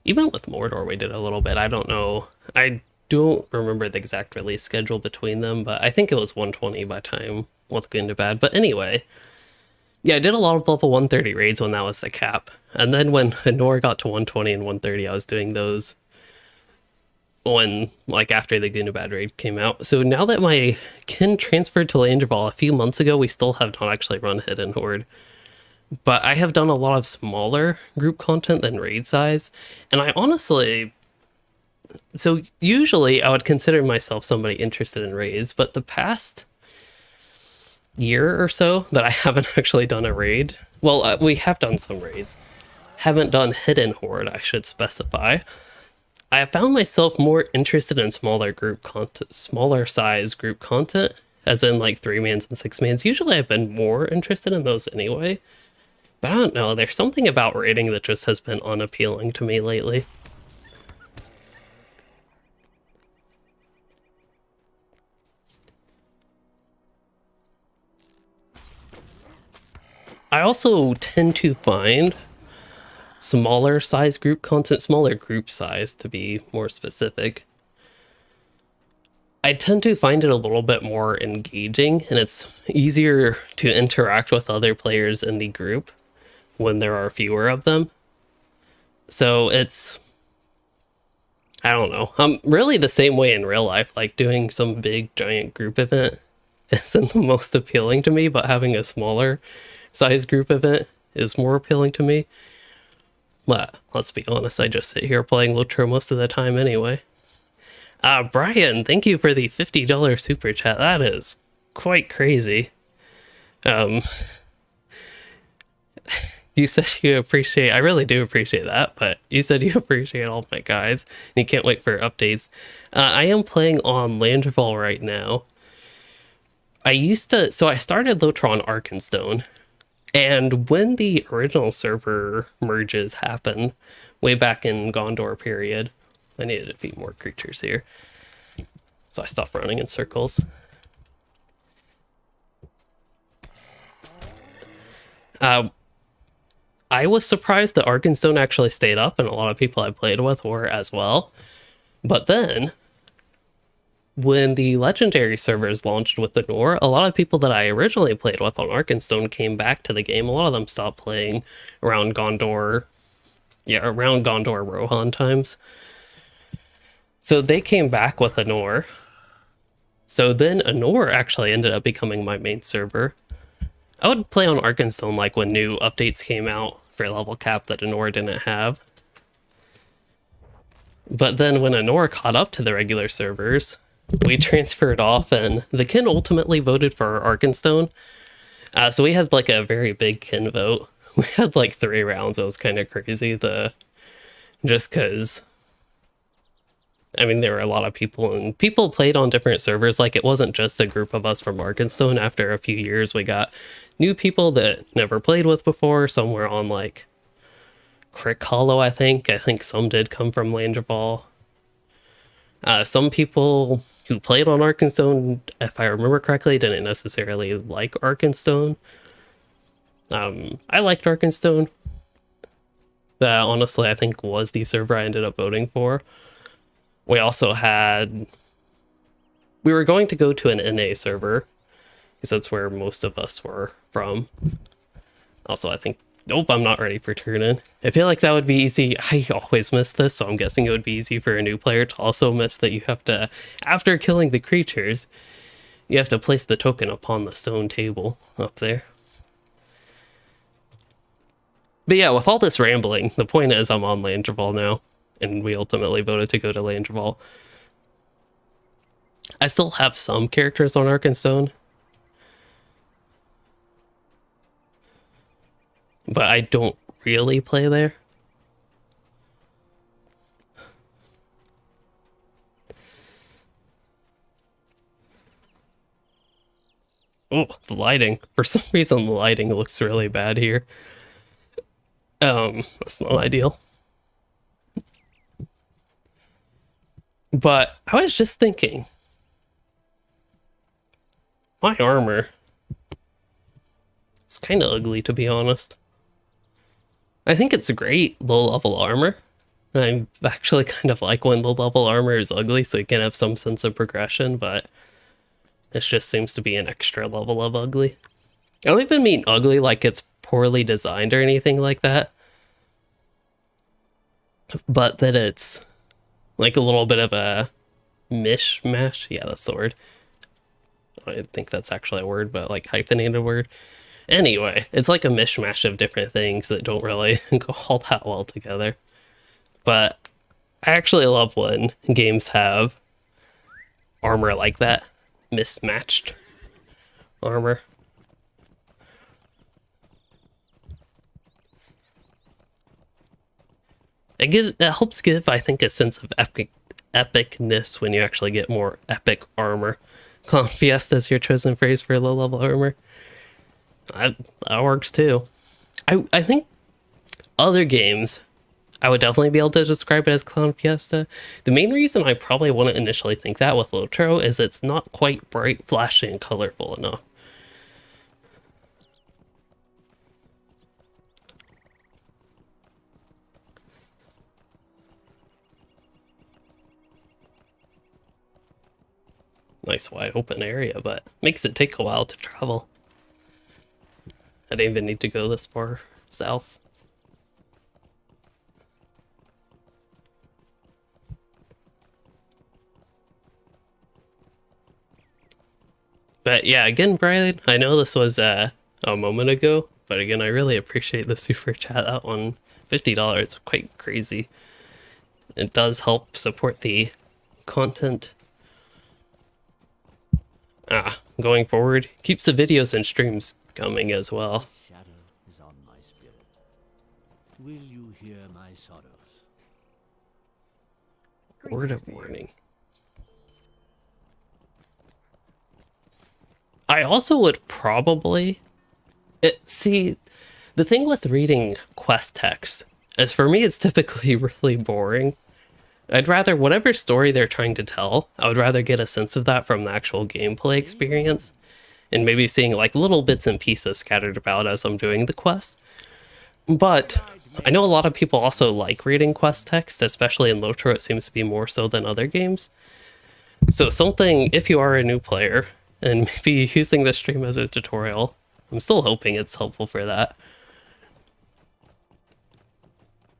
even with Mordor, we did a little bit. I don't know. I don't remember the exact release schedule between them, but I think it was 120 by time with Gundabad. But anyway, yeah, I did a lot of level 130 raids when that was the cap. And then when Nor got to 120 and 130, I was doing those when, like, after the Gundabad raid came out. So now that my kin transferred to Landreval a few months ago, we still have not actually run Hidden Horde. But I have done a lot of smaller group content than raid size. And I honestly... So usually I would consider myself somebody interested in raids, but the past year or so that I haven't actually done a raid... Well, we have done some raids. Haven't done Hidden Horde, I should specify. I have found myself more interested in smaller group content, smaller size group content, as in like 3-mans and 6-mans. Usually I've been more interested in those anyway, but I don't know, there's something about raiding that just has been unappealing to me lately. I also tend to find smaller size group content, smaller group size to be more specific. I tend to find it a little bit more engaging, and it's easier to interact with other players in the group when there are fewer of them. So it's I don't know. I'm really the same way in real life. Like doing some big giant group event isn't the most appealing to me, but having a smaller size group event is more appealing to me. But let's be honest, I just sit here playing LOTRO most of the time anyway. Brian, thank you for the $50 super chat. That is quite crazy. You said you appreciate, I really do appreciate that, but you said you appreciate all my guys, and you can't wait for updates. I am playing on Landval right now. So I started LOTRO on Arkenstone, and when the original server merges happened, way back in Gondor period, I needed to feed more creatures here. So I stopped running in circles. I was surprised that Arkenstone actually stayed up, and a lot of people I played with were as well. But then, when the legendary servers launched with the Nor, a lot of people that I originally played with on Arkenstone came back to the game. A lot of them stopped playing around Gondor, around Gondor Rohan times. So they came back with the Nor. So then Anor actually ended up becoming my main server. I would play on Arkenstone like when new updates came out for level cap that Anor didn't have. But then when Anor caught up to the regular servers, we transferred off, and the kin ultimately voted for Arkenstone. So we had like a very big kin vote. We had like 3 rounds. It was kind of crazy. Just because, I mean, there were a lot of people, and people played on different servers. Like, it wasn't just a group of us from Arkenstone. After a few years, we got new people that never played with before. Some were on, like, Crick Hollow, I think. I think some did come from Landval. Some people who played on Arkenstone, if I remember correctly, didn't necessarily like Arkenstone. I liked Arkenstone. That, honestly, I think was the server I ended up voting for. We also we were going to go to an NA server, because that's where most of us were from. Also, I think, nope, I'm not ready for turn-in. I feel like that would be easy. I always miss this, so I'm guessing it would be easy for a new player to also miss that you have to, after killing the creatures, you have to place the token upon the stone table up there. But yeah, with all this rambling, the point is I'm on Landval now, and we ultimately voted to go to Landval. I still have some characters on Arkenstone, but I don't really play there. Oh, the lighting. For some reason, the lighting looks really bad here. That's not ideal. But I was just thinking, my armor, it's kind of ugly, to be honest. I think it's a great low-level armor. I actually kind of like when low-level armor is ugly, so you can have some sense of progression, but this just seems to be an extra level of ugly. I don't even mean ugly like it's poorly designed or anything like that, but that it's like a little bit of a mishmash. Yeah, that's the word. I think that's actually a word, but like hyphenated word. Anyway, it's like a mishmash of different things that don't really go all that well together. But I actually love when games have armor like that. Mismatched armor. It helps give, I think, a sense of epicness when you actually get more epic armor. Clown Fiesta is your chosen phrase for low-level armor. That works too. I think other games, I would definitely be able to describe it as Clown Fiesta. The main reason I probably wouldn't initially think that with LOTRO is it's not quite bright, flashy, and colorful enough. Nice wide open area, but makes it take a while to travel. I didn't even need to go this far south. But yeah, again, Brian, I know this was a moment ago, but again, I really appreciate the super chat. That one, $50, quite crazy. It does help support the content going forward. Keeps the videos and streams coming as well. Shadow is on my spirit. Will you hear my sorrows? Word of warning. I also would probably see, the thing with reading quest text is, for me, it's typically really boring. I'd rather, whatever story they're trying to tell, I would rather get a sense of that from the actual gameplay experience, and maybe seeing like little bits and pieces scattered about as I'm doing the quest. But I know a lot of people also like reading quest text, especially in LOTRO. It seems to be more so than other games. So something, if you are a new player and maybe using the stream as a tutorial, I'm still hoping it's helpful for that.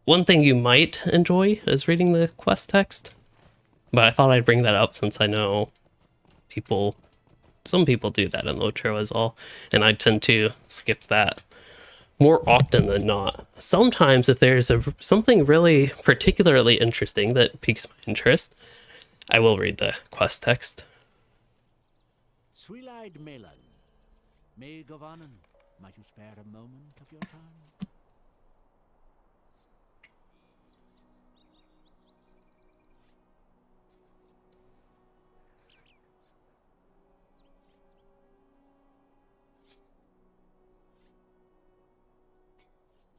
One thing you might enjoy is reading the quest text, but I thought I'd bring that up since I know some people do that in LOTRO as well, and I tend to skip that more often than not. Sometimes if there's something really particularly interesting that piques my interest, I will read the quest text. Sweet-eyed Malin, Maid of Anon, might you spare a moment of your time?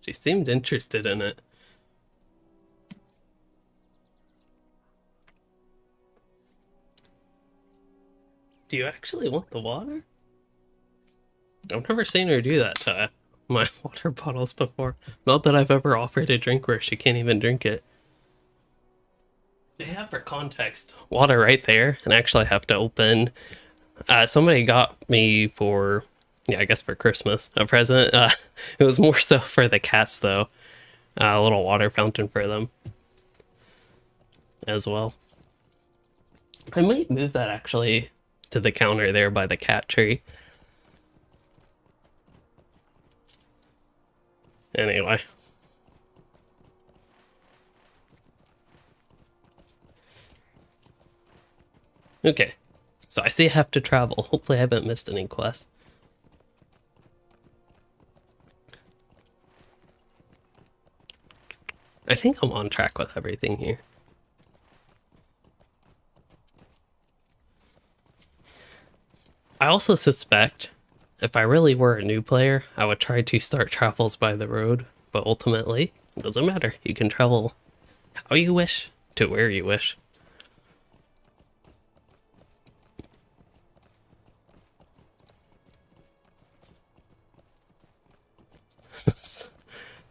She seemed interested in it. Do you actually want the water? I've never seen her do that to my water bottles before. Not that I've ever offered a drink where she can't even drink it. They have, for context, water right there, and actually I have to open. Somebody got me for, yeah, I guess for Christmas, a present. It was more so for the cats, though. A little water fountain for them as well. I might move that actually to the counter there by the cat tree. Anyway. Okay. So I see I have to travel. Hopefully I haven't missed any quests. I think I'm on track with everything here. I also suspect if I really were a new player, I would try to start travels by the road, but ultimately, it doesn't matter. You can travel how you wish to where you wish.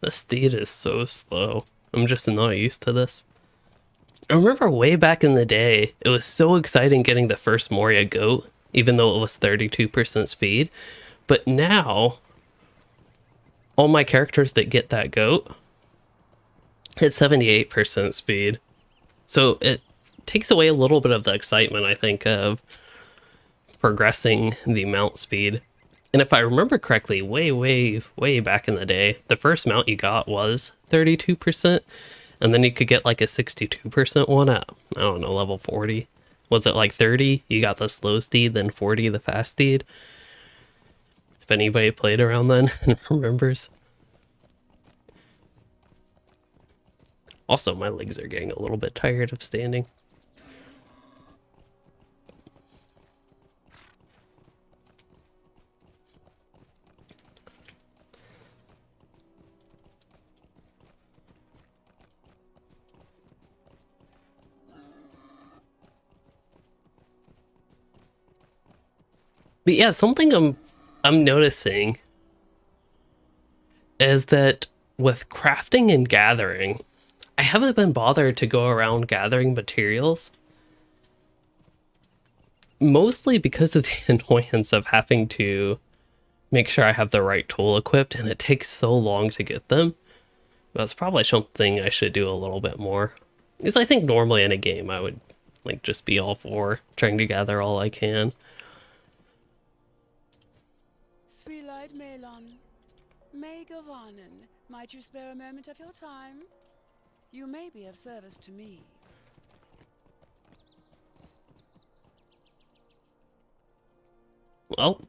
The steed is so slow. I'm just not used to this. I remember way back in the day, it was so exciting getting the first Moria goat, even though it was 32% speed. But now, all my characters that get that goat, it's 78% speed. So it takes away a little bit of the excitement, I think, of progressing the mount speed. And if I remember correctly, way back in the day, the first mount you got was 32%, and then you could get like a 62% one at, I don't know, level 40. Was it like 30? You got the slow steed, then 40, the fast steed. If anybody played around then and remembers. Also, my legs are getting a little bit tired of standing. But yeah, something I'm noticing is that with crafting and gathering, I haven't been bothered to go around gathering materials. Mostly because of the annoyance of having to make sure I have the right tool equipped, and it takes so long to get them. That's probably something I should do a little bit more. Because I think normally in a game I would like just be all for trying to gather all I can. Govanen, might you spare a moment of your time? You may be of service to me. Well,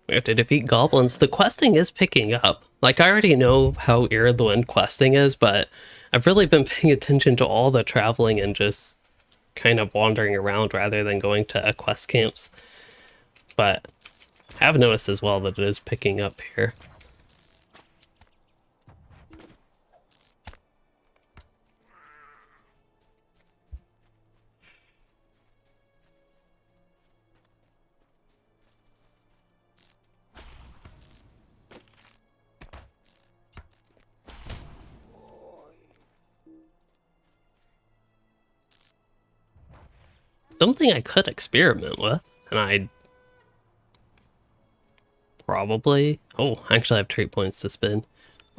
we have to defeat goblins. The questing is picking up. Like, I already know how Ear of the Wind questing is, but I've really been paying attention to all the traveling and just kind of wandering around rather than going to quest camps. But I have noticed as well that it is picking up here. Something I could experiment with, and I'd probably... Oh, I actually have trait points to spend.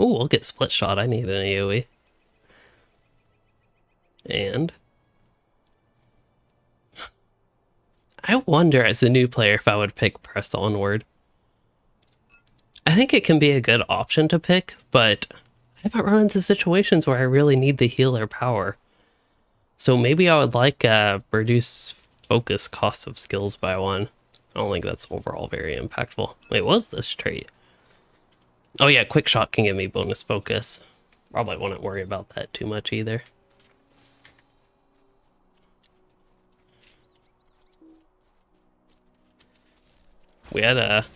Oh, we'll get split shot. I need an AoE. And I wonder as a new player if I would pick Press Onward. I think it can be a good option to pick, but I haven't run into situations where I really need the healer power. So maybe I would like reduce focus cost of skills by 1. I don't think that's overall very impactful. Wait, what was this trait? Oh yeah, quick shot can give me bonus focus. Probably wouldn't worry about that too much either. We had a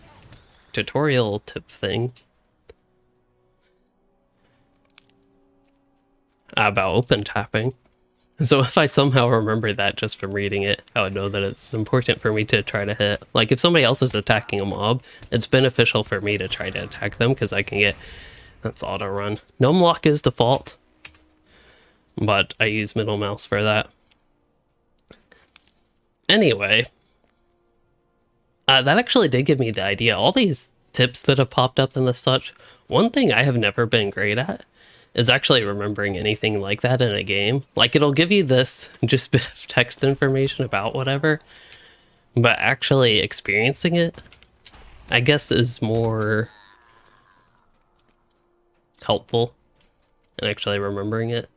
tutorial tip thing about open tapping. So if I somehow remember that just from reading it, I would know that it's important for me to try to hit. Like, if somebody else is attacking a mob, it's beneficial for me to try to attack them because I can get... That's auto run. Gnome lock is default, but I use middle mouse for that. Anyway, that actually did give me the idea. All these tips that have popped up and the such, one thing I have never been great at is actually remembering anything like that in a game. Like, it'll give you this just bit of text information about whatever, but actually experiencing it, I guess, is more helpful in actually remembering it.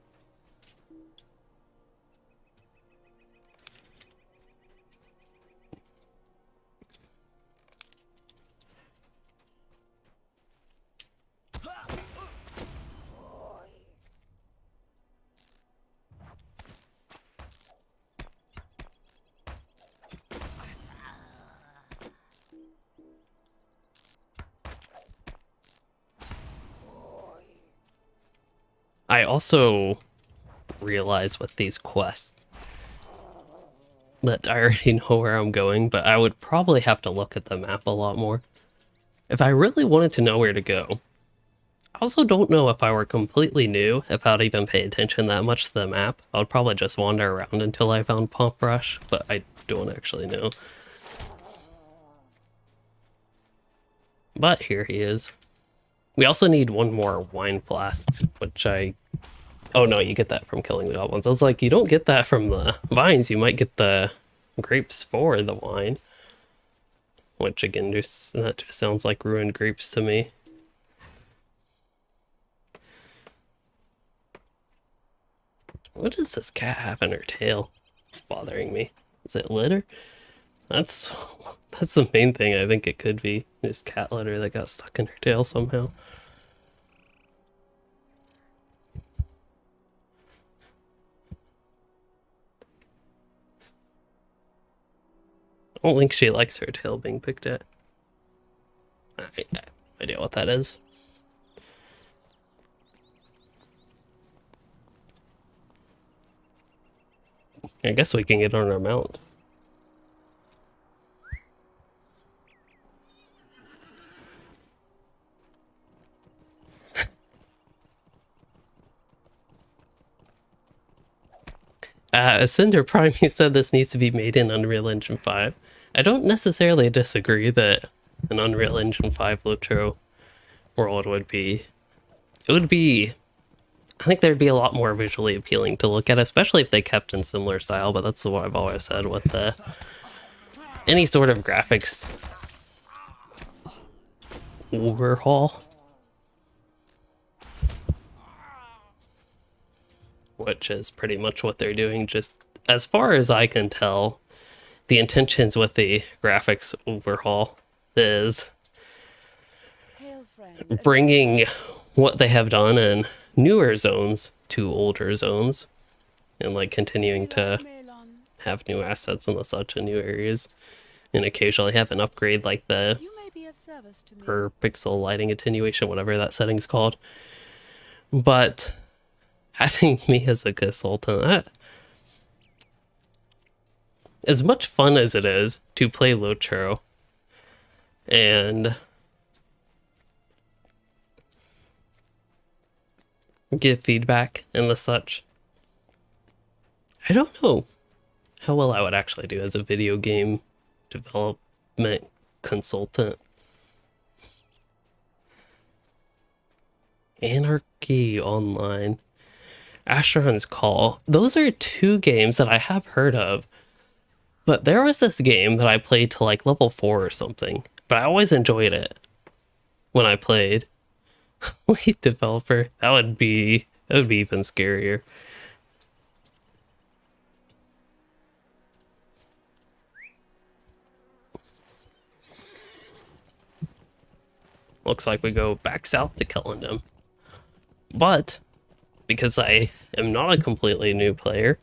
I also realize with these quests that I already know where I'm going, but I would probably have to look at the map a lot more if I really wanted to know where to go. I also don't know if I were completely new, if I'd even pay attention that much to the map. I would probably just wander around until I found Pomp Rush, but I don't actually know. But here he is. We also need one more wine flask, which I... Oh no, you get that from killing the goblins. I was like, you don't get that from the vines, you might get the grapes for the wine. Which again, that just sounds like ruined grapes to me. What does this cat have in her tail? It's bothering me. Is it litter? That's the main thing I think it could be. Just cat litter that got stuck in her tail somehow. I don't think she likes her tail being picked at. I have no idea what that is. I guess we can get on our mount. Cinder Prime, he said this needs to be made in Unreal Engine 5. I don't necessarily disagree that an Unreal Engine 5 LOTRO world would be... It would be... I think there'd be a lot more visually appealing to look at, especially if they kept in similar style, but that's what I've always said with any sort of graphics overhaul. which is pretty much what they're doing. Just as far as I can tell, the intentions with the graphics overhaul is Hail, friend. bringing what they have done in newer zones to older zones, and like continuing to have new assets and the such in new areas, and occasionally have an upgrade like the You may be of service to me. per pixel lighting attenuation, whatever that setting's called. But having me as a consultant, as much fun as it is to play LOTRO and give feedback and the such, I don't know how well I would actually do as a video game development consultant. Anarchy Online, Asheron's Call. Those are two games that I have heard of. But there was this game that I played to like level 4 or something. But I always enjoyed it when I played. Lead developer. That would be even scarier. Looks like we go back south to Kellendam. But because I am not a completely new player,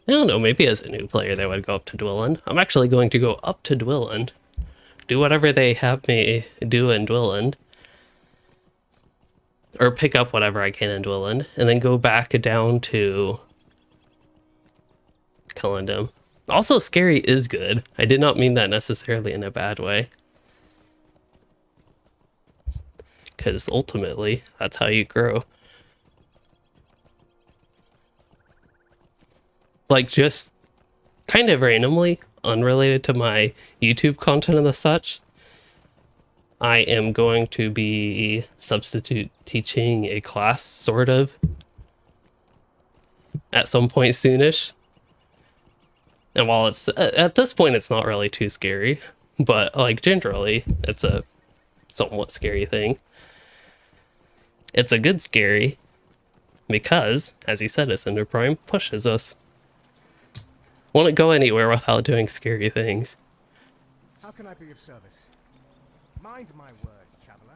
I don't know, maybe as a new player they would go up to Dwilland. I'm actually going to go up to Dwilland, do whatever they have me do in Dwilland, or pick up whatever I can in Dwilland, and then go back down to Kellendam. Also, scary is good. I did not mean that necessarily in a bad way. Because ultimately, that's how you grow. Like, just kind of randomly, unrelated to my YouTube content and the such, I am going to be substitute teaching a class, sort of, at some point soonish. And while it's, at this point, it's not really too scary, but, like, generally, it's a somewhat scary thing. It's a good scary, because, as he said, Ascender Prime pushes us. Won't go anywhere without doing scary things. How can I be of service? Mind my words, traveler.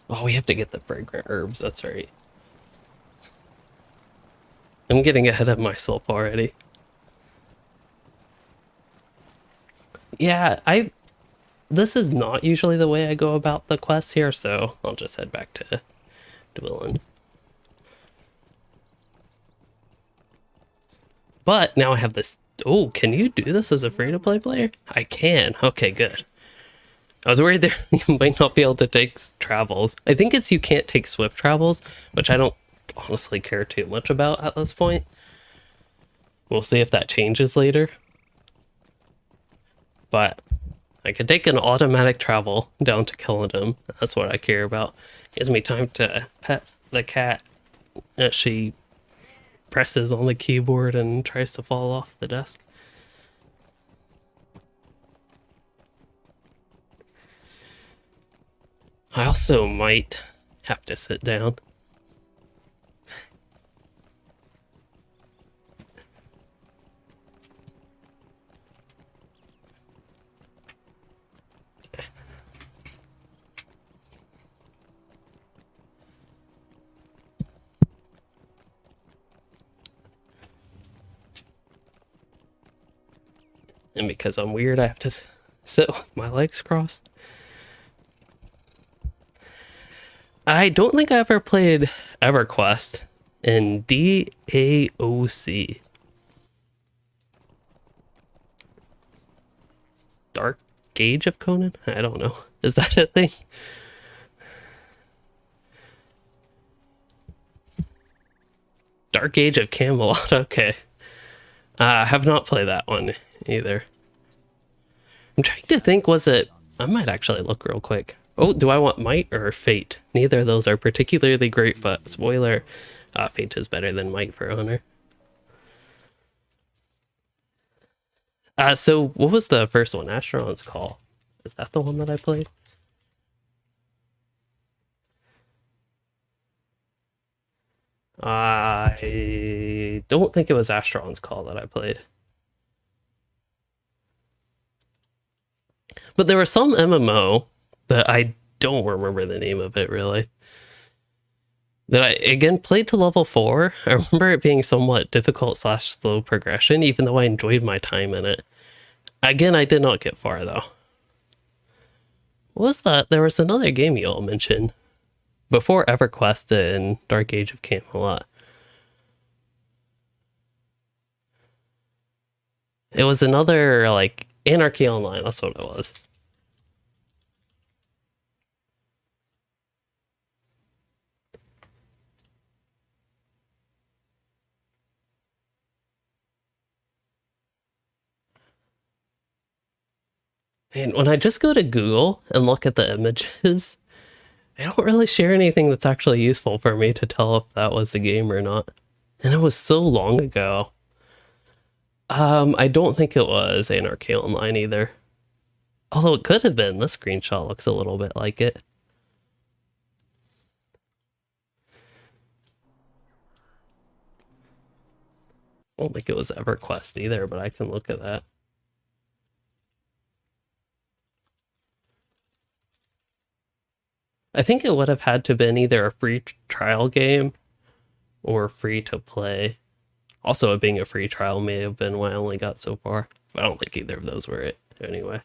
Oh, we have to get the fragrant herbs, that's right. I'm getting ahead of myself already. Yeah, this is not usually the way I go about the quests here, so I'll just head back to Dwilland. But now I have this. Oh, can you do this as a free-to-play player? I can. Okay, good. I was worried that you might not be able to take travels. I think it's you can't take swift travels, which I don't honestly care too much about at this point. We'll see if that changes later. But I could take an automatic travel down to Kellendam. That's what I care about. Gives me time to pet the cat as she presses on the keyboard and tries to fall off the desk. I also might have to sit down. And because I'm weird, I have to sit with my legs crossed. I don't think I ever played EverQuest in DAOC. Dark Gauge of Conan? I don't know. Is that a thing? Dark Age of Camelot, okay. I have not played that one either. I'm trying to think, was it... I might actually look real quick. Oh, do I want Might or Fate? Neither of those are particularly great, but spoiler, Fate is better than might for honor. So what was the first one? Astronaut's Call. Is that the one that I played? I don't think it was Astronaut's Call that I played. But there was some MMO that I don't remember the name of it really. That I, again, played to level 4. I remember it being somewhat difficult / slow progression, even though I enjoyed my time in it. Again, I did not get far, though. What was that? There was another game you all mentioned. Before EverQuest and Dark Age of Camelot. It was another, like, Anarchy Online. That's what it was. And when I just go to Google and look at the images, I don't really share anything that's actually useful for me to tell if that was the game or not. And it was so long ago. I don't think it was Anarchy Online either. Although it could have been. This screenshot looks a little bit like it. I don't think it was EverQuest either, but I can look at that. I think it would have had to have been either a free trial game or free to play. Also, it being a free trial may have been why I only got so far. But I don't think either of those were it anyway.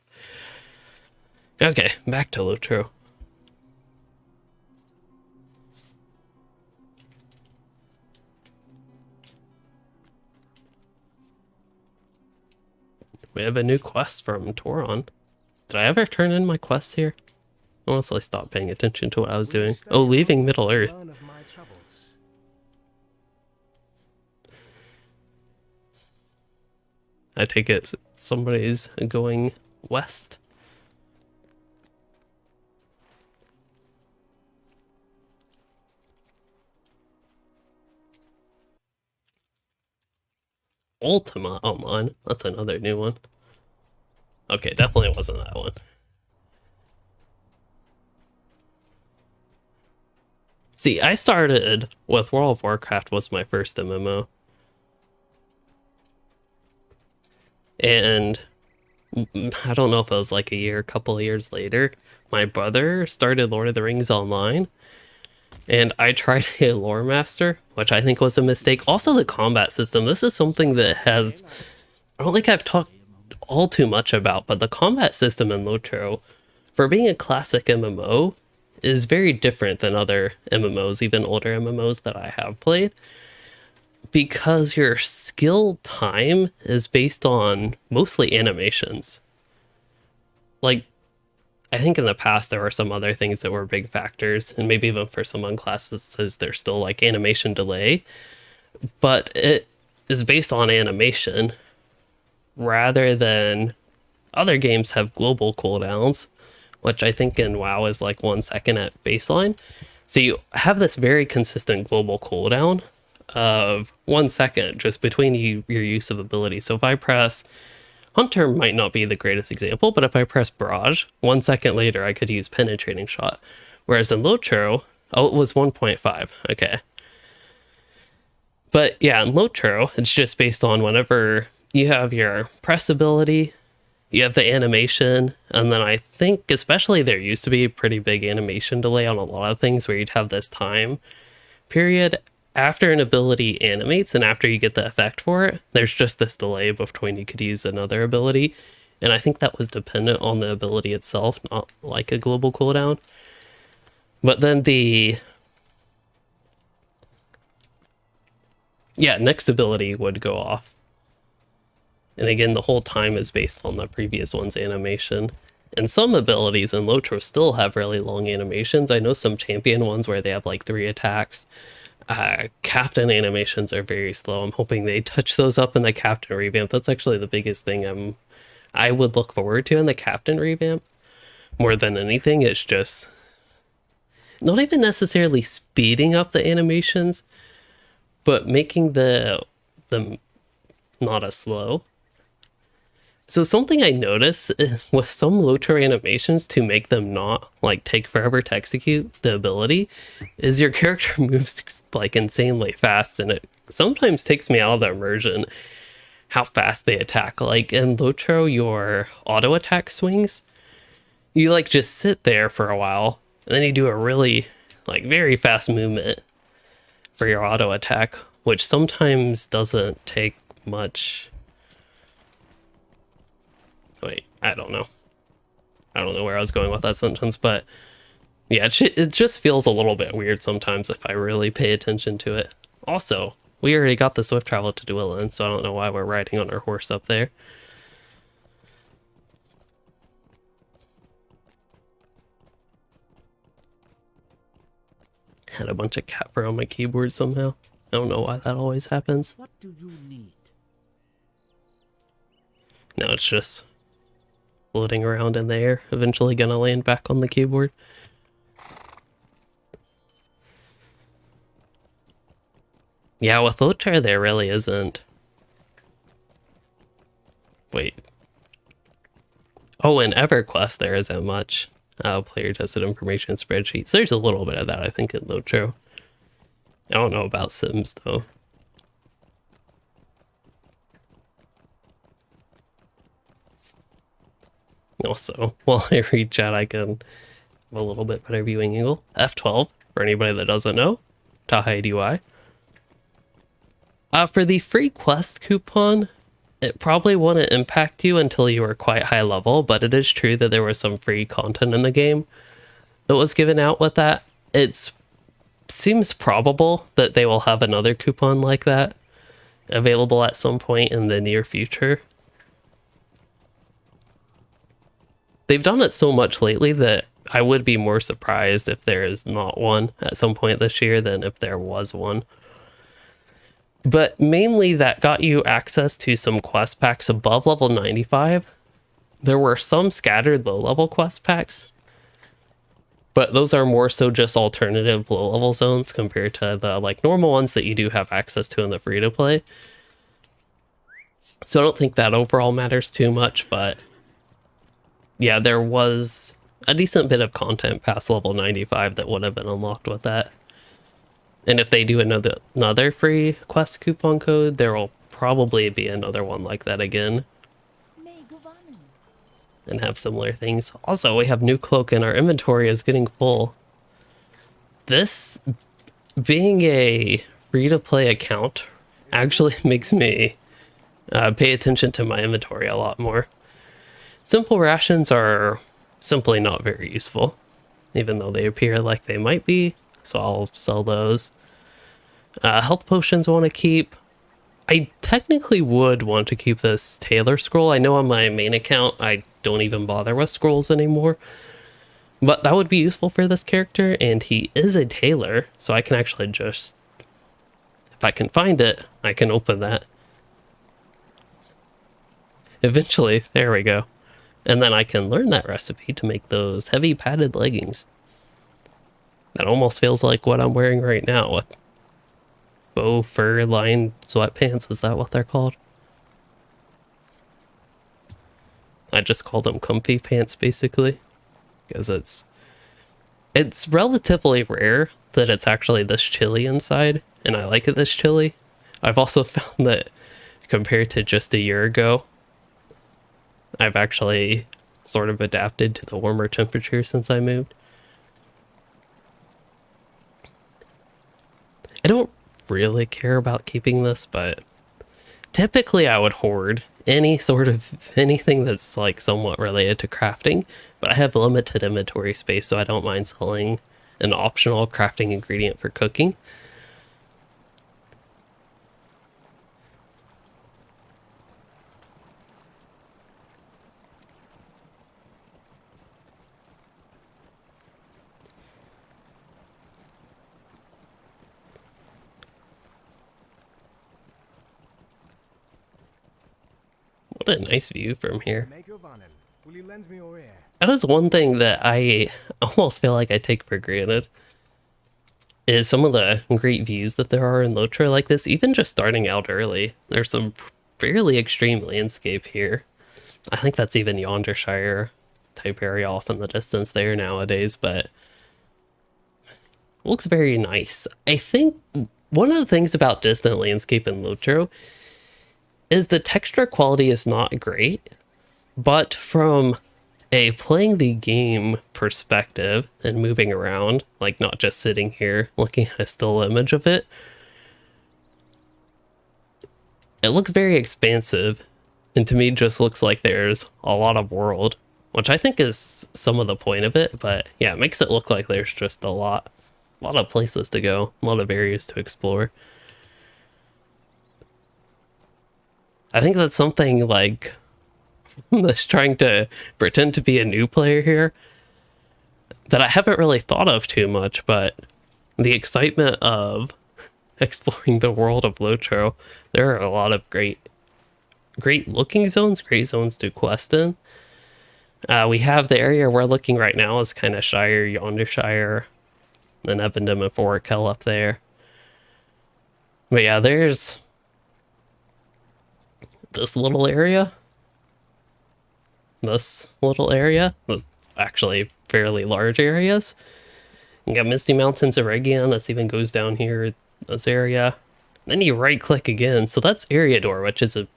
Okay, back to LOTRO. We have a new quest from Toron. Did I ever turn in my quests here? Honestly, stopped paying attention to what I was doing. Oh, leaving Middle Earth. I take it somebody's going west. Ultima Online. That's another new one. Okay, definitely wasn't that one. See, I started with World of Warcraft was my first MMO. And I don't know if it was like a couple of years later, my brother started Lord of the Rings Online. And I tried a lore master, which I think was a mistake. Also, the combat system. This is something that has... I don't think I've talked all too much about, but the combat system in LOTRO, for being a classic MMO, is very different than other MMOs, even older MMOs that I have played. Because your skill time is based on mostly animations. Like, I think in the past there were some other things that were big factors, and maybe even for some classes there's still like animation delay, but it is based on animation rather than other games have global cooldowns, which I think in WoW is like 1 second at baseline. So you have this very consistent global cooldown of 1 second just between your use of abilities. So if I press Hunter might not be the greatest example, but if I press Barrage, 1 second later I could use Penetrating Shot. Whereas in LOTRO, oh, it was 1.5. Okay. But yeah, in LOTRO, it's just based on whenever you have your press ability, you have the animation, and then I think especially there used to be a pretty big animation delay on a lot of things where you'd have this time period after an ability animates and after you get the effect for it, there's just this delay between you could use another ability. And I think that was dependent on the ability itself, not like a global cooldown. But then next ability would go off. And again, the whole time is based on the previous one's animation. And some abilities in LOTRO still have really long animations. I know some champion ones where they have like 3 attacks. Captain animations are very slow. I'm hoping they touch those up in the Captain revamp. That's actually the biggest thing I would look forward to in the Captain revamp. More than anything, it's just not even necessarily speeding up the animations, but making the not as slow. So something I notice with some LOTRO animations to make them not like take forever to execute the ability is your character moves like insanely fast, and it sometimes takes me out of the immersion how fast they attack. Like in LOTRO, your auto attack swings, you like just sit there for a while and then you do a really like very fast movement for your auto attack, which sometimes doesn't take much. Wait, I don't know where I was going with that sentence, but yeah, it just feels a little bit weird sometimes if I really pay attention to it. Also, we already got the swift travel to Duillin, so I don't know why we're riding on our horse up there. Had a bunch of cat fur on my keyboard somehow. I don't know why that always happens. What do you need? No, it's just floating around in the air, eventually gonna land back on the keyboard. Yeah, with LOTRO there really isn't. Wait. Oh, in EverQuest there isn't much. Player tested information spreadsheets. There's a little bit of that, I think, in LOTRO. I don't know about Sims, though. Also, while I read chat, I can have a little bit better viewing angle. F12, for anybody that doesn't know. Tahai UI. For the free quest coupon, it probably wouldn't impact you until you were quite high level, but it is true that there was some free content in the game that was given out with that. It seems probable that they will have another coupon like that available at some point in the near future. They've done it so much lately that I would be more surprised if there is not one at some point this year than if there was one. But mainly that got you access to some quest packs above level 95. There were some scattered low level quest packs, but those are more so just alternative low level zones compared to the like normal ones that you do have access to in the free to play. So I don't think that overall matters too much, but yeah, there was a decent bit of content past level 95 that would have been unlocked with that. And if they do another free quest coupon code, there will probably be another one like that again. And have similar things. Also, we have new cloak and our inventory is getting full. This being a free-to-play account actually makes me pay attention to my inventory a lot more. Simple rations are simply not very useful, even though they appear like they might be. So I'll sell those. Health potions I want to keep. I technically would want to keep this Tailor scroll. I know on my main account I don't even bother with scrolls anymore, but that would be useful for this character, and he is a tailor, so I can actually just, if I can find it, I can open that. Eventually, there we go. And then I can learn that recipe to make those heavy padded leggings. That almost feels like what I'm wearing right now with faux fur lined sweatpants. Is that what they're called? I just call them comfy pants basically, because it's relatively rare that it's actually this chilly inside, and I like it this chilly. I've also found that compared to just a year ago, I've actually sort of adapted to the warmer temperature since I moved. I don't really care about keeping this, but typically I would hoard anything that's like somewhat related to crafting, but I have limited inventory space, so I don't mind selling an optional crafting ingredient for cooking. What a nice view from here. Will you lend me your ear? That is one thing that I almost feel like I take for granted. is some of the great views that there are in LOTRO like this, even just starting out early. There's some fairly extreme landscape here. I think that's even Yondershire type area off in the distance there nowadays, but looks very nice. I think one of the things about distant landscape in LOTRO is the texture quality is not great, but from a playing the game perspective and moving around, like not just sitting here looking at a still image of it, it looks very expansive, and to me just looks like there's a lot of world, which I think is some of the point of it. But yeah, it makes it look like there's just a lot of places to go, a lot of areas to explore. I think that's something like that's trying to pretend to be a new player here that I haven't really thought of too much, but the excitement of exploring the world of LOTRO, there are a lot of great looking zones, great zones to quest in. We have the area we're looking right now is kind of Shire, Yondershire, then Evendom and Forakel up there. But yeah, there's this little area. Actually fairly large areas. You got Misty Mountains, Eregion, this even goes down here, this area. Then you right click again, so that's Eriador, which is a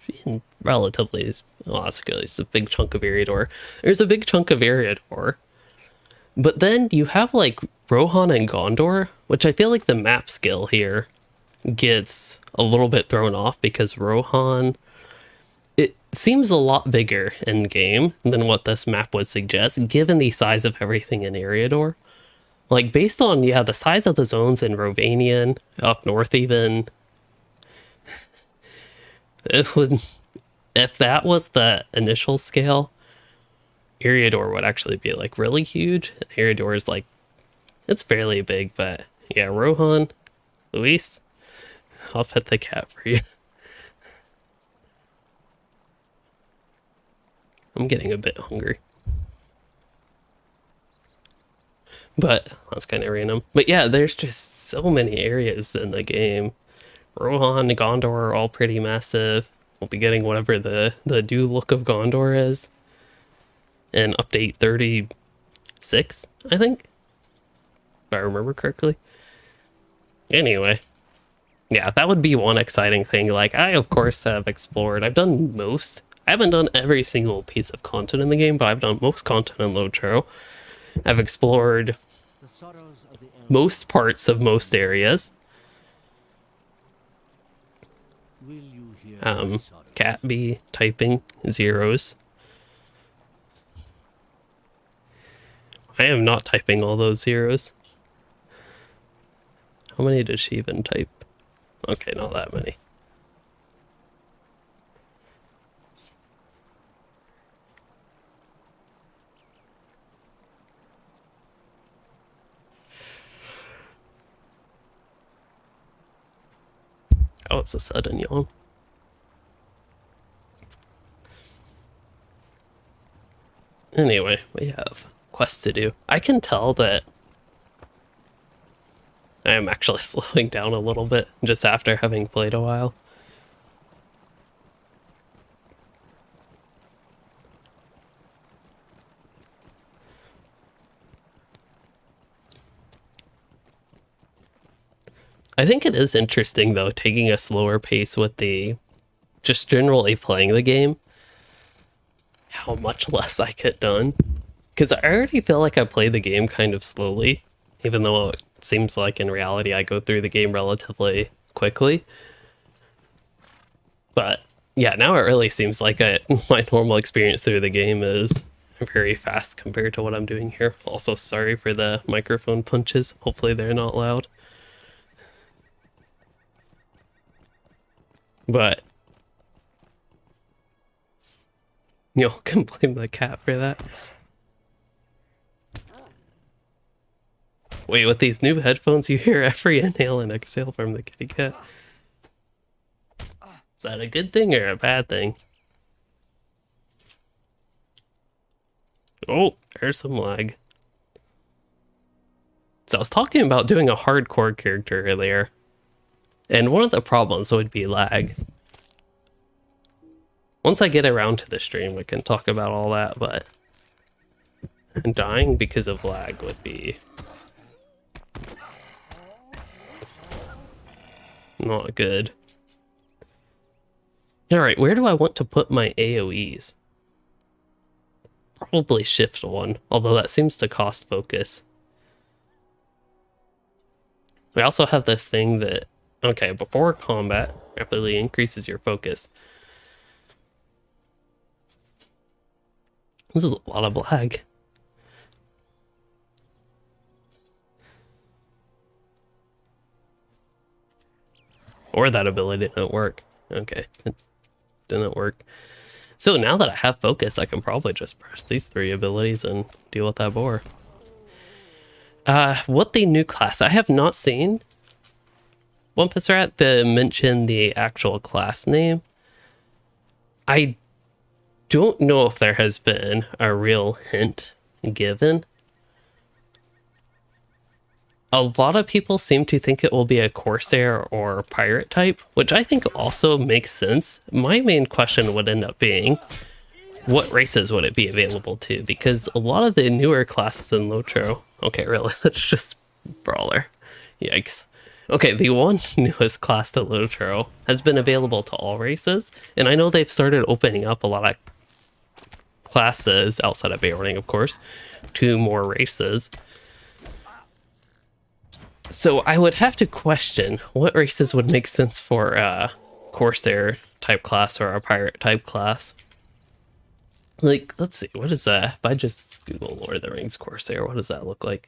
relatively, well, that's good, it's a big chunk of Eriador. There's a big chunk of Eriador. But then you have like Rohan and Gondor, which I feel like the map skill here gets a little bit thrown off because Rohan, it seems a lot bigger in game than what this map would suggest, given the size of everything in Eriador. Like, based on, yeah, the size of the zones in Rovanian, up north even, it would, if that was the initial scale, Eriador would actually be, like, really huge. Eriador is, like, it's fairly big, but, yeah, Rohan, Luis, I'll pet the cat for you. I'm getting a bit hungry. But that's kind of random. But yeah, there's just so many areas in the game. Rohan and Gondor are all pretty massive. We'll be getting whatever the new look of Gondor is in update 36, I think, if I remember correctly. Anyway, yeah, that would be one exciting thing. Like, I of course have explored. I've done most. I haven't done every single piece of content in the game, but I've done most content in LOTRO. I've explored The sorrows of the most parts of most areas. Will you hear my sorrows? Cat B typing zeros. I am not typing all those zeros. How many did she even type? Okay, not that many. Oh, it's a sudden yawn. Anyway, we have quests to do. I can tell that I am actually slowing down a little bit just after having played a while. I think it is interesting, though, taking a slower pace with the just generally playing the game, how much less I get done. Because I already feel like I play the game kind of slowly, even though it seems like in reality I go through the game relatively quickly. But yeah, now it really seems like my normal experience through the game is very fast compared to what I'm doing here. Also, sorry for the microphone punches. Hopefully they're not loud. But you can blame the cat for that. Wait, with these new headphones, you hear every inhale and exhale from the kitty cat. Is that a good thing or a bad thing? Oh, there's some lag. So I was talking about doing a hardcore character earlier, and one of the problems would be lag. Once I get around to the stream, we can talk about all that, but dying because of lag would be not good. Alright, where do I want to put my AoEs? Probably shift 1, although that seems to cost focus. We also have this thing that, okay, before combat, rapidly increases your focus. This is a lot of lag. Or that ability didn't work. Okay, it didn't work. So now that I have focus, I can probably just press these 3 abilities and deal with that boar. What the new class? I have not seen One Piece Rat to mention the actual class name. I don't know if there has been a real hint given. A lot of people seem to think it will be a Corsair or Pirate type, which I think also makes sense. My main question would end up being, what races would it be available to? Because a lot of the newer classes in LOTRO... Okay, really, that's just Brawler. Yikes. Okay, the one newest class to LOTRO has been available to all races, and I know they've started opening up a lot of classes, outside of Beorning, of course, to more races. So I would have to question what races would make sense for a Corsair type class or a Pirate type class. Like, let's see, what is that? If I just Google Lord of the Rings Corsair, what does that look like?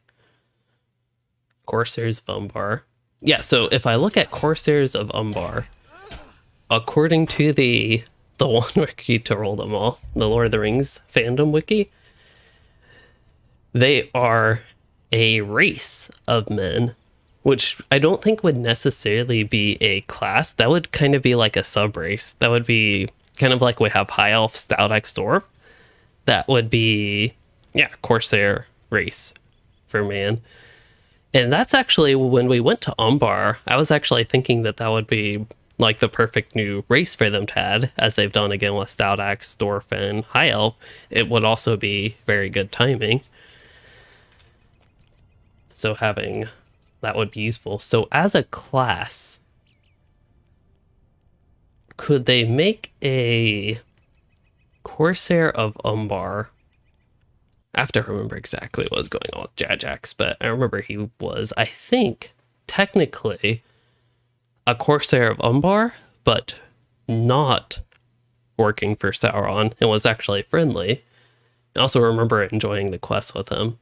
Corsairs of Umbar. Yeah, so if I look at Corsairs of Umbar, according to the one wiki to roll them all, the Lord of the Rings fandom wiki, they are a race of men, which I don't think would necessarily be a class. That would kind of be like a sub-race. That would be kind of like we have High Elf, Stout X Dwarf. That would be, yeah, Corsair race for man. And that's actually, when we went to Umbar, I was actually thinking that that would be like the perfect new race for them to add, as they've done again with Stout Axe, Dwarf, and High Elf. It would also be very good timing. So having that would be useful. So as a class, could they make a Corsair of Umbar? I have to remember exactly what was going on with Jajax, but I remember he was, I think, technically a Corsair of Umbar, but not working for Sauron, and was actually friendly. I also remember enjoying the quest with him.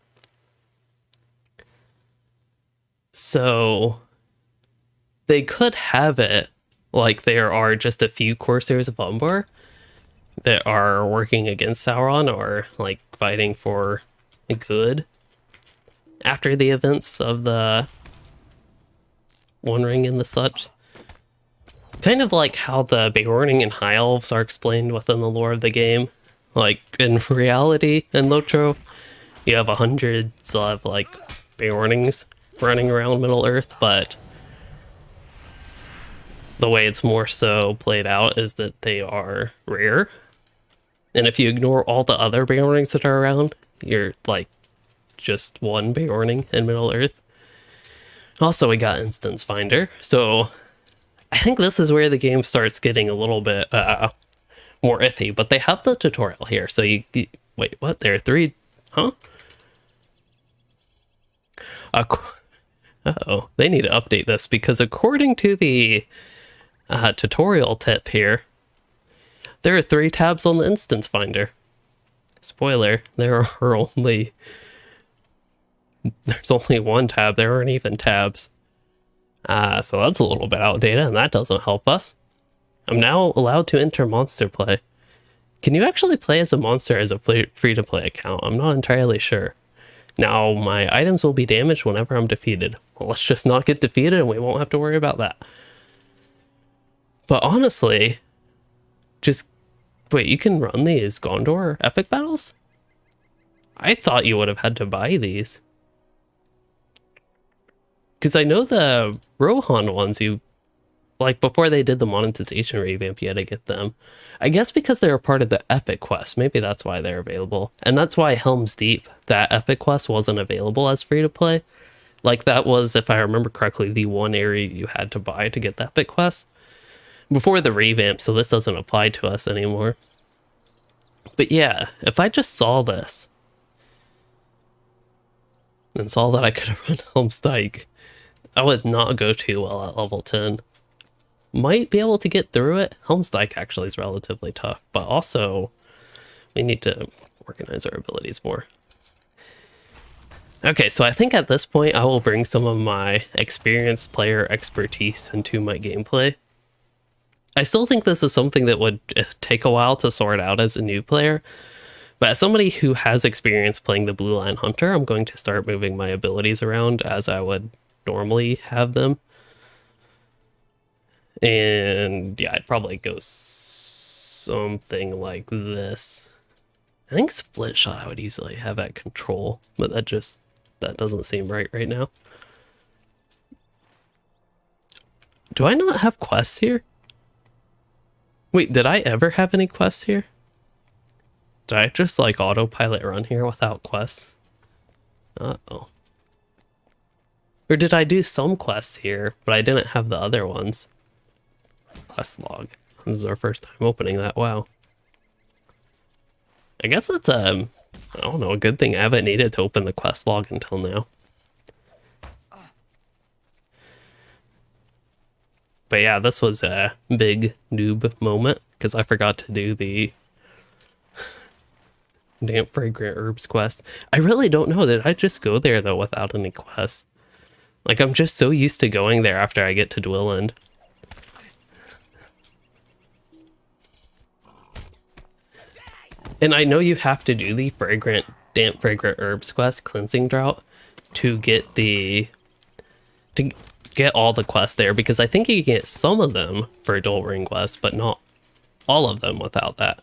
So they could have it like there are just a few Corsairs of Umbar that are working against Sauron or like fighting for good after the events of the One Ring and the such. Kind of like how the Beorning and High Elves are explained within the lore of the game. Like in reality in LOTRO, you have hundreds of like Beornings running around Middle Earth, but the way it's more so played out is that they are rare. And if you ignore all the other Beornings that are around, you're like just one Beorning in Middle Earth. Also, we got Instance Finder, so I think this is where the game starts getting a little bit more iffy, but they have the tutorial here, so you wait, what? There are 3, huh? Uh-oh, they need to update this, because according to the tutorial tip here, there are 3 tabs on the Instance Finder. Spoiler, there's only 1 tab. There aren't even tabs. So that's a little bit outdated, and that doesn't help us. I'm now allowed to enter monster play. Can you actually play as a monster as a free-to-play account? I'm not entirely sure. Now, my items will be damaged whenever I'm defeated. Well, let's just not get defeated and we won't have to worry about that. But honestly, just... Wait, you can run these Gondor epic battles? I thought you would have had to buy these. Because I know the Rohan ones, you like before they did the monetization revamp, you had to get them. I guess because they're a part of the Epic Quest, maybe that's why they're available. And that's why Helm's Deep, that Epic Quest, wasn't available as free to play. Like that was, if I remember correctly, the one area you had to buy to get the Epic Quest before the revamp, so this doesn't apply to us anymore. But yeah, if I just saw this and saw that I could have run Helm's Dyke, I would not go too well at level 10. Might be able to get through it. Helm's Dyke actually is relatively tough, but also we need to organize our abilities more. Okay, so I think at this point I will bring some of my experienced player expertise into my gameplay. I still think this is something that would take a while to sort out as a new player, but as somebody who has experience playing the Blue Line Hunter, I'm going to start moving my abilities around as I would normally have them. And yeah, I'd probably go something like this. I think Split Shot I would easily have at control, but that doesn't seem right now. Do I not have quests here? Wait, did I ever have any quests here? Did I just like autopilot run here without quests? Uh-oh. Or did I do some quests here, but I didn't have the other ones? Quest log. This is our first time opening that. Wow. I guess that's I don't know, a good thing I haven't needed to open the quest log until now. But yeah, this was a big noob moment because I forgot to do the damp fragrant herbs quest. I really don't know. Did I just go there though without any quests? Like I'm just so used to going there after I get to Dwellend. And I know you have to do the damp fragrant herbs quest, cleansing drought, to get all the quests there, because I think you can get some of them for Dull Ring quests, but not all of them without that.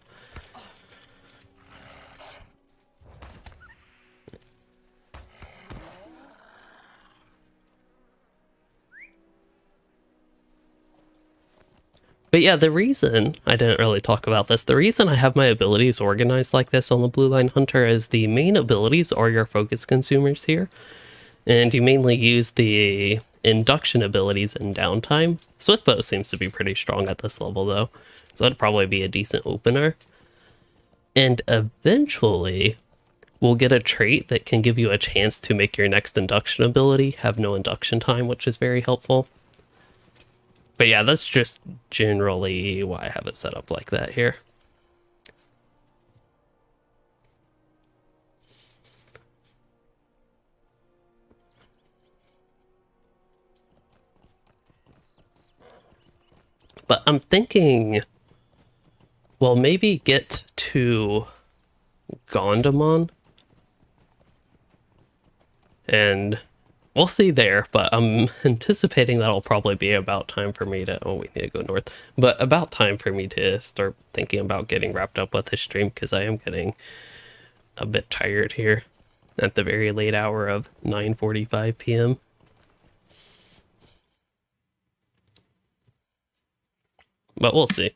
But yeah, the reason I didn't really talk about this, the reason I have my abilities organized like this on the Blue Line Hunter is the main abilities are your focus consumers here. And you mainly use the induction abilities in downtime. Swiftbow seems to be pretty strong at this level though, so that'd probably be a decent opener. And eventually, we'll get a trait that can give you a chance to make your next induction ability have no induction time, which is very helpful. But yeah, that's just generally why I have it set up like that here. But I'm thinking, well, maybe get to Gondamon. And we'll see there, but I'm anticipating that'll probably be about time for me to... Oh, we need to go north. But about time for me to start thinking about getting wrapped up with this stream, because I am getting a bit tired here at the very late hour of 9:45 p.m. But we'll see.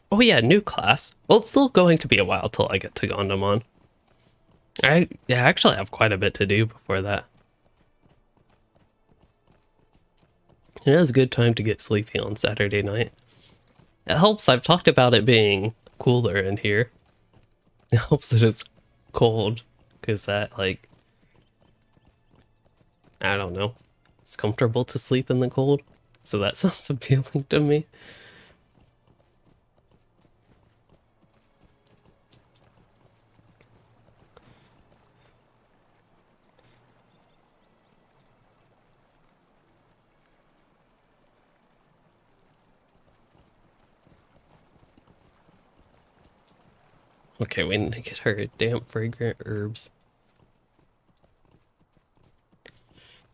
Oh yeah, new class. Well, it's still going to be a while till I get to Gondamon. I actually have quite a bit to do before that. It is a good time to get sleepy on Saturday night. It helps, I've talked about it being cooler in here. It helps that it's cold, because that, like, I don't know, it's comfortable to sleep in the cold, so that sounds appealing to me. Okay, we need to get her damp fragrant herbs.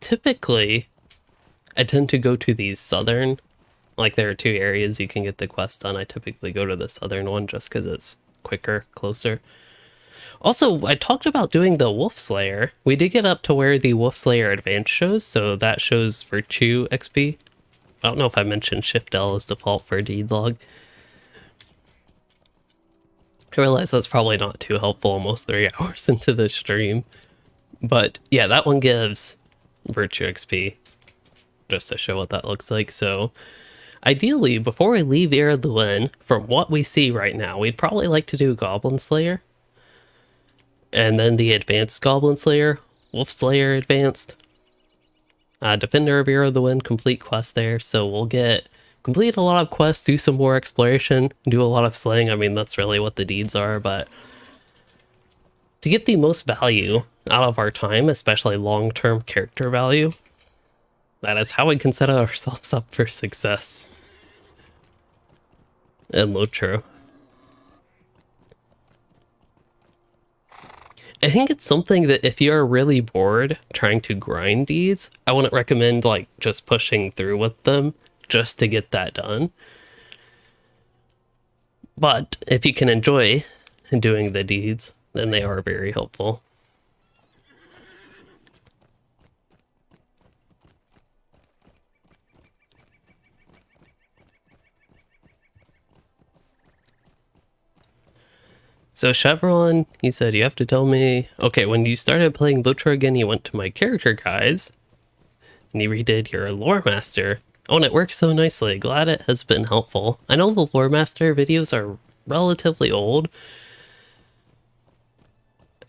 Typically, I tend to go to the southern Like, there are two areas you can get the quest done. I typically go to the southern one just because it's quicker, closer. Also, I talked about doing the Wolf Slayer. We did get up to where the Wolf Slayer Advance shows, so that shows Virtue XP. I don't know if I mentioned Shift L as default for deed log. I realize that's probably not too helpful almost 3 hours into the stream. But yeah, that one gives Virtue XP, just to show what that looks like. So ideally, before we leave Era Luen, from what we see right now, we'd probably like to do Goblin Slayer. And then the Advanced Goblin Slayer, Wolf Slayer Advanced. Defender of Era Luen, complete quest there. So we'll complete a lot of quests, do some more exploration, do a lot of slaying. I mean, that's really what the deeds are, but to get the most value out of our time, especially long-term character value, that is how we can set ourselves up for success in LOTRO. I think it's something that if you're really bored trying to grind deeds, I wouldn't recommend like just pushing through with them just to get that done. But if you can enjoy doing the deeds, then they are very helpful. So Chevron, he said, you have to tell me, okay, when you started playing LOTRO again, you went to my character guides, and you redid your lore master. Oh, and it works so nicely. Glad it has been helpful. I know the lore master videos are relatively old.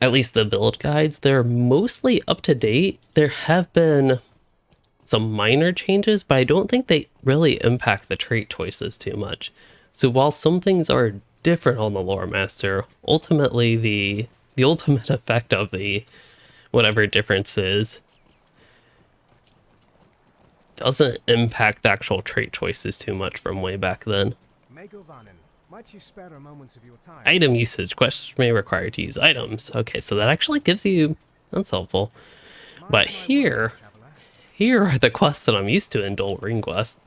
At least the build guides, they're mostly up to date. There have been some minor changes, but I don't think they really impact the trait choices too much. So while some things are different on the lore master, ultimately the ultimate effect of the whatever difference is doesn't impact the actual trait choices too much from way back then. Might you spare a moment of your time? Item usage. Quests may require to use items. Okay, so that actually gives you... That's helpful. But here are the quests that I'm used to in Dol Ring Quest.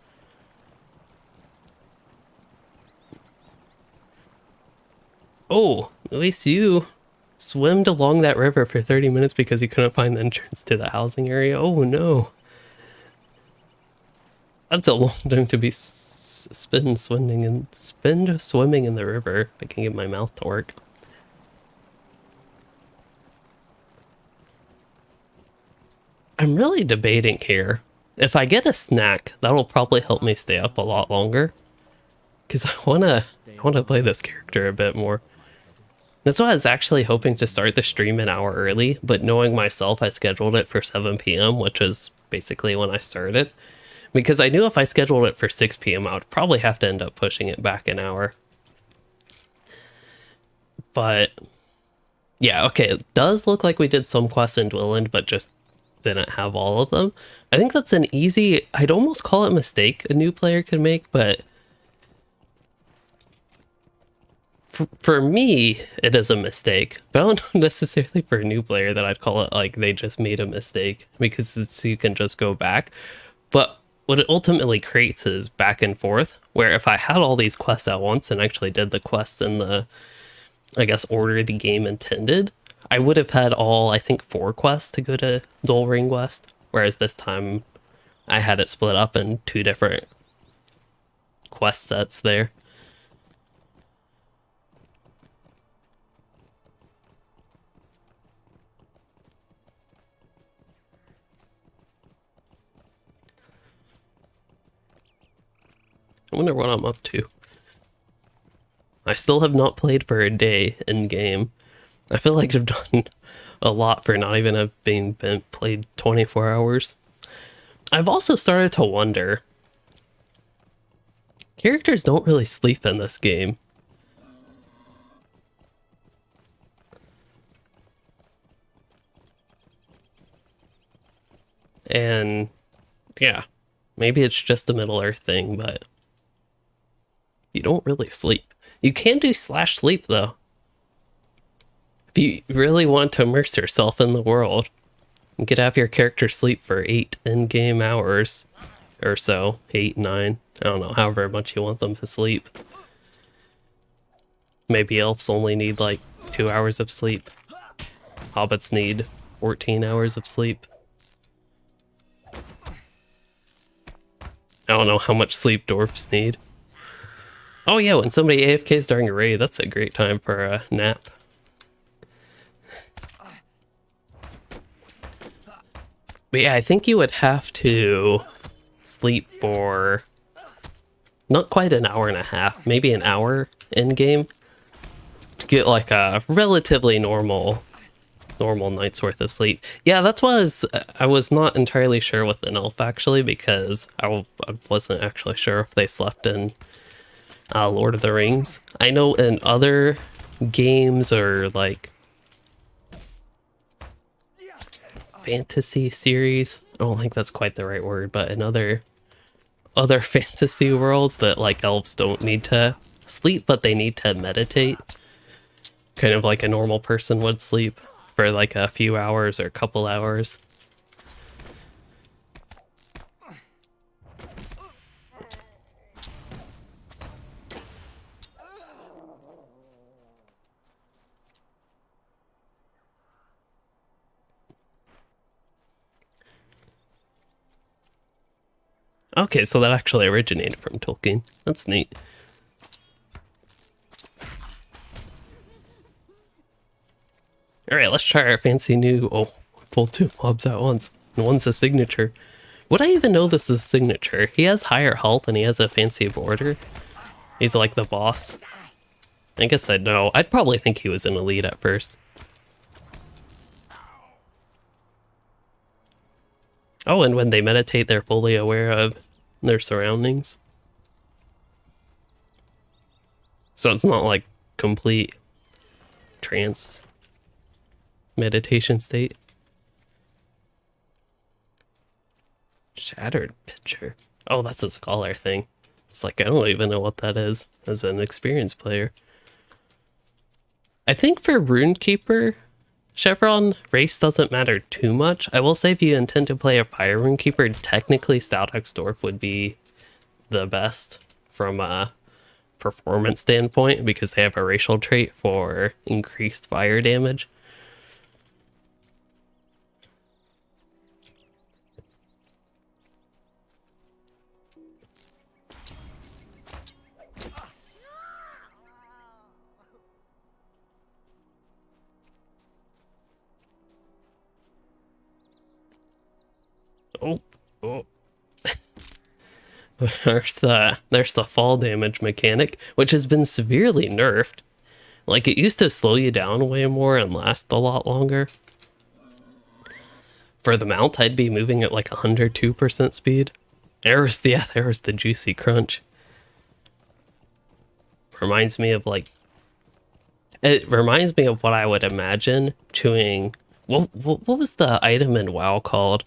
Oh, at least you swimmed along that river for 30 minutes because you couldn't find the entrance to the housing area. Oh no. That's a long time to be swimming in the river. I can get my mouth to work. I'm really debating here. If I get a snack, that'll probably help me stay up a lot longer. Because I wanna play this character a bit more. That's why I was actually hoping to start the stream an hour early, but knowing myself, I scheduled it for 7 p.m., which is basically when I started. Because I knew if I scheduled it for 6 p.m., I would probably have to end up pushing it back an hour. But yeah, okay, it does look like we did some quests in Dwelland, but just didn't have all of them. I think that's an easy, I'd almost call it a mistake a new player could make, but for me, it is a mistake. But I don't know necessarily for a new player that I'd call it like they just made a mistake, because you can just go back. But what it ultimately creates is back and forth, where if I had all these quests at once and actually did the quests in the, I guess, order the game intended, I would have had all, I think, 4 quests to go to Dol Ring West, whereas this time I had it split up in 2 different quest sets there. I wonder what I'm up to. I still have not played for a day in game. I feel like I've done a lot for not even have been played 24 hours. I've also started to wonder, characters don't really sleep in this game. And yeah, maybe it's just a Middle Earth thing, but you don't really sleep. You can do /sleep though. If you really want to immerse yourself in the world, you could have your character sleep for 8 in-game hours or so, 8, 9, I don't know, however much you want them to sleep. Maybe elves only need like 2 hours of sleep. Hobbits need 14 hours of sleep. I don't know how much sleep dwarves need. Oh yeah, when somebody AFKs during a raid, that's a great time for a nap. But yeah, I think you would have to sleep for not quite an hour and a half, maybe an hour in game to get like a relatively normal night's worth of sleep. Yeah, that's why I was not entirely sure with an elf actually, because I wasn't actually sure if they slept in Lord of the Rings. I know in other games or like fantasy series, I don't think that's quite the right word, but in other fantasy worlds that like elves don't need to sleep, but they need to meditate, kind of like a normal person would sleep for like a few hours or a couple hours. Okay, so that actually originated from Tolkien. That's neat. Alright, let's try our fancy new... Oh, pulled 2 mobs at once. And one's a signature. Would I even know this is a signature? He has higher health and he has a fancy border. He's like the boss. I guess I'd know. I'd probably think he was an elite at first. Oh, and when they meditate, they're fully aware of their surroundings. So it's not like complete trance meditation state. Shattered picture. Oh, that's a scholar thing. It's like, I don't even know what that is as an experienced player. I think for Runekeeper, Chevron race doesn't matter too much. I will say if you intend to play a Fire Runekeeper, technically Stoutex Dwarf would be the best from a performance standpoint because they have a racial trait for increased fire damage. Oh. There's the fall damage mechanic, which has been severely nerfed. Like, it used to slow you down way more and last a lot longer. For the mount, I'd be moving at like 102% speed. There was the juicy crunch. Reminds me of like... It reminds me of what I would imagine chewing... What was the item in WoW called?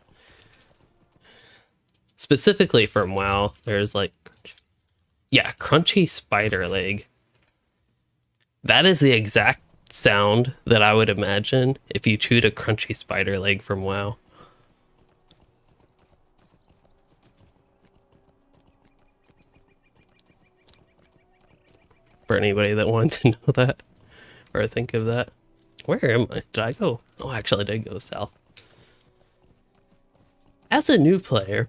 Specifically from WoW, there's like... Yeah, crunchy spider leg. That is the exact sound that I would imagine if you chewed a crunchy spider leg from WoW. For anybody that wanted to know that or think of that. Where am I? Did I go? Oh, actually, I did go south. As a new player,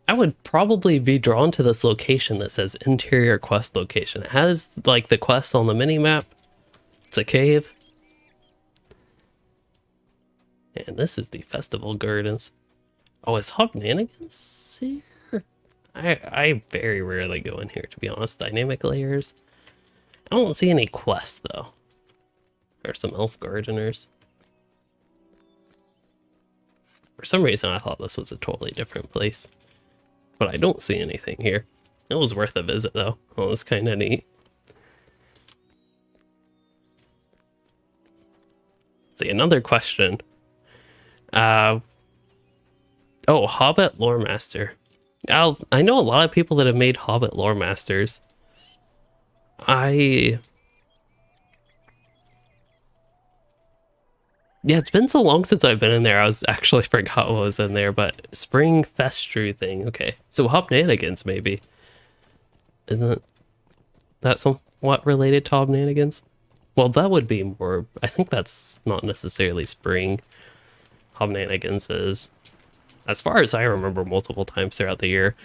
I would probably be drawn to this location that says interior quest location. It has like the quest on the mini-map. It's a cave. And this is the festival gardens. Oh, is Hobnanigans here? I very rarely go in here, to be honest. Dynamic layers. I don't see any quests though. There's some elf gardeners. For some reason I thought this was a totally different place. But I don't see anything here. It was worth a visit though. Oh, it was kind of neat. Let's see, another question. Oh, Hobbit Lore Master. I know a lot of people that have made Hobbit Lore Masters. Yeah, it's been so long since I've been in there, I was actually forgot what was in there, but Spring Festru thing, okay. So Hobnanigans, maybe. Isn't that somewhat related to Hobnanigans? Well, that would be more... I think that's not necessarily spring. Hobnanigans is, as far as I remember, multiple times throughout the year.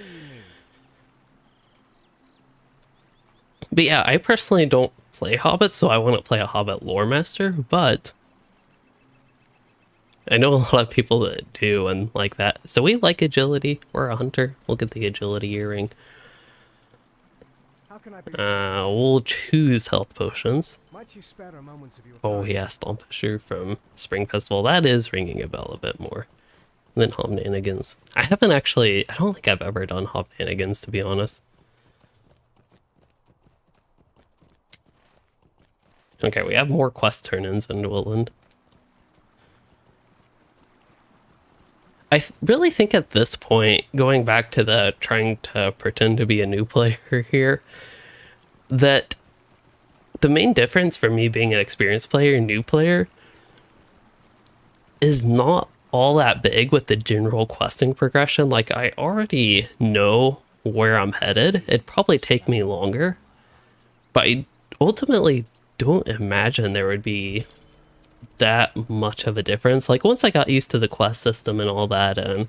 But yeah, I personally don't play Hobbits, so I wouldn't play a Hobbit lore master, but I know a lot of people that do and like that. So we like agility. We're a hunter. We'll get the agility earring. How can I be We'll choose health potions. Might you spare a moment of your Oh time? yeah, Stompusher from Spring Festival. That is ringing a bell a bit more than Hobnanigans. I haven't actually... I don't think I've ever done Hobnanigans, to be honest. Okay, we have more quest turn-ins in Woodland. I really think at this point, going back to the trying to pretend to be a new player here, that the main difference for me being an experienced player and new player is not all that big with the general questing progression. Like, I already know where I'm headed. It'd probably take me longer, but I ultimately don't imagine there would be that much of a difference. Like, once I got used to the quest system and all that, and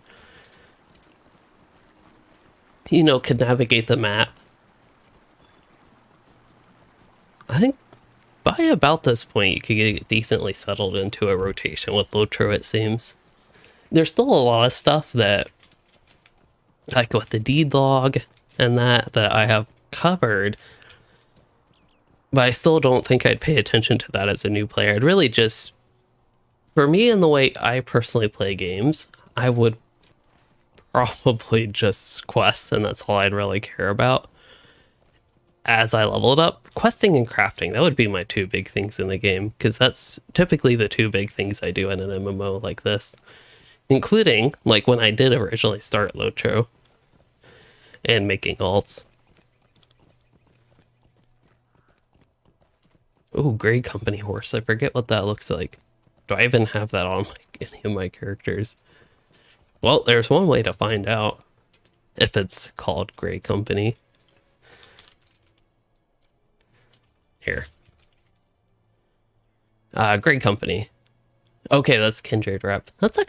you know, could navigate the map, I think by about this point you could get decently settled into a rotation with LOTRO, it seems. There's still a lot of stuff that, like with the deed log and that I have covered, but I still don't think I'd pay attention to that as a new player. I'd really just, for me and the way I personally play games, I would probably just quest, and that's all I'd really care about. As I leveled up, questing and crafting, that would be my two big things in the game, because that's typically the two big things I do in an MMO like this, including like when I did originally start LOTRO and making alts. Oh, Grey Company horse. I forget what that looks like. Do I even have that on any of my characters? Well, there's one way to find out if it's called Grey Company. Here. Grey Company. Okay, that's Kindred Rep. That's a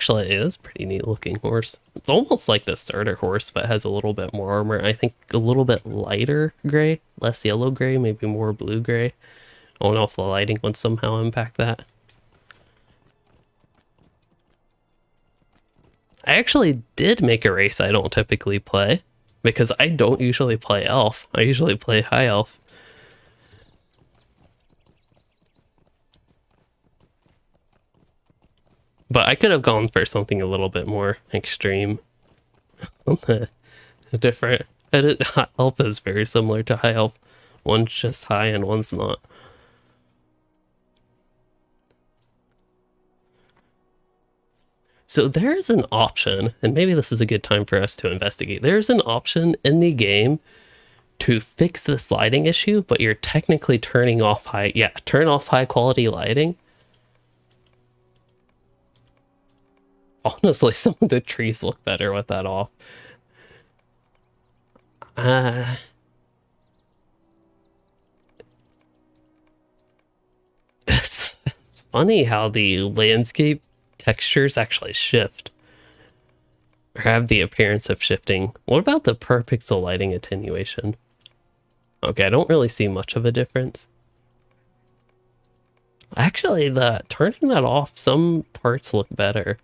pretty neat looking horse. It's almost like the starter horse, but has a little bit more armor. I think a little bit lighter gray, less yellow gray, maybe more blue gray. I don't know if the lighting would somehow impact that. I actually did make a race I don't typically play, because I don't usually play elf. I usually play high elf. But I could have gone for something a little bit more extreme. Different. Elf is very similar to high elf. One's just high and one's not. So there's an option, and maybe this is a good time for us to investigate. There's an option in the game to fix this lighting issue, but you're technically turning off turn off high quality lighting. Honestly, some of the trees look better with that off. It's funny how the landscape textures actually shift, or have the appearance of shifting. What about the per pixel lighting attenuation? Okay, I don't really see much of a difference. Actually, turning that off, some parts look better.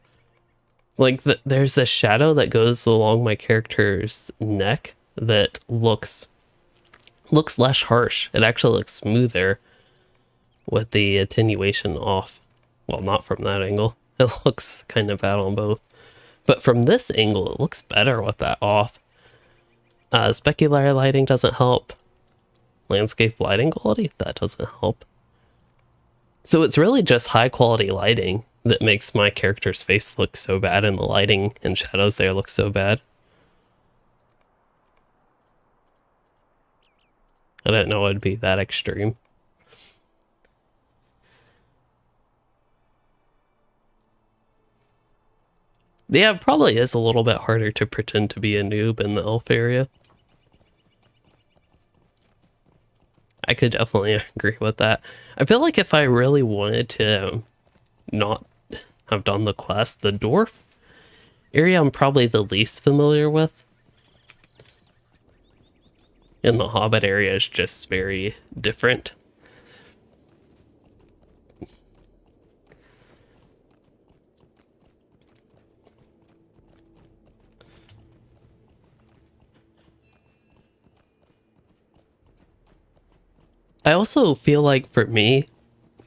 Like, there's this shadow that goes along my character's neck that looks less harsh. It actually looks smoother with the attenuation off. Well, not from that angle. It looks kind of bad on both. But from this angle, it looks better with that off. Specular lighting doesn't help. Landscape lighting quality, that doesn't help. So it's really just high quality lighting that makes my character's face look so bad, and the lighting and shadows there look so bad. I didn't know it'd be that extreme. Yeah, it probably is a little bit harder to pretend to be a noob in the elf area. I could definitely agree with that. I feel like if I really wanted to not have done the quest, the dwarf area I'm probably the least familiar with. And the Hobbit area is just very different. I also feel like for me,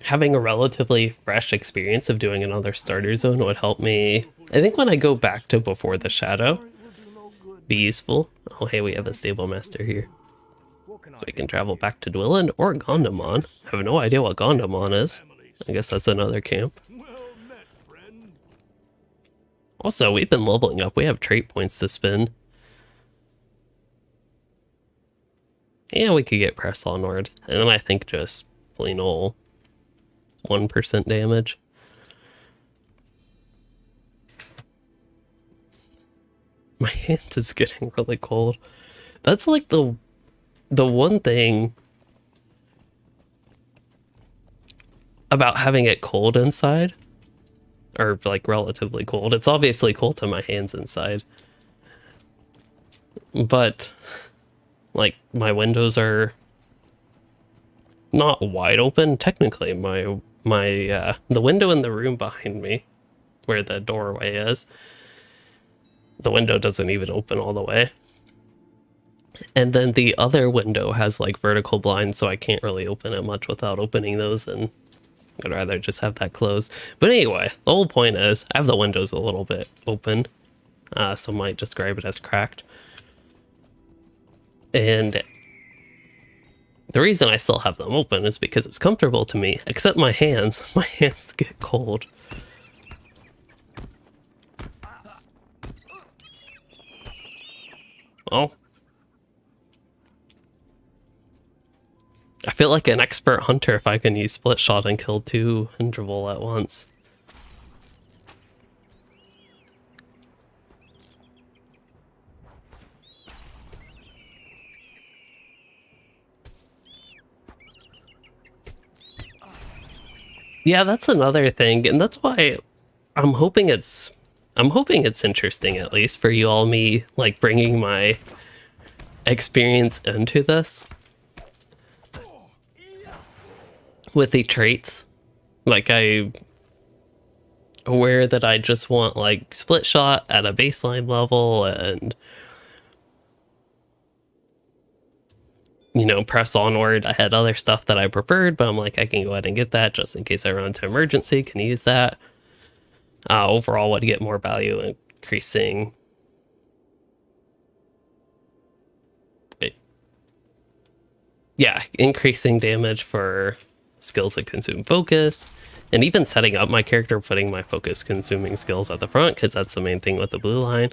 having a relatively fresh experience of doing another starter zone would help me. I think when I go back to Before the Shadow, be useful. Oh, hey, we have a stable master here. So we can travel back to Dwilin or Gondamon. I have no idea what Gondamon is. I guess that's another camp. Also, we've been leveling up. We have trait points to spend. Yeah, we could get Press Onward. And then I think just plain ol' 1% damage. My hand is getting really cold. That's like the one thing about having it cold inside. Or like relatively cold. It's obviously cold to my hands inside. But like my windows are not wide open. Technically the window in the room behind me where the doorway is, the window doesn't even open all the way. And then the other window has like vertical blinds, so I can't really open it much without opening those, and I'd rather just have that closed. But anyway, the whole point is I have the windows a little bit open, so I might describe it as cracked. And the reason I still have them open is because it's comfortable to me, except my hands. My hands get cold. Well, I feel like an expert hunter if I can use split shot and kill 2 Indravil at once. Yeah, that's another thing, and that's why I'm hoping it's interesting, at least for you all, me like bringing my experience into this with the traits. Like, I aware that I just want like split shot at a baseline level and, you know, press onward. I had other stuff that I preferred, but I'm like, I can go ahead and get that just in case I run into emergency, can use that. Overall would get more value, increasing increasing damage for skills that consume focus, and even setting up my character, putting my focus consuming skills at the front, because that's the main thing with the blue line.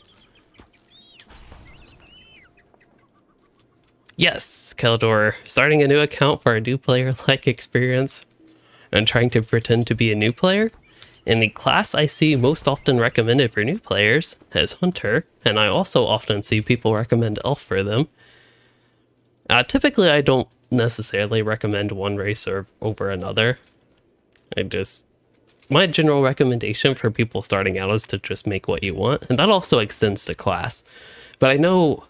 Yes, Keldor, starting a new account for a new player-like experience and trying to pretend to be a new player. And the class I see most often recommended for new players is Hunter, and I also often see people recommend Elf for them. Typically, I don't necessarily recommend one race over another. My general recommendation for people starting out is to just make what you want, and that also extends to class. But I know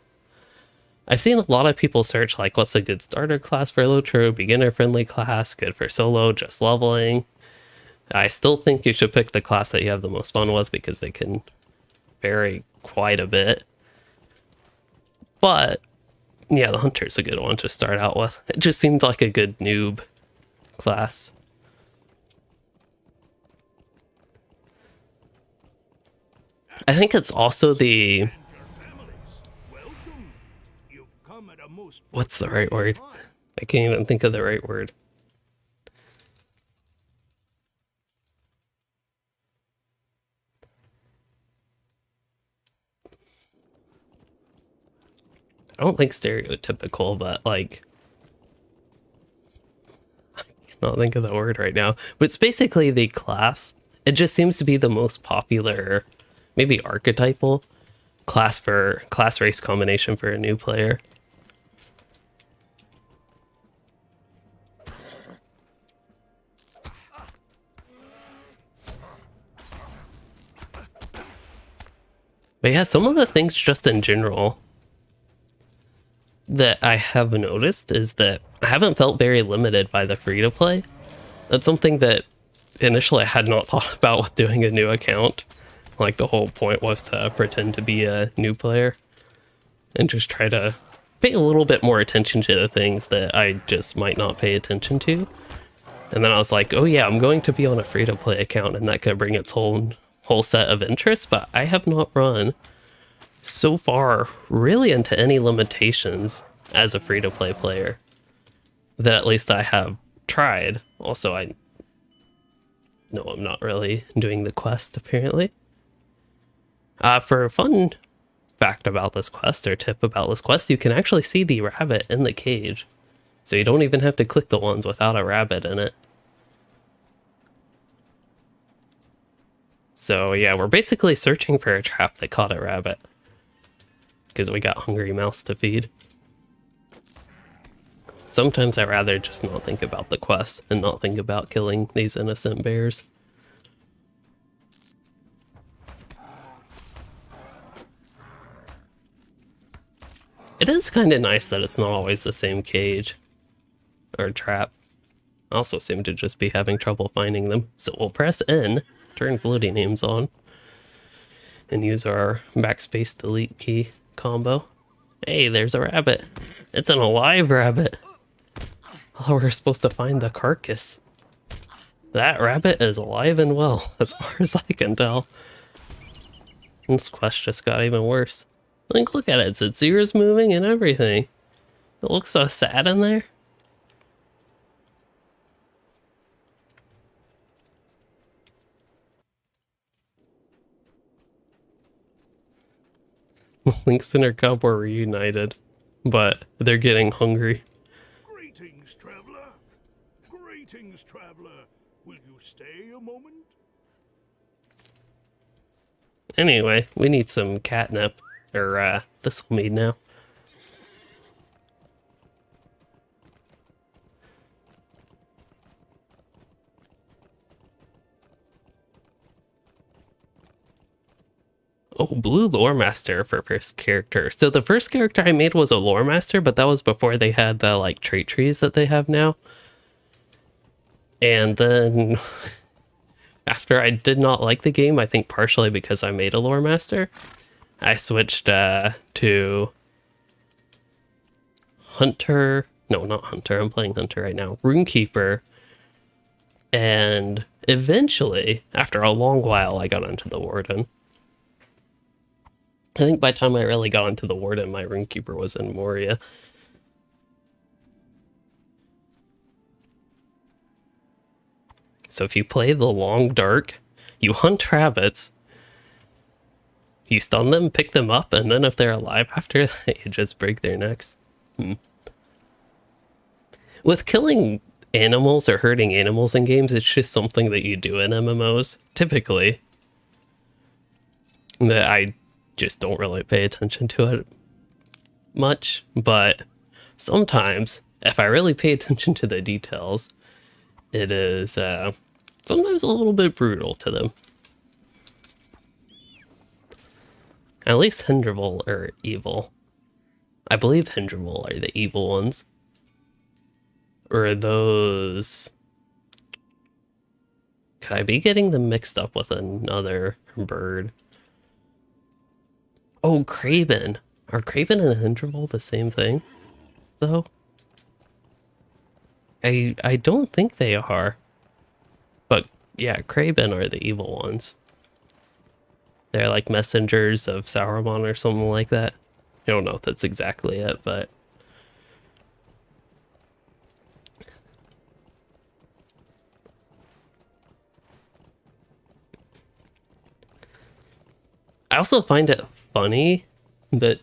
I've seen a lot of people search like, what's a good starter class for LOTRO, beginner-friendly class, good for solo, just leveling. I still think you should pick the class that you have the most fun with, because they can vary quite a bit. But yeah, the Hunter's a good one to start out with. It just seems like a good noob class. I think it's also the... What's the right word? I can't even think of the right word. I don't think stereotypical, but like, I cannot think of the word right now. But it's basically the class. It just seems to be the most popular, maybe archetypal class race combination for a new player. But yeah, some of the things just in general that I have noticed is that I haven't felt very limited by the free-to-play. That's something that initially I had not thought about with doing a new account. Like, the whole point was to pretend to be a new player and just try to pay a little bit more attention to the things that I just might not pay attention to. And then I was like, oh yeah, I'm going to be on a free-to-play account, and that could bring its whole set of interests, but I have not run so far really into any limitations as a free-to-play player that at least I have tried. Also, I know I'm not really doing the quest, apparently. For a fun fact about this quest, or tip about this quest, you can actually see the rabbit in the cage. So you don't even have to click the ones without a rabbit in it. So yeah, we're basically searching for a trap that caught a rabbit, because we got hungry mouse to feed. Sometimes I'd rather just not think about the quest and not think about killing these innocent bears. It is kind of nice that it's not always the same cage or trap. I also seem to just be having trouble finding them. So we'll press N, turn floating names on, and use our backspace delete key combo. Hey, there's a rabbit. It's an alive rabbit. Oh, we're supposed to find the carcass. That rabbit is alive and well, as far as I can tell. This quest just got even worse. Like, look at it. Its ears moving and everything. It looks so sad in there. Lynx and her cub were reunited, but they're getting hungry. Greetings, traveler. Greetings, traveler. Will you stay a moment? Anyway, we need some catnip, or thistle-mead now. Oh, blue lore master for first character. So the first character I made was a lore master, but that was before they had the like trait trees that they have now. And then after I did not like the game, I think partially because I made a lore master, I switched to Hunter. No, not Hunter. I'm playing Hunter right now. Runekeeper. And eventually, after a long while, I got into the Warden. I think by the time I really got into the Warden, my Runekeeper was in Moria. So if you play the Long Dark, you hunt rabbits, you stun them, pick them up, and then if they're alive after that, you just break their necks. With killing animals or hurting animals in games, it's just something that you do in MMOs, typically. That I just don't really pay attention to it much, but sometimes, if I really pay attention to the details, it is sometimes a little bit brutal to them. At least Hindervil are evil. I believe Hindervil are the evil ones. Or are those... Could I be getting them mixed up with another bird? Oh, Craven. Are Craven and Hindervil the same thing, though? I don't think they are. But yeah, Craven are the evil ones. They're like messengers of Sauron or something like that. I don't know if that's exactly it, but... I also find it funny that...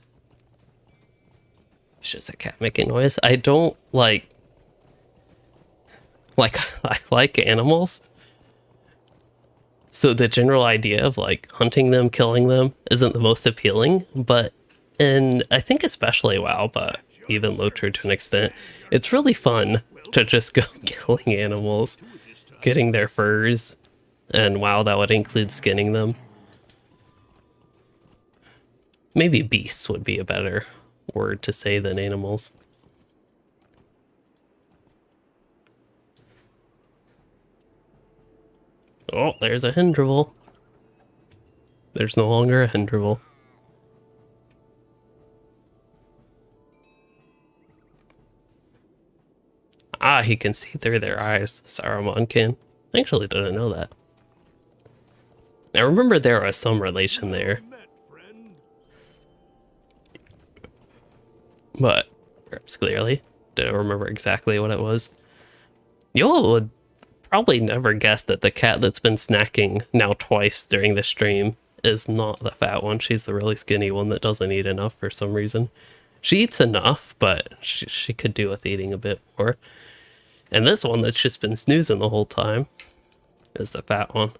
It's just a cat making noise. I don't like I like animals. So the general idea of like hunting them, killing them isn't the most appealing, but and I think especially WoW, but even LOTRO to an extent, it's really fun to just go killing animals, getting their furs, and WoW that would include skinning them. Maybe beasts would be a better word to say than animals. Oh, there's a Hindrival. There's no longer a Hindrival. Ah, he can see through their eyes. Saruman can. I actually didn't know that. I remember there was some relation there, Met, friend. but perhaps clearly didn't remember exactly what it was. Y'all would probably never guess that the cat that's been snacking now twice during the stream is not the fat one. She's the really skinny one that doesn't eat enough for some reason. She eats enough, but she could do with eating a bit more. And this one that's just been snoozing the whole time is the fat one.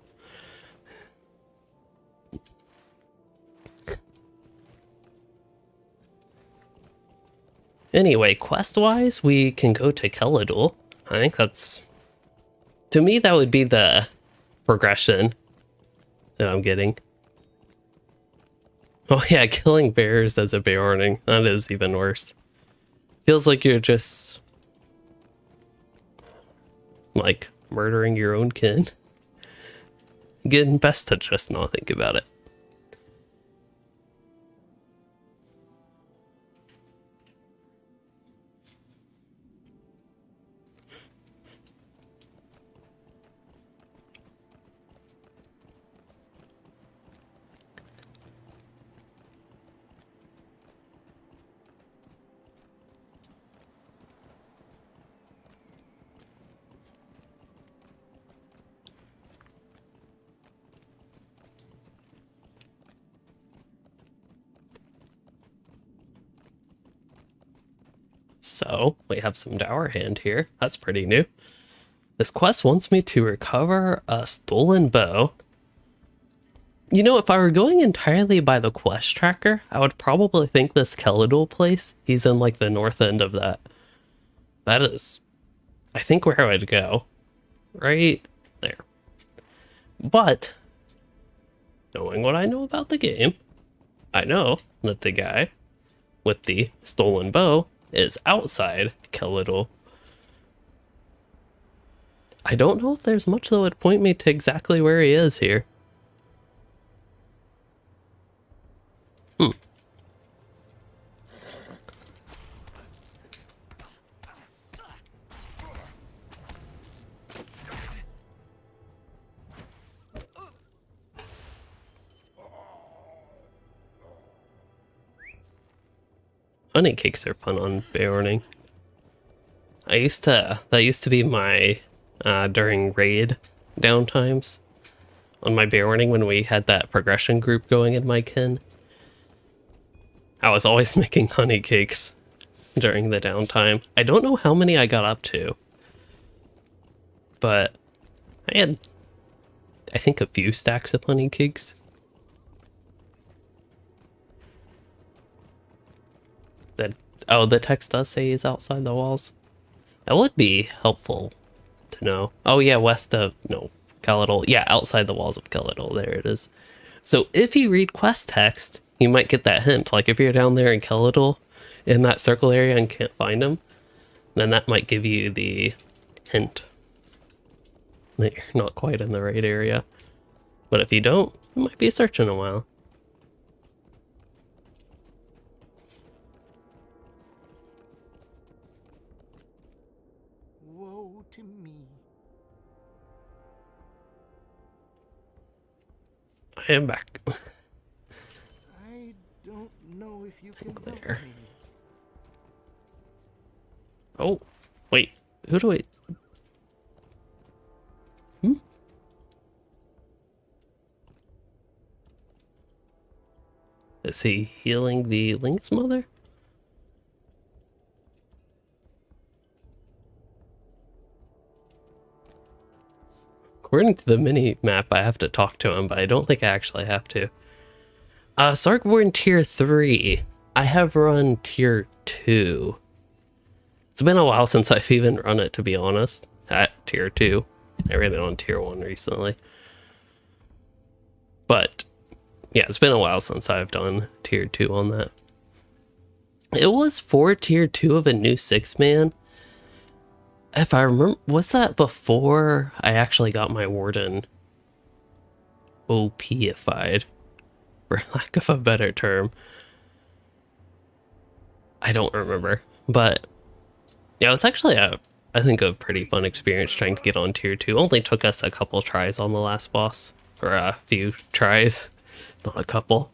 Anyway, quest-wise, we can go to Keladul. I think that's... To me, that would be the progression that I'm getting. Oh yeah, killing bears as a Beorning. That is even worse. Feels like you're just... like, murdering your own kin. Again, best to just not think about it. So, we have some dower hand here. That's pretty new. This quest wants me to recover a stolen bow. You know, if I were going entirely by the quest tracker, I would probably think this Keladul place, he's in like the north end of that. That is, I think, where I'd go. Right there. But, knowing what I know about the game, I know that the guy with the stolen bow is outside Keladul. I don't know if there's much that would point me to exactly where he is here. Honey cakes are fun on Beorning. That used to be my, during raid downtimes on my Beorning when we had that progression group going in my kin. I was always making honey cakes during the downtime. I don't know how many I got up to, but I had, I think, a few stacks of honey cakes. Oh, the text does say he's outside the walls. That would be helpful to know. Oh yeah, west of... no, Keladul. Yeah, outside the walls of Keladul. There it is. So if you read quest text, you might get that hint. Like if you're down there in Keladul, in that circle area and can't find him, then that might give you the hint that you're not quite in the right area. But if you don't, you might be searching a while. Woe to me. I am back. I don't know if you can There. help me. Oh, wait. Who do I... Is he healing the Link's mother? According to the mini map, I have to talk to him, but I don't think I actually have to. Sarkborn tier 3. I have run tier 2. It's been a while since I've even run it, to be honest. At tier 2. I ran it on tier 1 recently. But Yeah, it's been a while since I've done tier 2 on that. It was for tier 2 of a new 6-man. If I remember, was that before I actually got my Warden OP-ified, for lack of a better term? I don't remember, but yeah, it was actually I think a pretty fun experience trying to get on tier 2. Only took us a couple tries on the last boss, or a few tries, not a couple.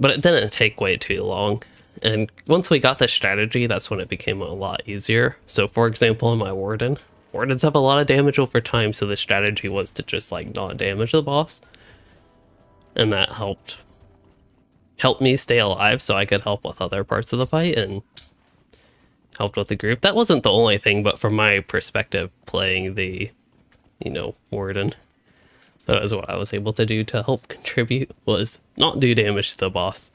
But it didn't take way too long. And once we got the strategy, that's when it became a lot easier. So for example, in my Wardens have a lot of damage over time, so the strategy was to just like not damage the boss. And that helped me stay alive so I could help with other parts of the fight and helped with the group. That wasn't the only thing, but from my perspective, playing the, Warden, that was what I was able to do to help contribute, was not do damage to the boss.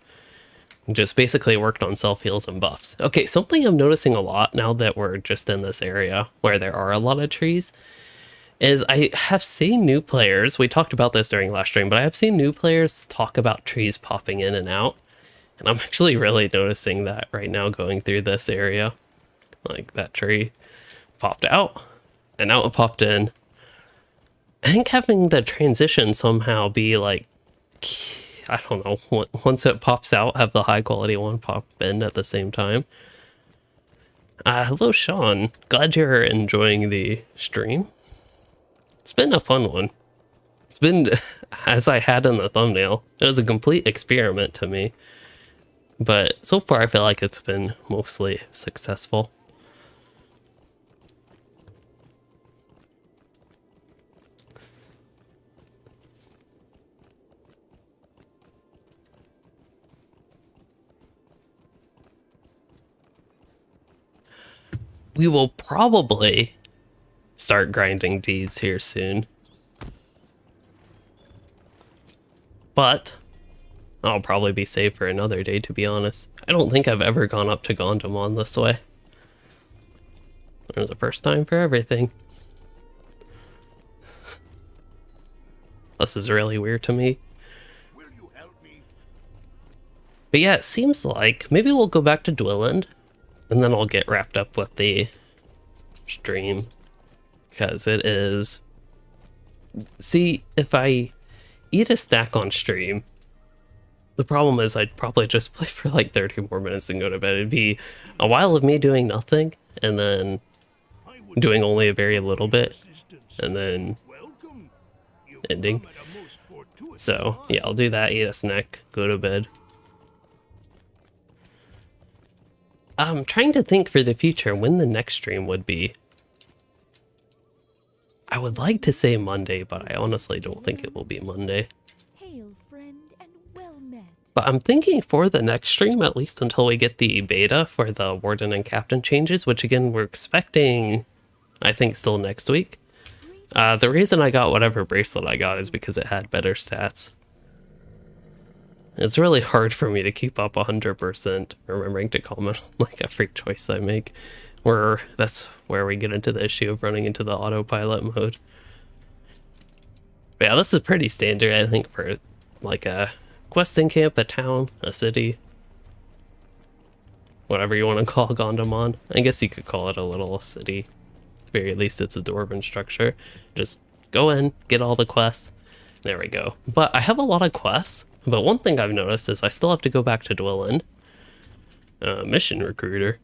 Just basically worked on self-heals and buffs. Okay, something I'm noticing a lot now that we're just in this area where there are a lot of trees is I have seen new players, we talked about this during last stream, but I have seen new players talk about trees popping in and out. And I'm actually really noticing that right now going through this area. Like that tree popped out and now it popped in. I think having the transition somehow be like, I don't know, once it pops out, have the high quality one pop in at the same time. Hello, Sean. Glad you're enjoying the stream. It's been a fun one. It's been, as I had in the thumbnail, it was a complete experiment to me. But so far, I feel like it's been mostly successful. We will probably start grinding deeds here soon. But I'll probably be saved for another day, to be honest. I don't think I've ever gone up to Gondamon this way. There's a first time for everything. This is really weird to me. Will you help me? But yeah, it seems like maybe we'll go back to Dwilland, and then I'll get wrapped up with the stream. Because it is... See, if I eat a stack on stream, the problem is I'd probably just play for like 30 more minutes and go to bed. It'd be a while of me doing nothing, and then doing only a very little bit, and then ending. So yeah, I'll do that, eat a snack, go to bed. I'm trying to think for the future when the next stream would be. I would like to say Monday, but I honestly don't think it will be Monday. Hail, friend, and well met. But I'm thinking for the next stream, at least until we get the beta for the Warden and Captain changes, which again, we're expecting, I think, still next week. The reason I got whatever bracelet I got is because it had better stats. It's really hard for me to keep up 100% remembering to comment on like every choice I make. That's where we get into the issue of running into the autopilot mode. But yeah, this is pretty standard, I think, for like a questing camp, a town, a city. Whatever you want to call Gondamon. I guess you could call it a little city. At the very least, it's a dwarven structure. Just go in, get all the quests. There we go. But I have a lot of quests. But one thing I've noticed is I still have to go back to Dwilland. Mission recruiter.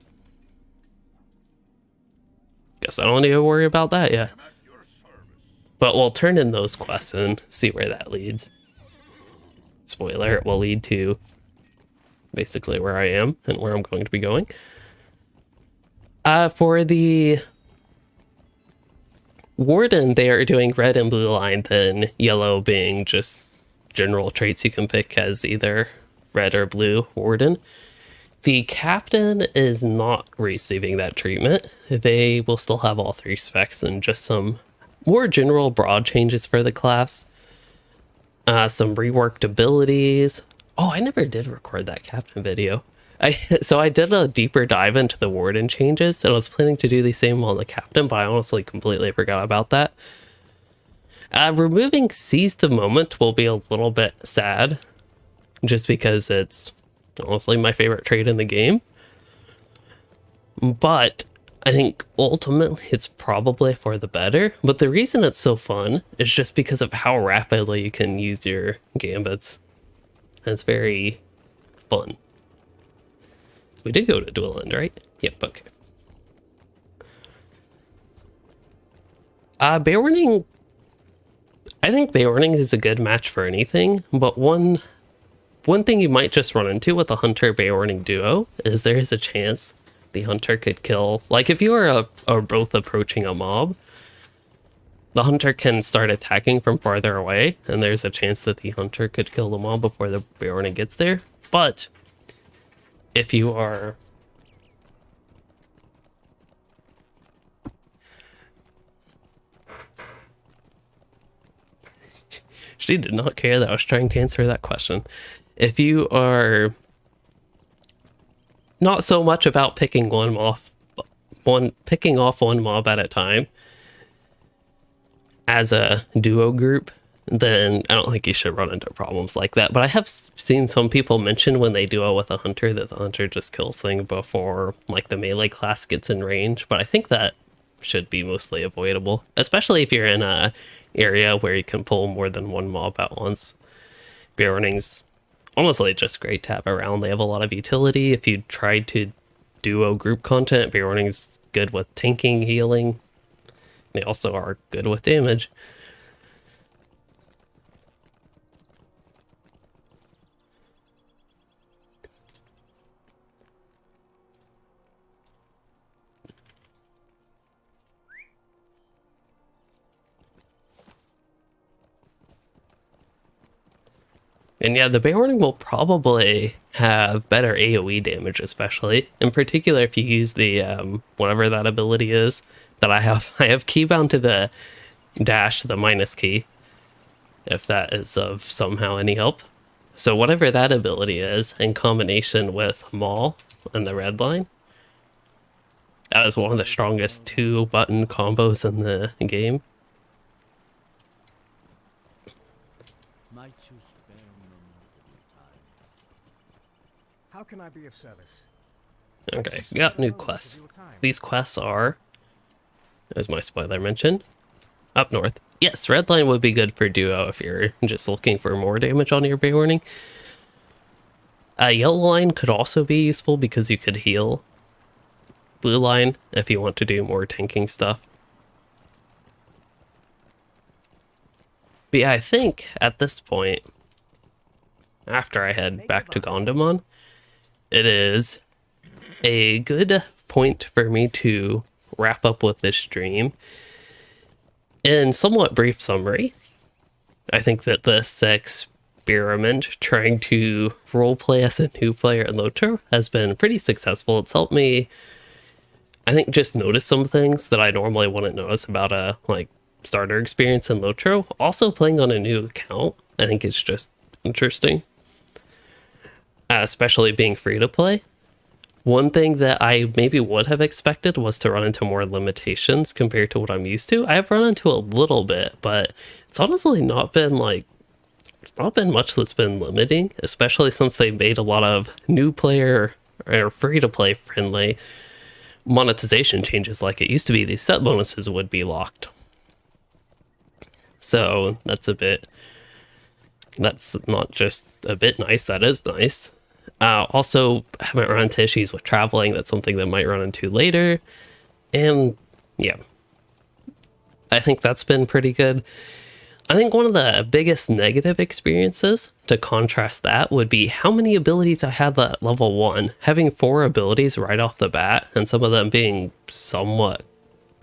Guess I don't need to worry about that yet. But we'll turn in those quests and see where that leads. Spoiler, it will lead to basically where I am and where I'm going to be going. For the Warden, they are doing red and blue line, then yellow being just general traits you can pick as either red or blue Warden. The Captain is not receiving that treatment. They will still have all 3 specs and just some more general broad changes for the class. Some reworked abilities. Oh, I never did record that Captain video. So I did a deeper dive into the Warden changes, and I was planning to do the same on the Captain, but I honestly completely forgot about that. Removing Seize the Moment will be a little bit sad, just because it's honestly my favorite trait in the game. But I think ultimately it's probably for the better. But the reason it's so fun is just because of how rapidly you can use your gambits. And it's very fun. We did go to Dual End, right? Yep, okay. Beorning, I think Beorning is a good match for anything, but one thing you might just run into with a Hunter Beorning duo is there is a chance the Hunter could kill, like if you are both approaching a mob, the Hunter can start attacking from farther away, and there's a chance that the Hunter could kill the mob before the Beorning gets there. But if you are... She did not care that I was trying to answer that question. If you are not so much about picking off one mob at a time as a duo group, then I don't think you should run into problems like that. But I have seen some people mention when they duo with a Hunter that the Hunter just kills things before like the melee class gets in range. But I think that should be mostly avoidable, especially if you're in a area where you can pull more than one mob at once. Beorning's honestly just great to have around. They have a lot of utility. If you tried to duo group content, Beorning's good with tanking, healing. They also are good with damage. And yeah, the Beorning will probably have better AoE damage, especially. In particular, if you use the, whatever that ability is that I have. I have keybound to the dash, the minus key, if that is of somehow any help. So whatever that ability is, in combination with Maul and the red line, that is one of the strongest 2-button combos in the game. Might you spare a moment of your time? How can I be of service? Okay, we got new quests. These quests are, as my spoiler mentioned, up north. Yes, red line would be good for duo if you're just looking for more damage on your Beorning. Yellow line could also be useful because you could heal. Blue line if you want to do more tanking stuff. But yeah, I think at this point, after I head back to Gondamon, it is a good point for me to wrap up with this stream. In somewhat brief summary, I think that this experiment trying to roleplay as a new player in LOTRO has been pretty successful. It's helped me, I think, just notice some things that I normally wouldn't notice about a starter experience in LOTRO. Also, playing on a new account, I think it's just interesting, especially being free to play. One thing that I maybe would have expected was to run into more limitations compared to what I'm used to. I have run into a little bit, but it's honestly not been much that's been limiting, especially since they made a lot of new player or free to play friendly monetization changes. Like it used to be, these set bonuses would be locked. So that's not just a bit nice, that is nice. Also, haven't run into issues with traveling. That's something that might run into later. And yeah, I think that's been pretty good. I think one of the biggest negative experiences to contrast that would be how many abilities I had at level 1. Having 4 abilities right off the bat, and some of them being somewhat,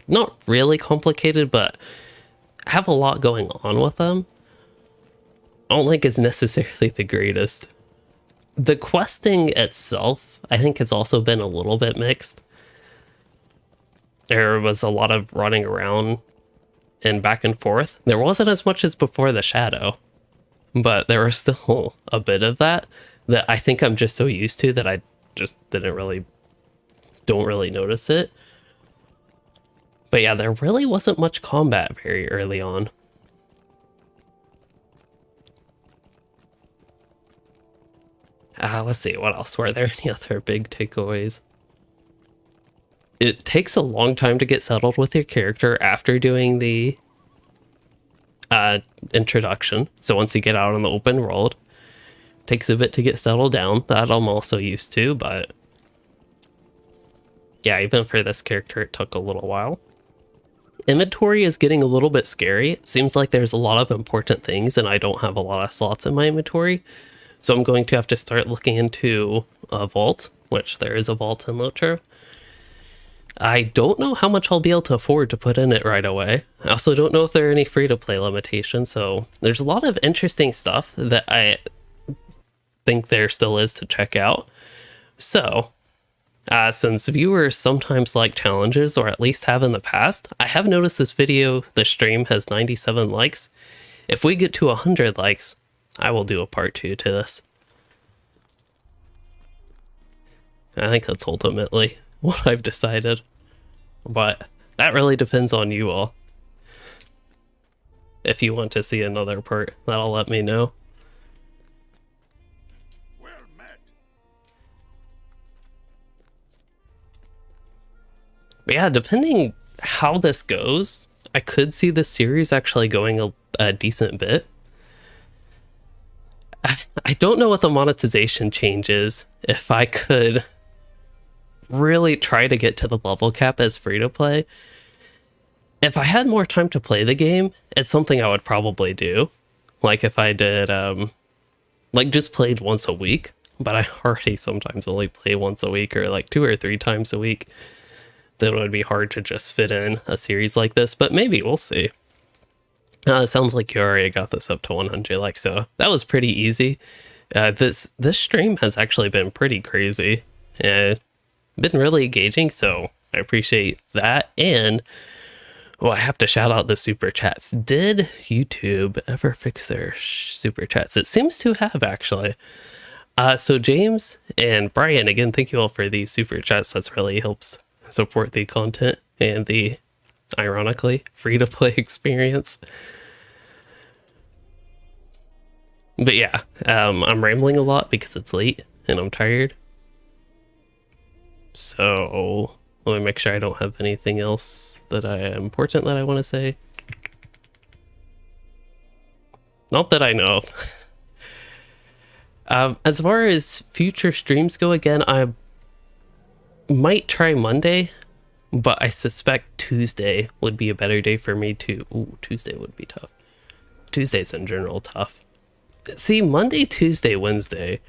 not really complicated, but have a lot going on with them, I don't think is necessarily the greatest. The questing itself, I think, has also been a little bit mixed. There was a lot of running around and back and forth. There wasn't as much as before the Shadow, but there was still a bit of that I think I'm just so used to that I just don't really notice it. But yeah, there really wasn't much combat very early on. Let's see, what else? Were there any other big takeaways? It takes a long time to get settled with your character after doing the introduction. So once you get out in the open world, it takes a bit to get settled down. That I'm also used to, but yeah, even for this character, it took a little while. Inventory is getting a little bit scary. It seems like there's a lot of important things and I don't have a lot of slots in my inventory. So I'm going to have to start looking into a vault, which there is a vault in LOTRO. I don't know how much I'll be able to afford to put in it right away. I also don't know if there are any free-to-play limitations, so there's a lot of interesting stuff that I think there still is to check out. So, since viewers sometimes like challenges, or at least have in the past, I have noticed the stream has 97 likes. If we get to 100 likes, I will do a part 2 to this. I think that's ultimately what I've decided. But that really depends on you all. If you want to see another part, that'll let me know. Well met. But yeah, depending how this goes, I could see this series actually going a decent bit. I don't know what the monetization changes. If I could really try to get to the level cap as free to play. If I had more time to play the game, it's something I would probably do. Like if I did, like just played once a week, but I already sometimes only play once a week or like 2 or 3 times a week. Then it would be hard to just fit in a series like this, but maybe we'll see. It sounds like you already got this up to 100 likes, so that was pretty easy. This stream has actually been pretty crazy. Been really engaging, so I appreciate that. And well, I have to shout out the super chats. Did YouTube ever fix their super chats? It seems to have, actually. So James and Brian, again, thank you all for these super chats. That's really helps support the content and the, ironically, free-to-play experience. But yeah, I'm rambling a lot because it's late and I'm tired. So let me make sure I don't have anything else that important that I want to say. Not that I know of. As far as future streams go, again, I might try Monday, but I suspect Tuesday would be a better day for me to... Ooh, Tuesday would be tough. Tuesday's in general tough. See, Monday, Tuesday, Wednesday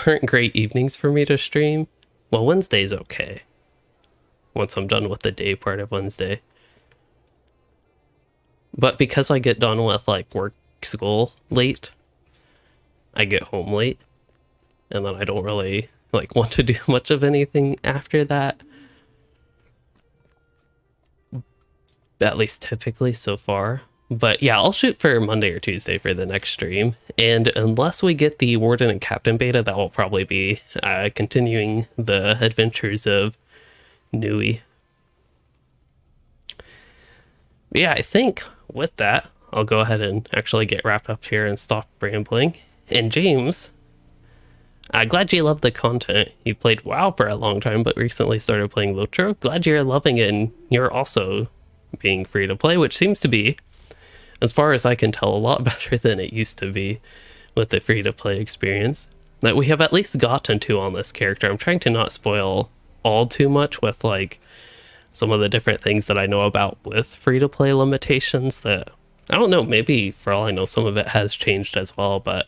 aren't great evenings for me to stream. Well, Wednesday's okay. Once I'm done with the day part of Wednesday. But because I get done with like work, school late, I get home late. And then I don't really like want to do much of anything after that. At least typically so far. But yeah, I'll shoot for Monday or Tuesday for the next stream. And unless we get the Warden and Captain beta, that will probably be continuing the adventures of Nui. But yeah, I think with that, I'll go ahead and actually get wrapped up here and stop rambling. And James, glad you love the content. You've played WoW for a long time, but recently started playing LOTRO. Glad you're loving it and you're also being free to play, which seems to be, as far as I can tell, a lot better than it used to be with the free-to-play experience that we have at least gotten to on this character. I'm trying to not spoil all too much with like some of the different things that I know about with free-to-play limitations that, I don't know, maybe for all I know some of it has changed as well, but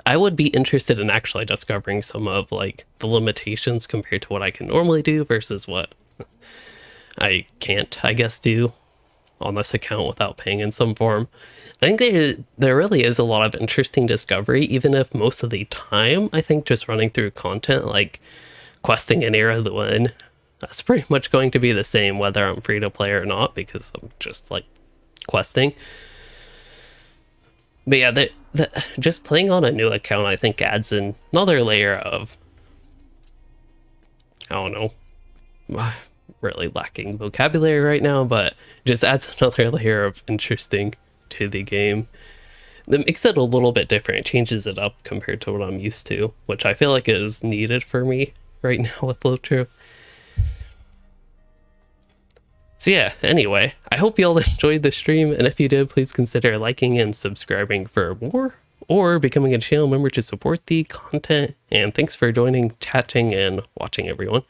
I would be interested in actually discovering some of like the limitations compared to what I can normally do versus what I can't, I guess, do on this account without paying in some form. I think there really is a lot of interesting discovery, even if most of the time I think just running through content like questing an era of the win, that's pretty much going to be the same whether I'm free to play or not, because I'm just like questing. But yeah, just playing on a new account I think adds another layer of, I don't know, really lacking vocabulary right now, but just adds another layer of interesting to the game. That makes it a little bit different. It changes it up compared to what I'm used to, which I feel like is needed for me right now with LOTRO. So yeah, anyway, I hope y'all enjoyed the stream, and if you did, please consider liking and subscribing for more, or becoming a channel member to support the content. And thanks for joining, chatting, and watching, everyone.